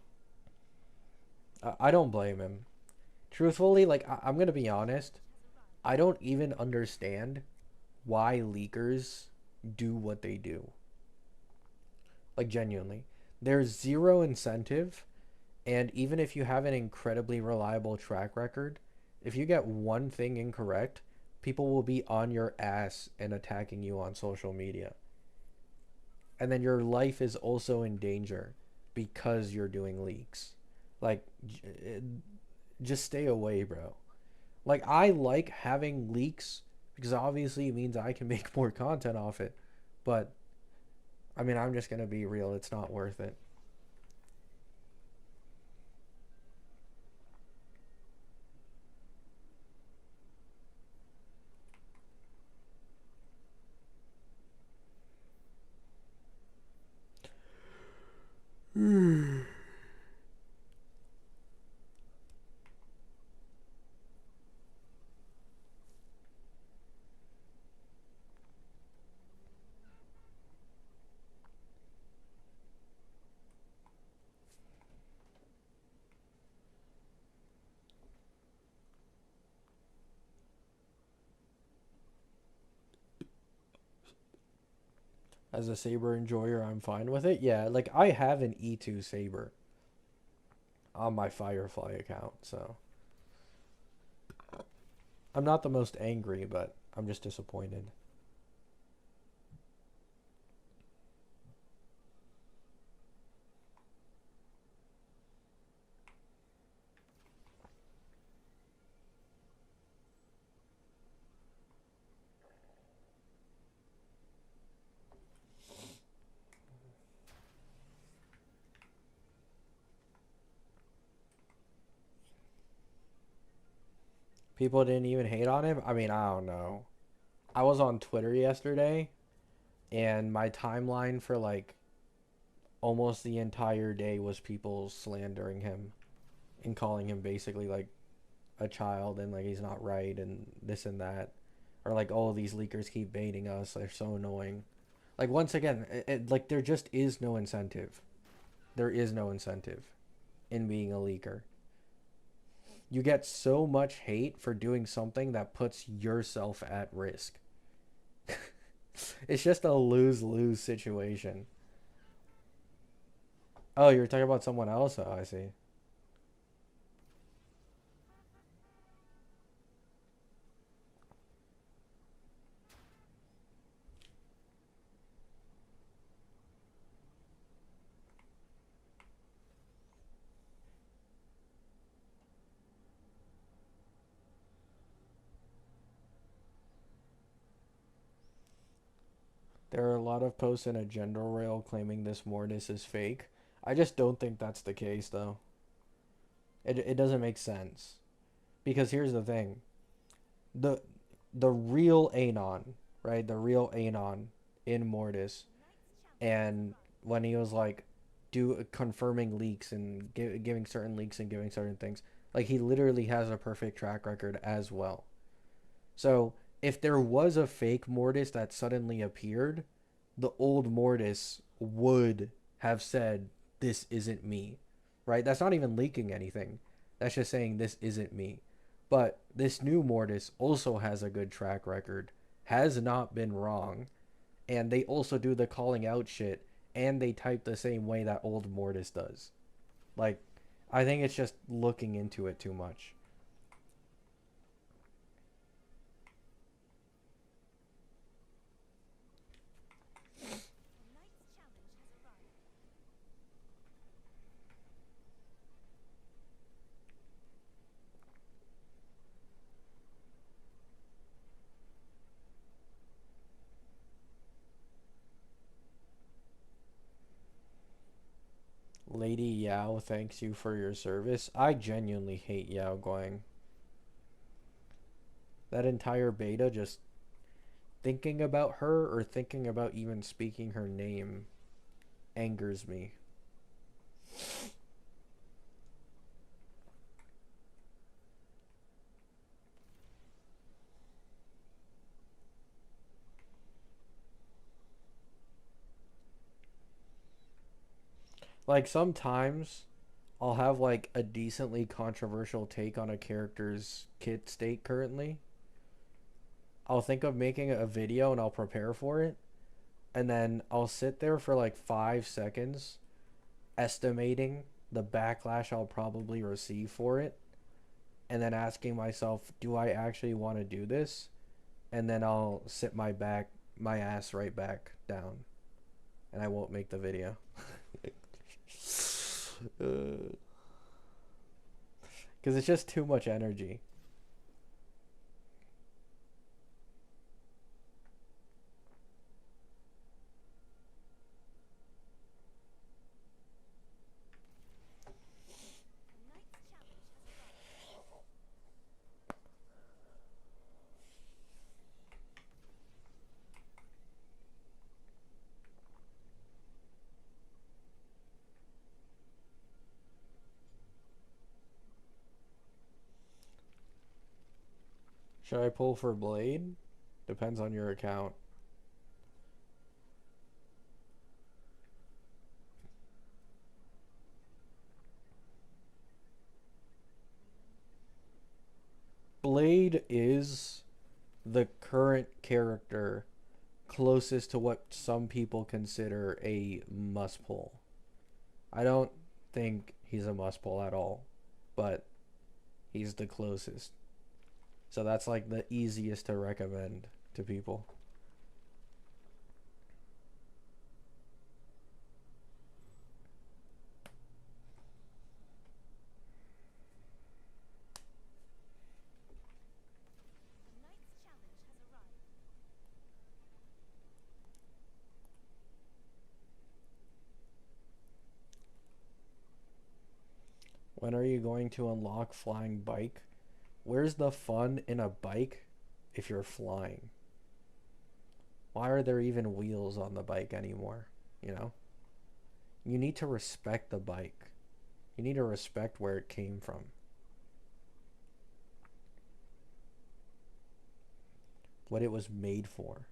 I don't blame him. Truthfully, like, I'm gonna be honest, I don't even understand why leakers do what they do. Like, genuinely. There's zero incentive, and even if you have an incredibly reliable track record, if you get one thing incorrect, people will be on your ass and attacking you on social media. And then your life is also in danger because you're doing leaks. Like, just stay away, bro. Like, I like having leaks because obviously it means I can make more content off it. But I mean, I'm just gonna be real. It's not worth it. As a Saber enjoyer, I'm fine with it. Yeah, like I have an E2 Saber on my Firefly account, so I'm not the most angry, but I'm just disappointed. People didn't even hate on him. I mean, I don't know. I was on Twitter yesterday, and my timeline for like almost the entire day was people slandering him and calling him basically like a child and like he's not right and this and that, or like, oh, these leakers keep baiting us, they're so annoying. Like, once again, like there just is no incentive. There is no incentive in being a leaker. You get so much hate for doing something that puts yourself at risk. It's just a lose-lose situation. Oh, you were talking about someone else? Oh, I see. There are a lot of posts in a gender rail claiming this Mortis is fake. I just don't think that's the case, though. It doesn't make sense. Because here's the thing. The the real Anon, right? The real Anon in Mortis, and when he was like do confirming leaks and giving certain leaks and giving certain things, like he literally has a perfect track record as well. So if there was a fake Mortis that suddenly appeared, the old Mortis would have said, "This isn't me," right? That's not even leaking anything. That's just saying this isn't me. But this new Mortis also has a good track record, has not been wrong, and they also do the calling out shit, and they type the same way that old Mortis does. Like, I think it's just looking into it too much. Lady Yao thanks you for your service. I genuinely hate Yao Guang. That entire beta, just thinking about her or thinking about even speaking her name angers me. Like, sometimes I'll have like a decently controversial take on a character's kit state currently. I'll think of making a video and I'll prepare for it, and then I'll sit there for like 5 seconds estimating the backlash I'll probably receive for it, and then asking myself, do I actually want to do this? And then I'll sit my ass right back down, and I won't make the video. Because it's just too much energy. Should I pull for Blade? Depends on your account. Blade is the current character closest to what some people consider a must pull. I don't think he's a must pull at all, but he's the closest. So that's like the easiest to recommend to people. When are you going to unlock flying bike? Where's the fun in a bike if you're flying? Why are there even wheels on the bike anymore? You know? You need to respect the bike. You need to respect where it came from. What it was made for.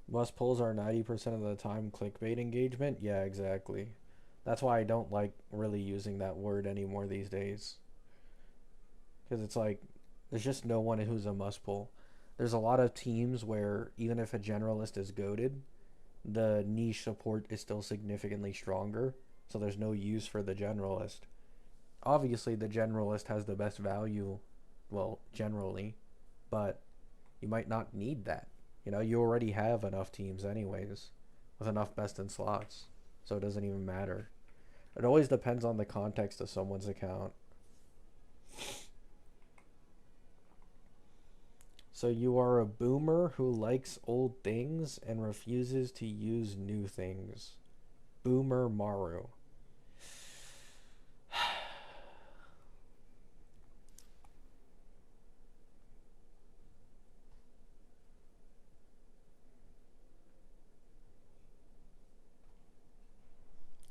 Must pulls are 90% of the time clickbait engagement. Yeah, exactly. That's why I don't like really using that word anymore these days. Because it's like, there's just no one who's a must pull. There's a lot of teams where even if a generalist is goated, the niche support is still significantly stronger. So there's no use for the generalist. Obviously, the generalist has the best value, well, generally, but you might not need that. You know, you already have enough teams anyways with enough best in slots. So it doesn't even matter. It always depends on the context of someone's account. So you are a boomer who likes old things and refuses to use new things. Boomer Maru.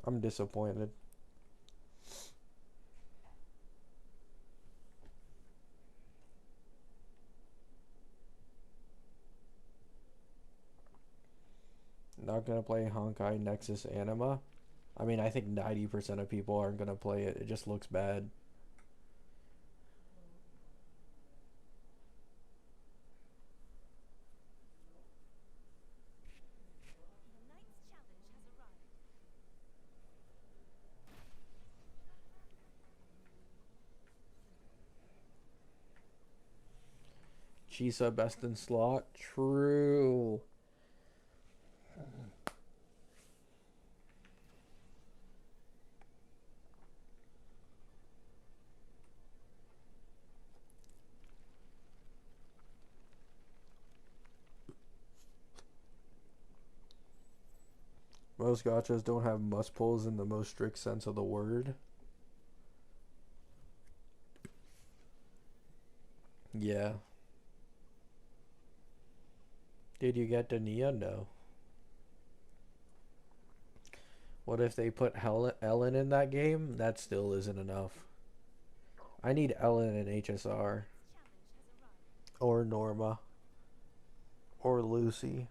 I'm disappointed. Not gonna play Honkai Nexus Anima. I mean, I think 90% of people aren't gonna play it. It just looks bad. Chisa best in slot. True. Most gachas don't have must pulls in the most strict sense of the word. Yeah. Did you get Dania? No. What if they put Ellen in that game? That still isn't enough. I need Ellen in HSR. Or Norma. Or Lucy.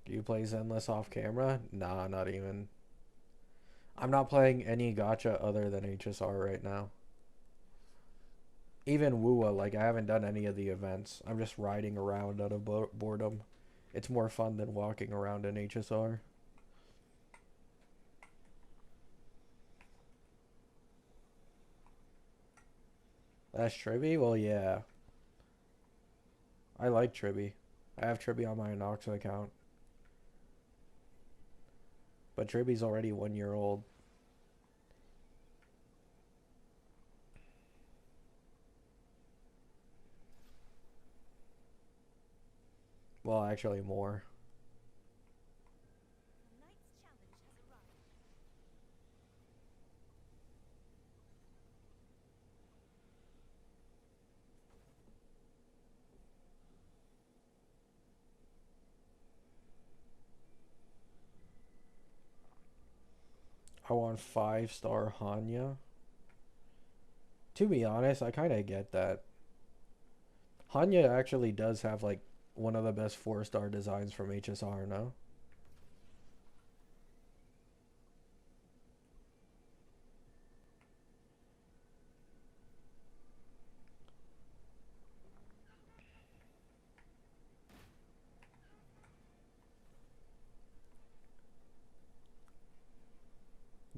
Do you play Zenless off camera? Nah, not even. I'm not playing any gacha other than HSR right now. Even Wua, like, I haven't done any of the events. I'm just riding around out of boredom. It's more fun than walking around in HSR. That's Tribby? Well, yeah. I like Tribby. I have Tribby on my Anoxa account. But Tribby's already 1 year old. Well, actually more. I want 5-star Hanya. To be honest, I kind of get that. Hanya actually does have like one of the best 4-star designs from HSR, no?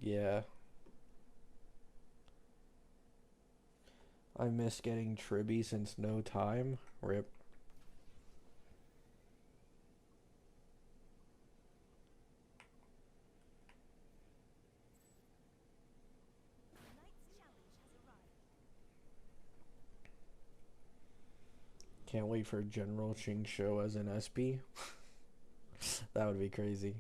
Yeah. I miss getting Tribby since no time. Rip. Can't wait for General Ching Show as an SP. That would be crazy.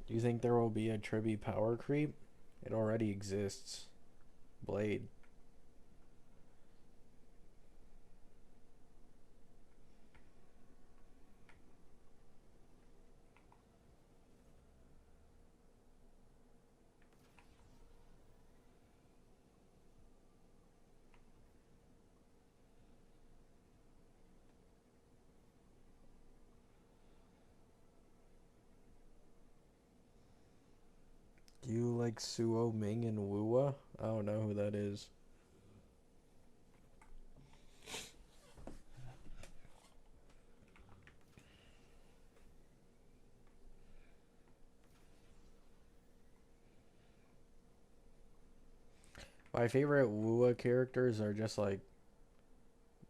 Do you think there will be a Tribby power creep? It already exists. Blade. Do you like Suo Ming and Wua? I don't know who that is. My favorite Wua characters are just like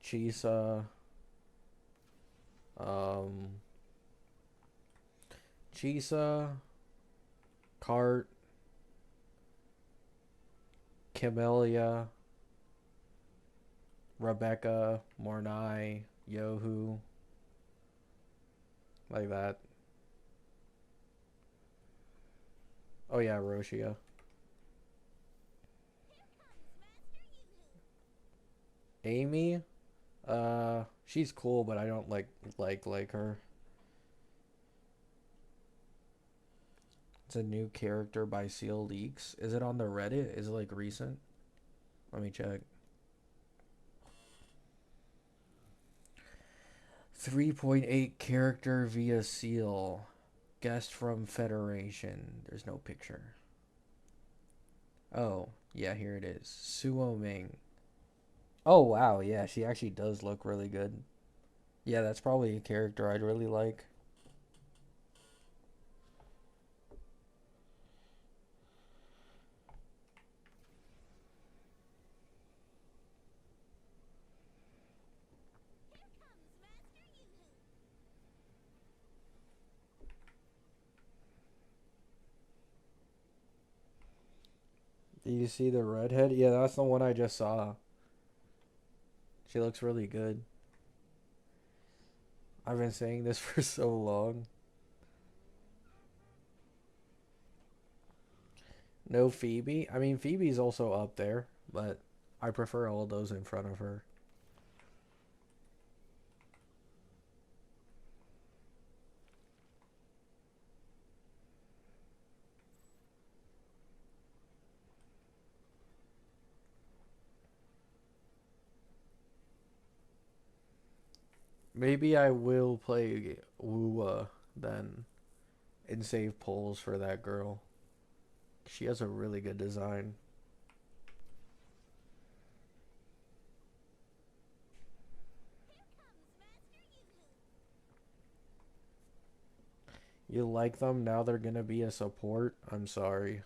Chisa, um, Chisa, Cart, Camellia, Rebecca, Mornai, Yohu, like that. Oh yeah, Roshia. Amy, she's cool, but I don't like her. It's a new character by Seal Leaks. Is it on the Reddit? Is it like recent? Let me check. 3.8 character via Seal. Guest from Federation. There's no picture. Oh, yeah, here it is. Suo Ming. Oh, wow, yeah, she actually does look really good. Yeah, that's probably a character I'd really like. Do you see the redhead? Yeah, that's the one I just saw. She looks really good. I've been saying this for so long. No Phoebe. I mean, Phoebe's also up there, but I prefer all those in front of her. Maybe I will play Wua then and save polls for that girl. She has a really good design. You like them? Now they're gonna be a support? I'm sorry.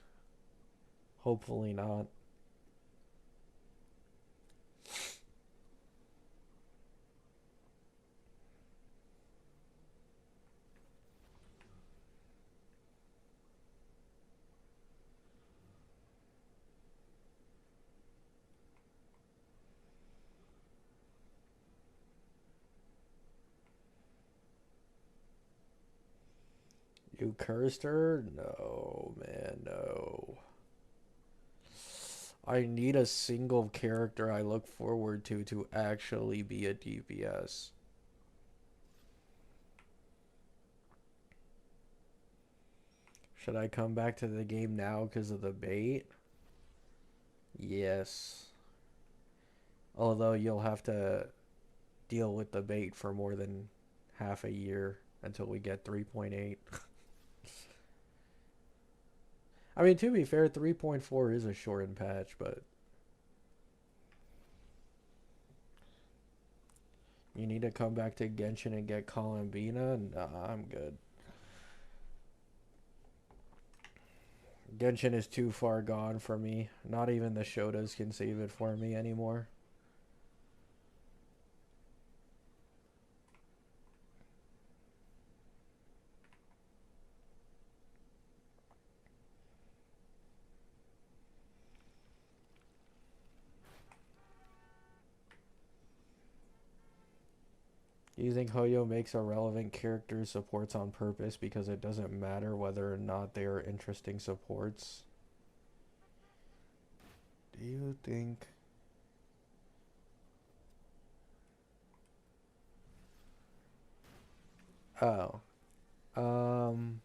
Hopefully not. You cursed her? No, man, no. I need a single character I look forward to actually be a DPS. Should I come back to the game now because of the bait? Yes. Although you'll have to deal with the bait for more than half a year until we get 3.8. I mean, to be fair, 3.4 is a shortened patch, but you need to come back to Genshin and get Columbina? Nah, I'm good. Genshin is too far gone for me. Not even the Shotas can save it for me anymore. Do you think Hoyo makes irrelevant character supports on purpose because it doesn't matter whether or not they are interesting supports? Do you think... Oh. Um...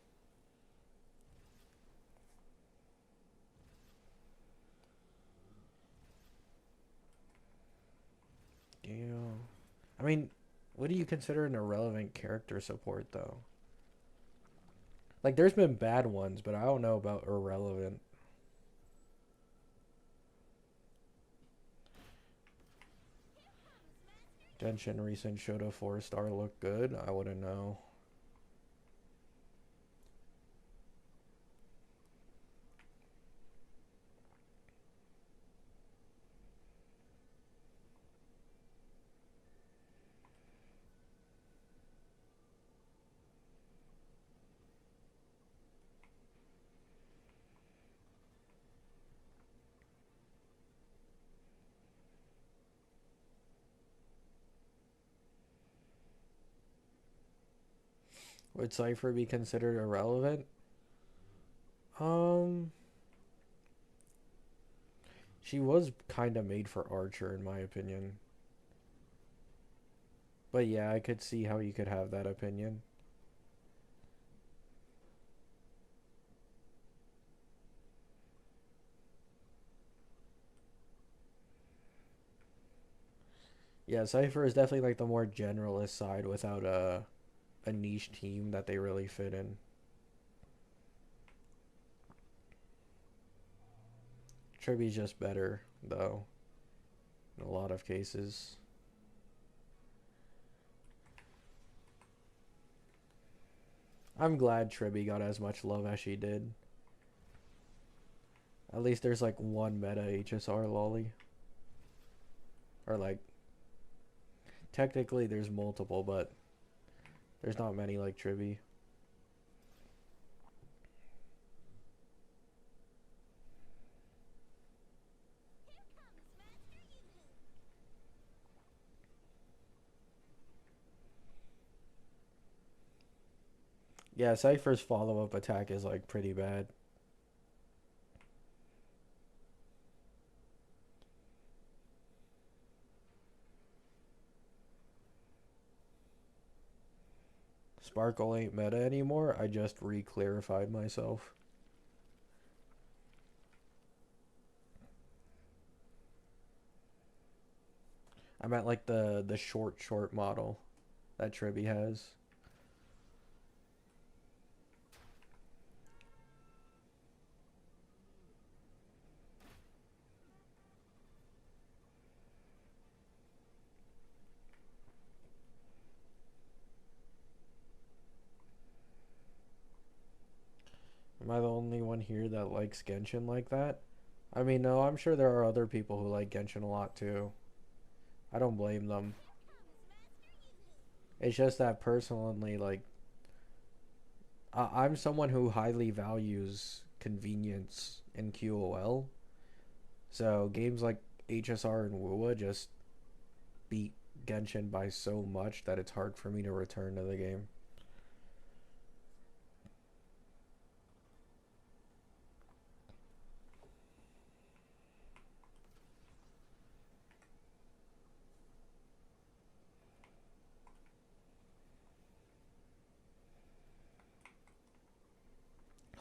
Do you... I mean, what do you consider an irrelevant character support, though? Like, there's been bad ones, but I don't know about irrelevant. Genshin recent Shota 4-star look good? I wouldn't know. Would Cypher be considered irrelevant? Um, she was kind of made for Archer, in my opinion. But yeah, I could see how you could have that opinion. Yeah, Cypher is definitely like the more generalist side without a niche team that they really fit in. Triby's just better, though, in a lot of cases. I'm glad Triby got as much love as she did. At least there's like one meta HSR lolly. Or like, technically there's multiple, but there's not many like Triby. Yeah, Cypher's follow-up attack is like pretty bad. Sparkle ain't meta anymore. I just re-clarified myself. I meant like the short model that Triby has. Am I the only one here that likes Genshin like that? I mean, no, I'm sure there are other people who like Genshin a lot too. I don't blame them. It's just that personally, like, I'm someone who highly values convenience in QOL. So games like HSR and WoA just beat Genshin by so much that it's hard for me to return to the game.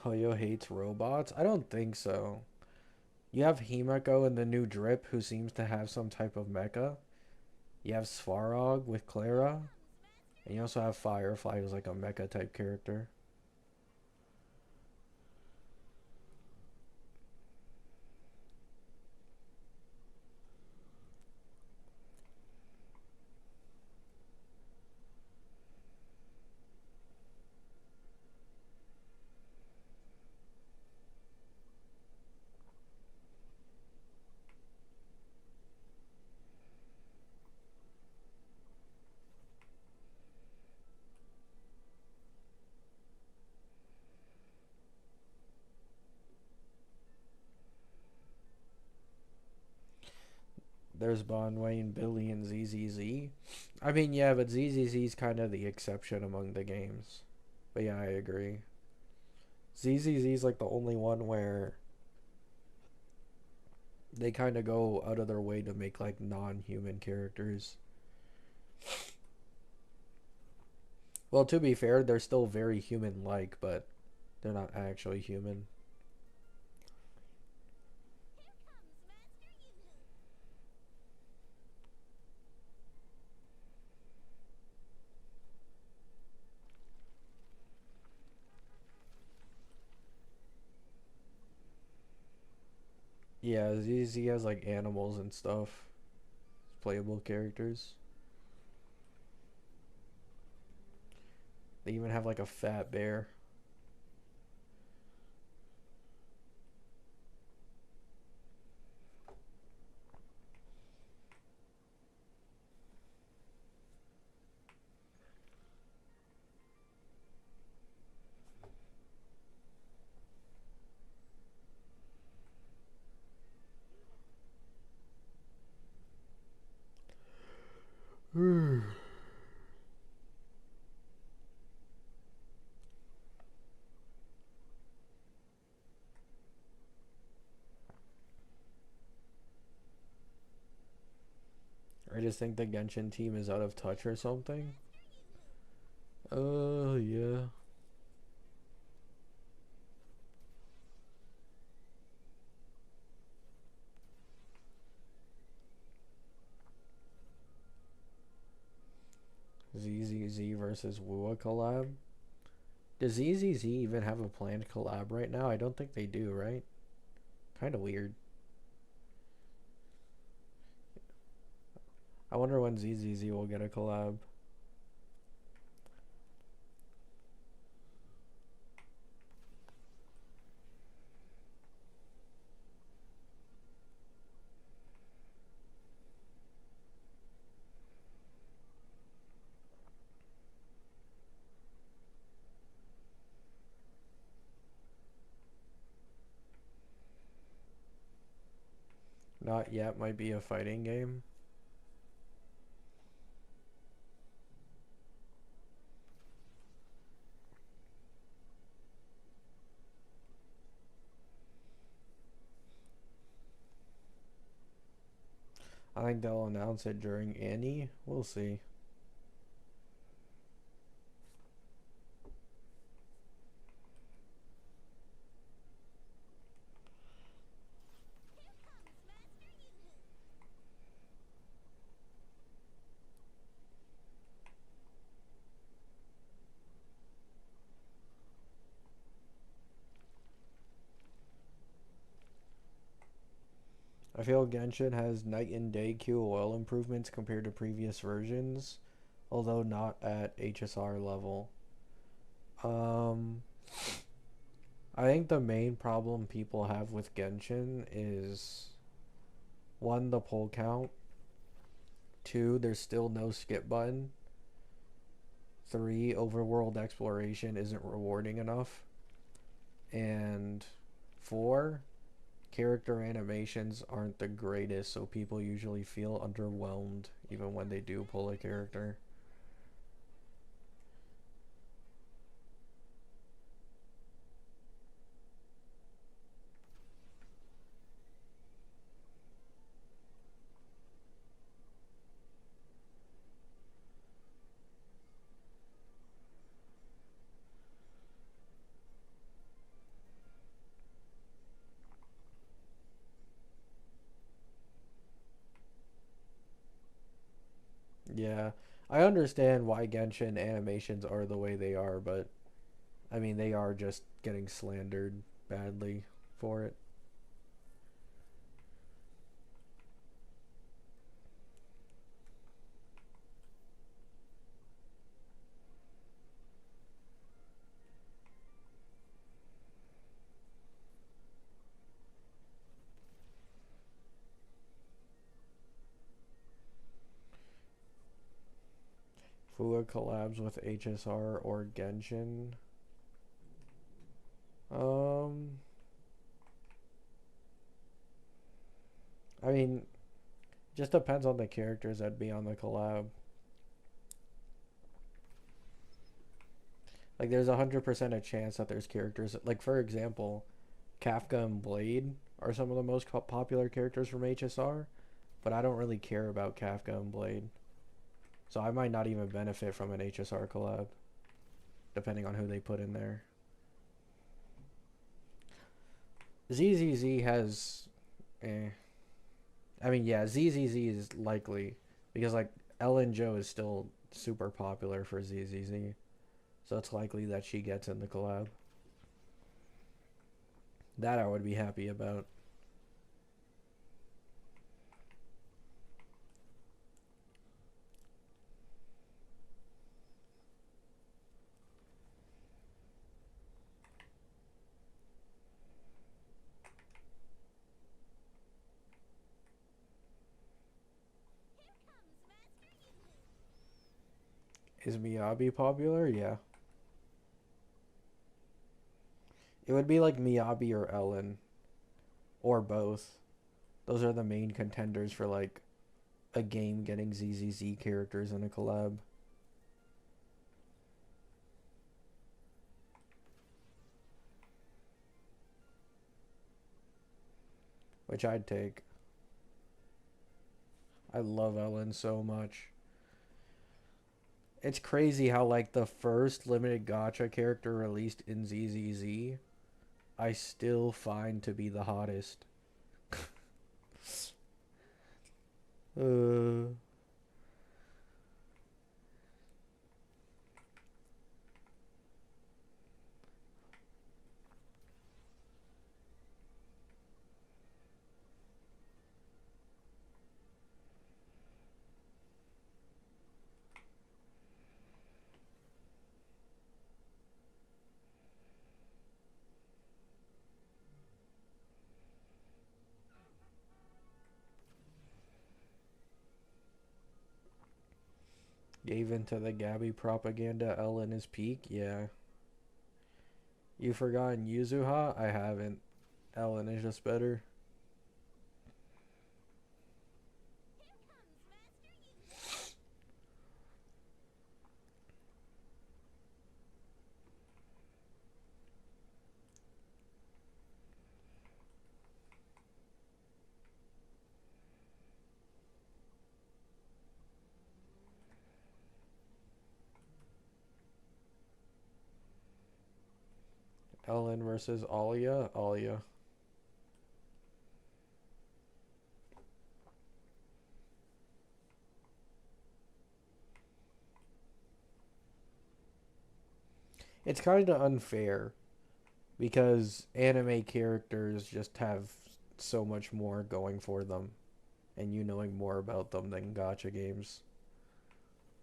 Hoyo hates robots? I don't think so. You have Himeko in the new Drip who seems to have some type of mecha. You have Svarog with Clara. And you also have Firefly who's like a mecha type character. There's Bon Wayne, Billy, and ZZZ. I mean, yeah, but ZZZ's kind of the exception among the games. But yeah, I agree. ZZZ's like the only one where they kind of go out of their way to make like non-human characters. Well, to be fair, they're still very human-like, but they're not actually human. Yeah, ZZ has like animals and stuff. Playable characters. They even have like a fat bear. I just think the Genshin team is out of touch or something. Yeah. ZZZ versus Wua collab. Does ZZZ even have a planned collab right now? I don't think they do, right? Kind of weird. I wonder when ZZZ will get a collab. Not yet might be a fighting game. I think they'll announce it during Annie. We'll see. I feel Genshin has night and day QOL improvements compared to previous versions, although not at HSR level. Um, I think the main problem people have with Genshin is one, the pull count, two, there's still no skip button, three, overworld exploration isn't rewarding enough, and four, character animations aren't the greatest, so people usually feel underwhelmed even when they do pull a character. Yeah, I understand why Genshin animations are the way they are, but I mean they are just getting slandered badly for it. Fua collabs with HSR or Genshin. Um, I mean, just depends on the characters that'd be on the collab. Like, there's 100% a chance that there's characters. Like, for example, Kafka and Blade are some of the most popular characters from HSR, but I don't really care about Kafka and Blade. So I might not even benefit from an HSR collab, depending on who they put in there. ZZZ has. Eh. I mean, yeah, ZZZ is likely because, like, Ellen Joe is still super popular for ZZZ. So it's likely that she gets in the collab. That I would be happy about. Is Miyabi popular? Yeah. It would be like Miyabi or Ellen, or both. Those are the main contenders for like a game getting ZZZ characters in a collab, which I'd take. I love Ellen so much. It's crazy how like the first limited gacha character released in ZZZ, I still find to be the hottest. Uh, gave into the Gabby propaganda. Ellen is peak. Yeah. You forgotten Yuzuha? I haven't. Ellen is just better. Ellen versus Alia. Alia. It's kind of unfair because anime characters just have so much more going for them, and you knowing more about them than gacha games.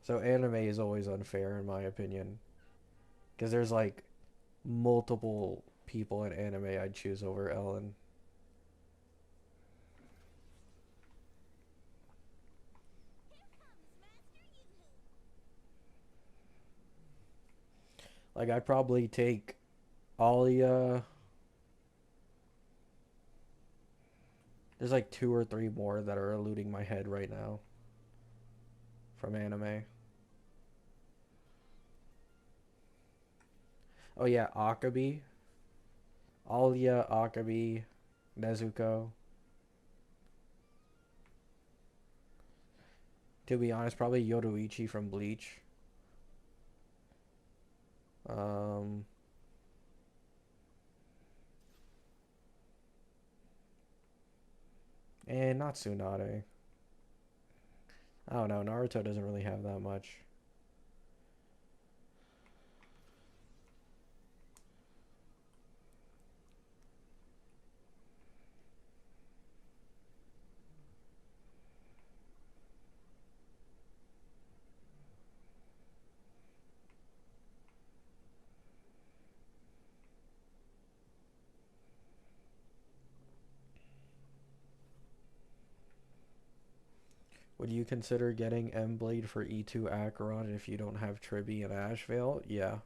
So anime is always unfair in my opinion because there's like multiple people in anime I'd choose over Ellen. Like I'd probably take Alia. There's like two or three more that are eluding my head right now from anime. Oh yeah, Akabi, Alia, Akabi, Nezuko. To be honest, probably Yoruichi from Bleach. Um, and not Tsunade. I don't know. Naruto doesn't really have that much. Would you consider getting M Blade for E2 Acheron if you don't have Tribby and Ashvale? Yeah.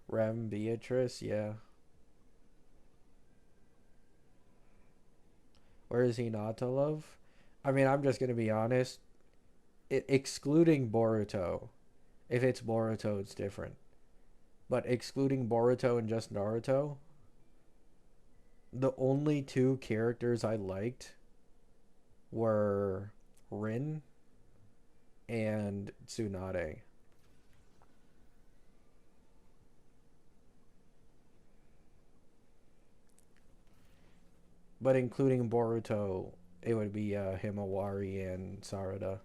Rem Beatrice? Yeah. Where is he not to love? I mean, I'm just gonna be honest. Excluding Boruto, if it's Boruto, it's different. But excluding Boruto and just Naruto, the only two characters I liked were Rin and Tsunade. But including Boruto, it would be Himawari and Sarada.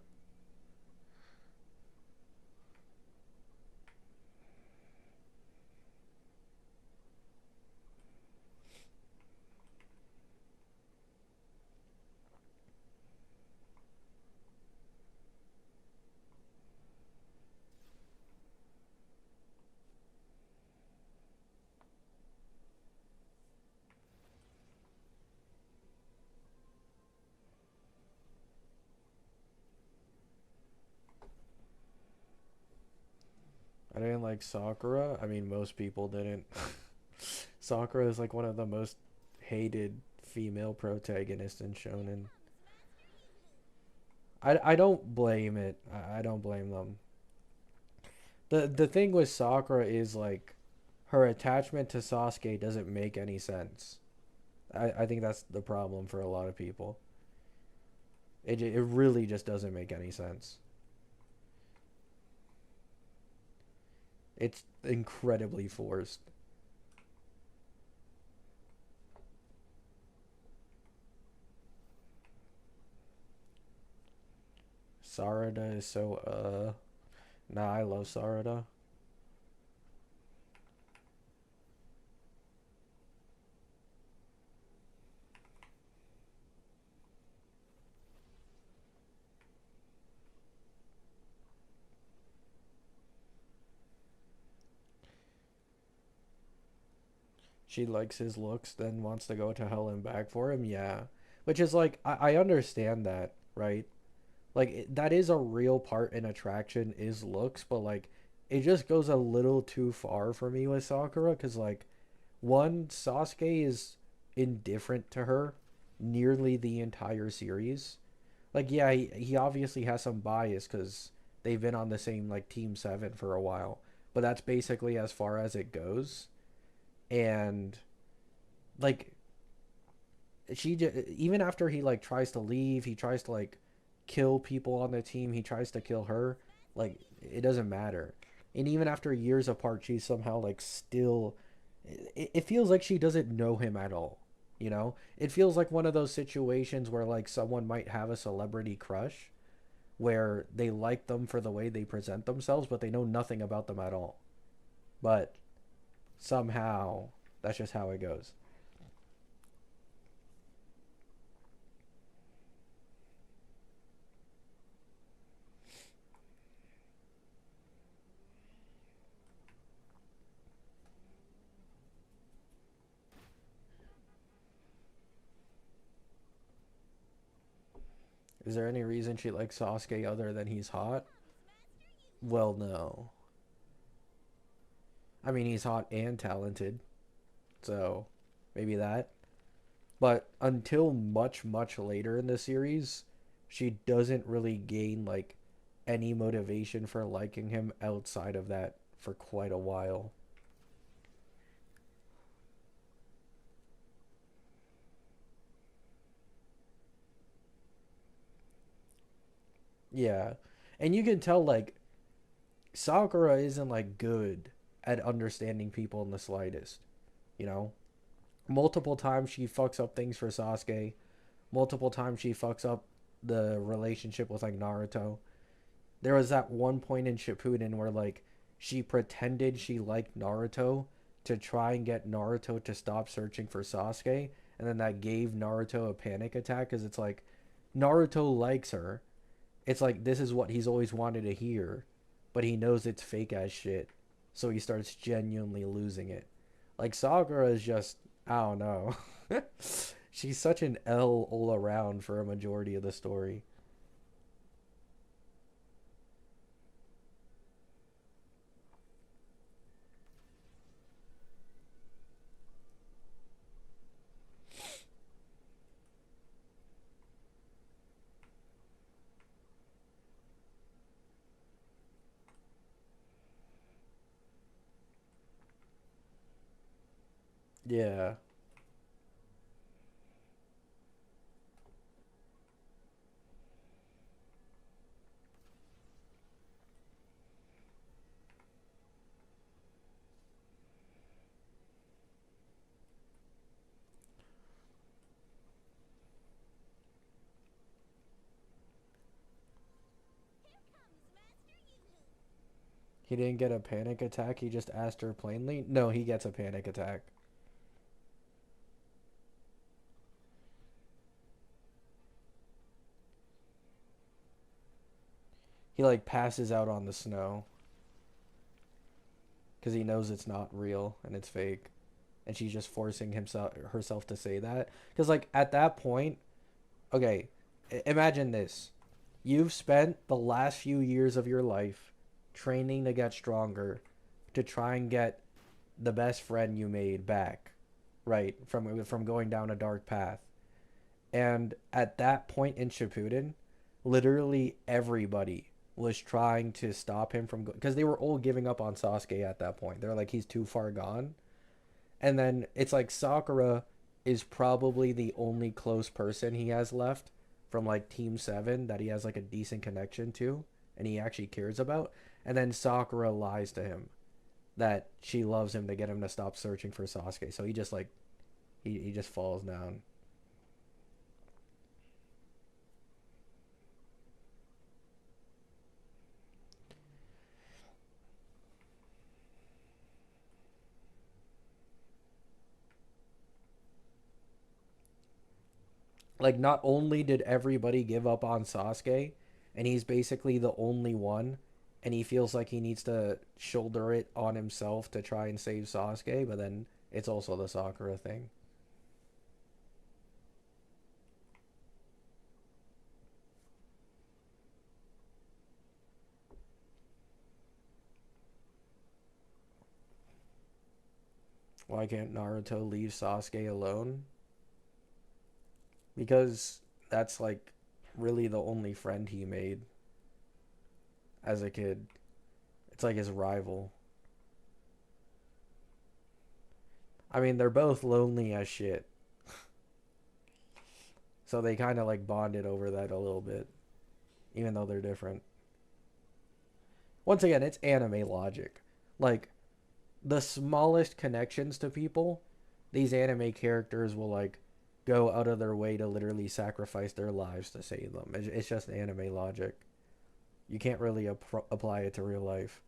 I didn't like Sakura. I mean, most people didn't. Sakura is like one of the most hated female protagonists in shonen. I don't blame it. I don't blame them. The thing with Sakura is like her attachment to Sasuke doesn't make any sense. I think that's the problem for a lot of people. It really just doesn't make any sense. It's incredibly forced. Sarada is so nah, I love Sarada. She likes his looks, then wants to go to hell and back for him. Yeah, which is like I understand that, right? Like that is a real part in attraction is looks, but like it just goes a little too far for me with Sakura because like one, Sasuke is indifferent to her nearly the entire series. Like yeah, he obviously has some bias because they've been on the same like Team 7 for a while, but that's basically as far as it goes. And like even after he like tries to leave, he tries to like kill people on the team, he tries to kill her. Like it doesn't matter. And even after years apart, she's somehow like still it feels like she doesn't know him at all. You know, it feels like one of those situations where like someone might have a celebrity crush where they like them for the way they present themselves, but they know nothing about them at all. But somehow that's just how it goes. Is there any reason she likes Sasuke other than he's hot? Well, no. I mean, he's hot and talented, so maybe that. But until much, much later in the series, she doesn't really gain like any motivation for liking him outside of that for quite a while. Yeah. And you can tell like Sakura isn't like good at understanding people in the slightest, you know? multiple times she fucks up things for Sasuke. Multiple times she fucks up the relationship with like Naruto. There was that one point in Shippuden where like she pretended she liked Naruto to try and get Naruto to stop searching for Sasuke, and then that gave Naruto a panic attack because it's like Naruto likes her. It's like this is what he's always wanted to hear, but he knows it's fake as shit. So he starts genuinely losing it. Like Sakura is just I don't know. She's such an L all around for a majority of the story. Yeah. He didn't get a panic attack. He just asked her plainly. No, he gets a panic attack. He like passes out on the snow because he knows it's not real and it's fake, and she's just forcing himself herself to say that because like at that point, okay, imagine this: you've spent the last few years of your life training to get stronger, to try and get the best friend you made back, right? From going down a dark path. And at that point in Shippuden, literally everybody was trying to stop him from because they were all giving up on Sasuke at that point. They're like he's too far gone. And then it's like Sakura is probably the only close person he has left from like Team 7 that he has like a decent connection to and he actually cares about. And then Sakura lies to him that she loves him to get him to stop searching for Sasuke. So he just like he just falls down. Like not only did everybody give up on Sasuke and he's basically the only one and he feels like he needs to shoulder it on himself to try and save Sasuke, but then it's also the Sakura thing. Why can't Naruto leave Sasuke alone? Because that's like really the only friend he made as a kid. It's like his rival. I mean, they're both lonely as shit. So they kind of like bonded over that a little bit, even though they're different. Once again, it's anime logic. Like, the smallest connections to people, these anime characters will like go out of their way to literally sacrifice their lives to save them. It's just anime logic. You can't really apply it to real life.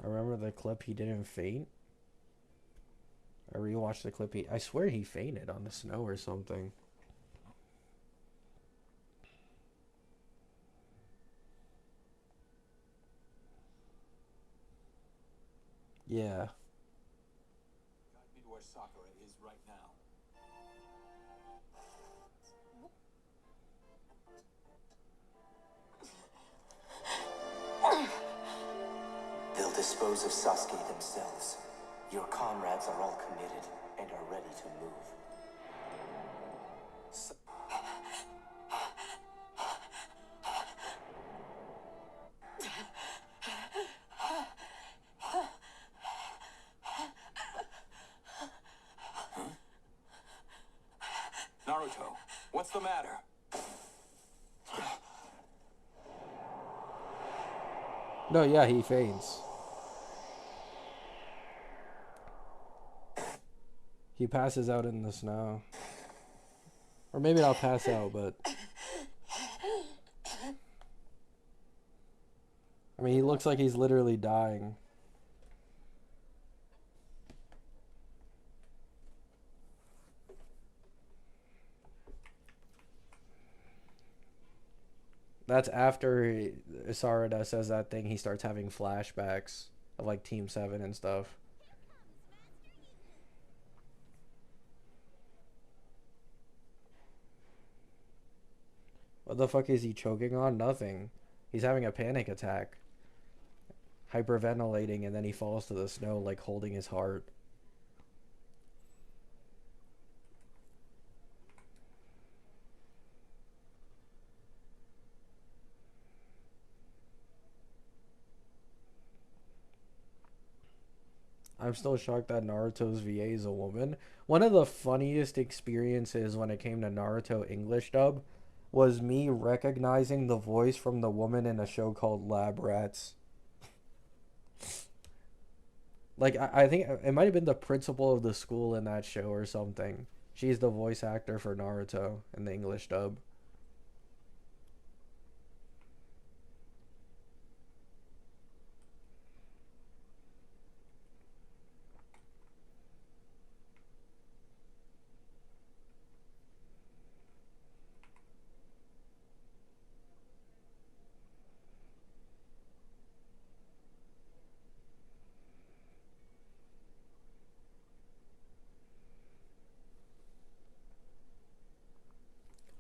I remember the clip he didn't faint. I rewatched the clip. I swear he fainted on the snow or something. Yeah. Guide me to where Sakura is right now. They'll dispose of Sasuke themselves. Your comrades are all committed and are ready to move. No, yeah, he faints. He passes out in the snow. Or maybe I'll pass out, but I mean, he looks like he's literally dying. That's after Sarada says that thing, he starts having flashbacks of like Team 7 and stuff. What the fuck is he choking on? Nothing. He's having a panic attack. Hyperventilating, and then he falls to the snow like holding his heart. I'm still shocked that Naruto's VA is a woman. One of the funniest experiences when it came to Naruto English dub was me recognizing the voice from the woman in a show called Lab Rats. Like, I think it might have been the principal of the school in that show or something. She's the voice actor for Naruto in the English dub.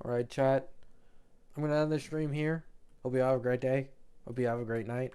Alright, chat. I'm going to end the stream here. Hope you have a great day. Hope you have a great night.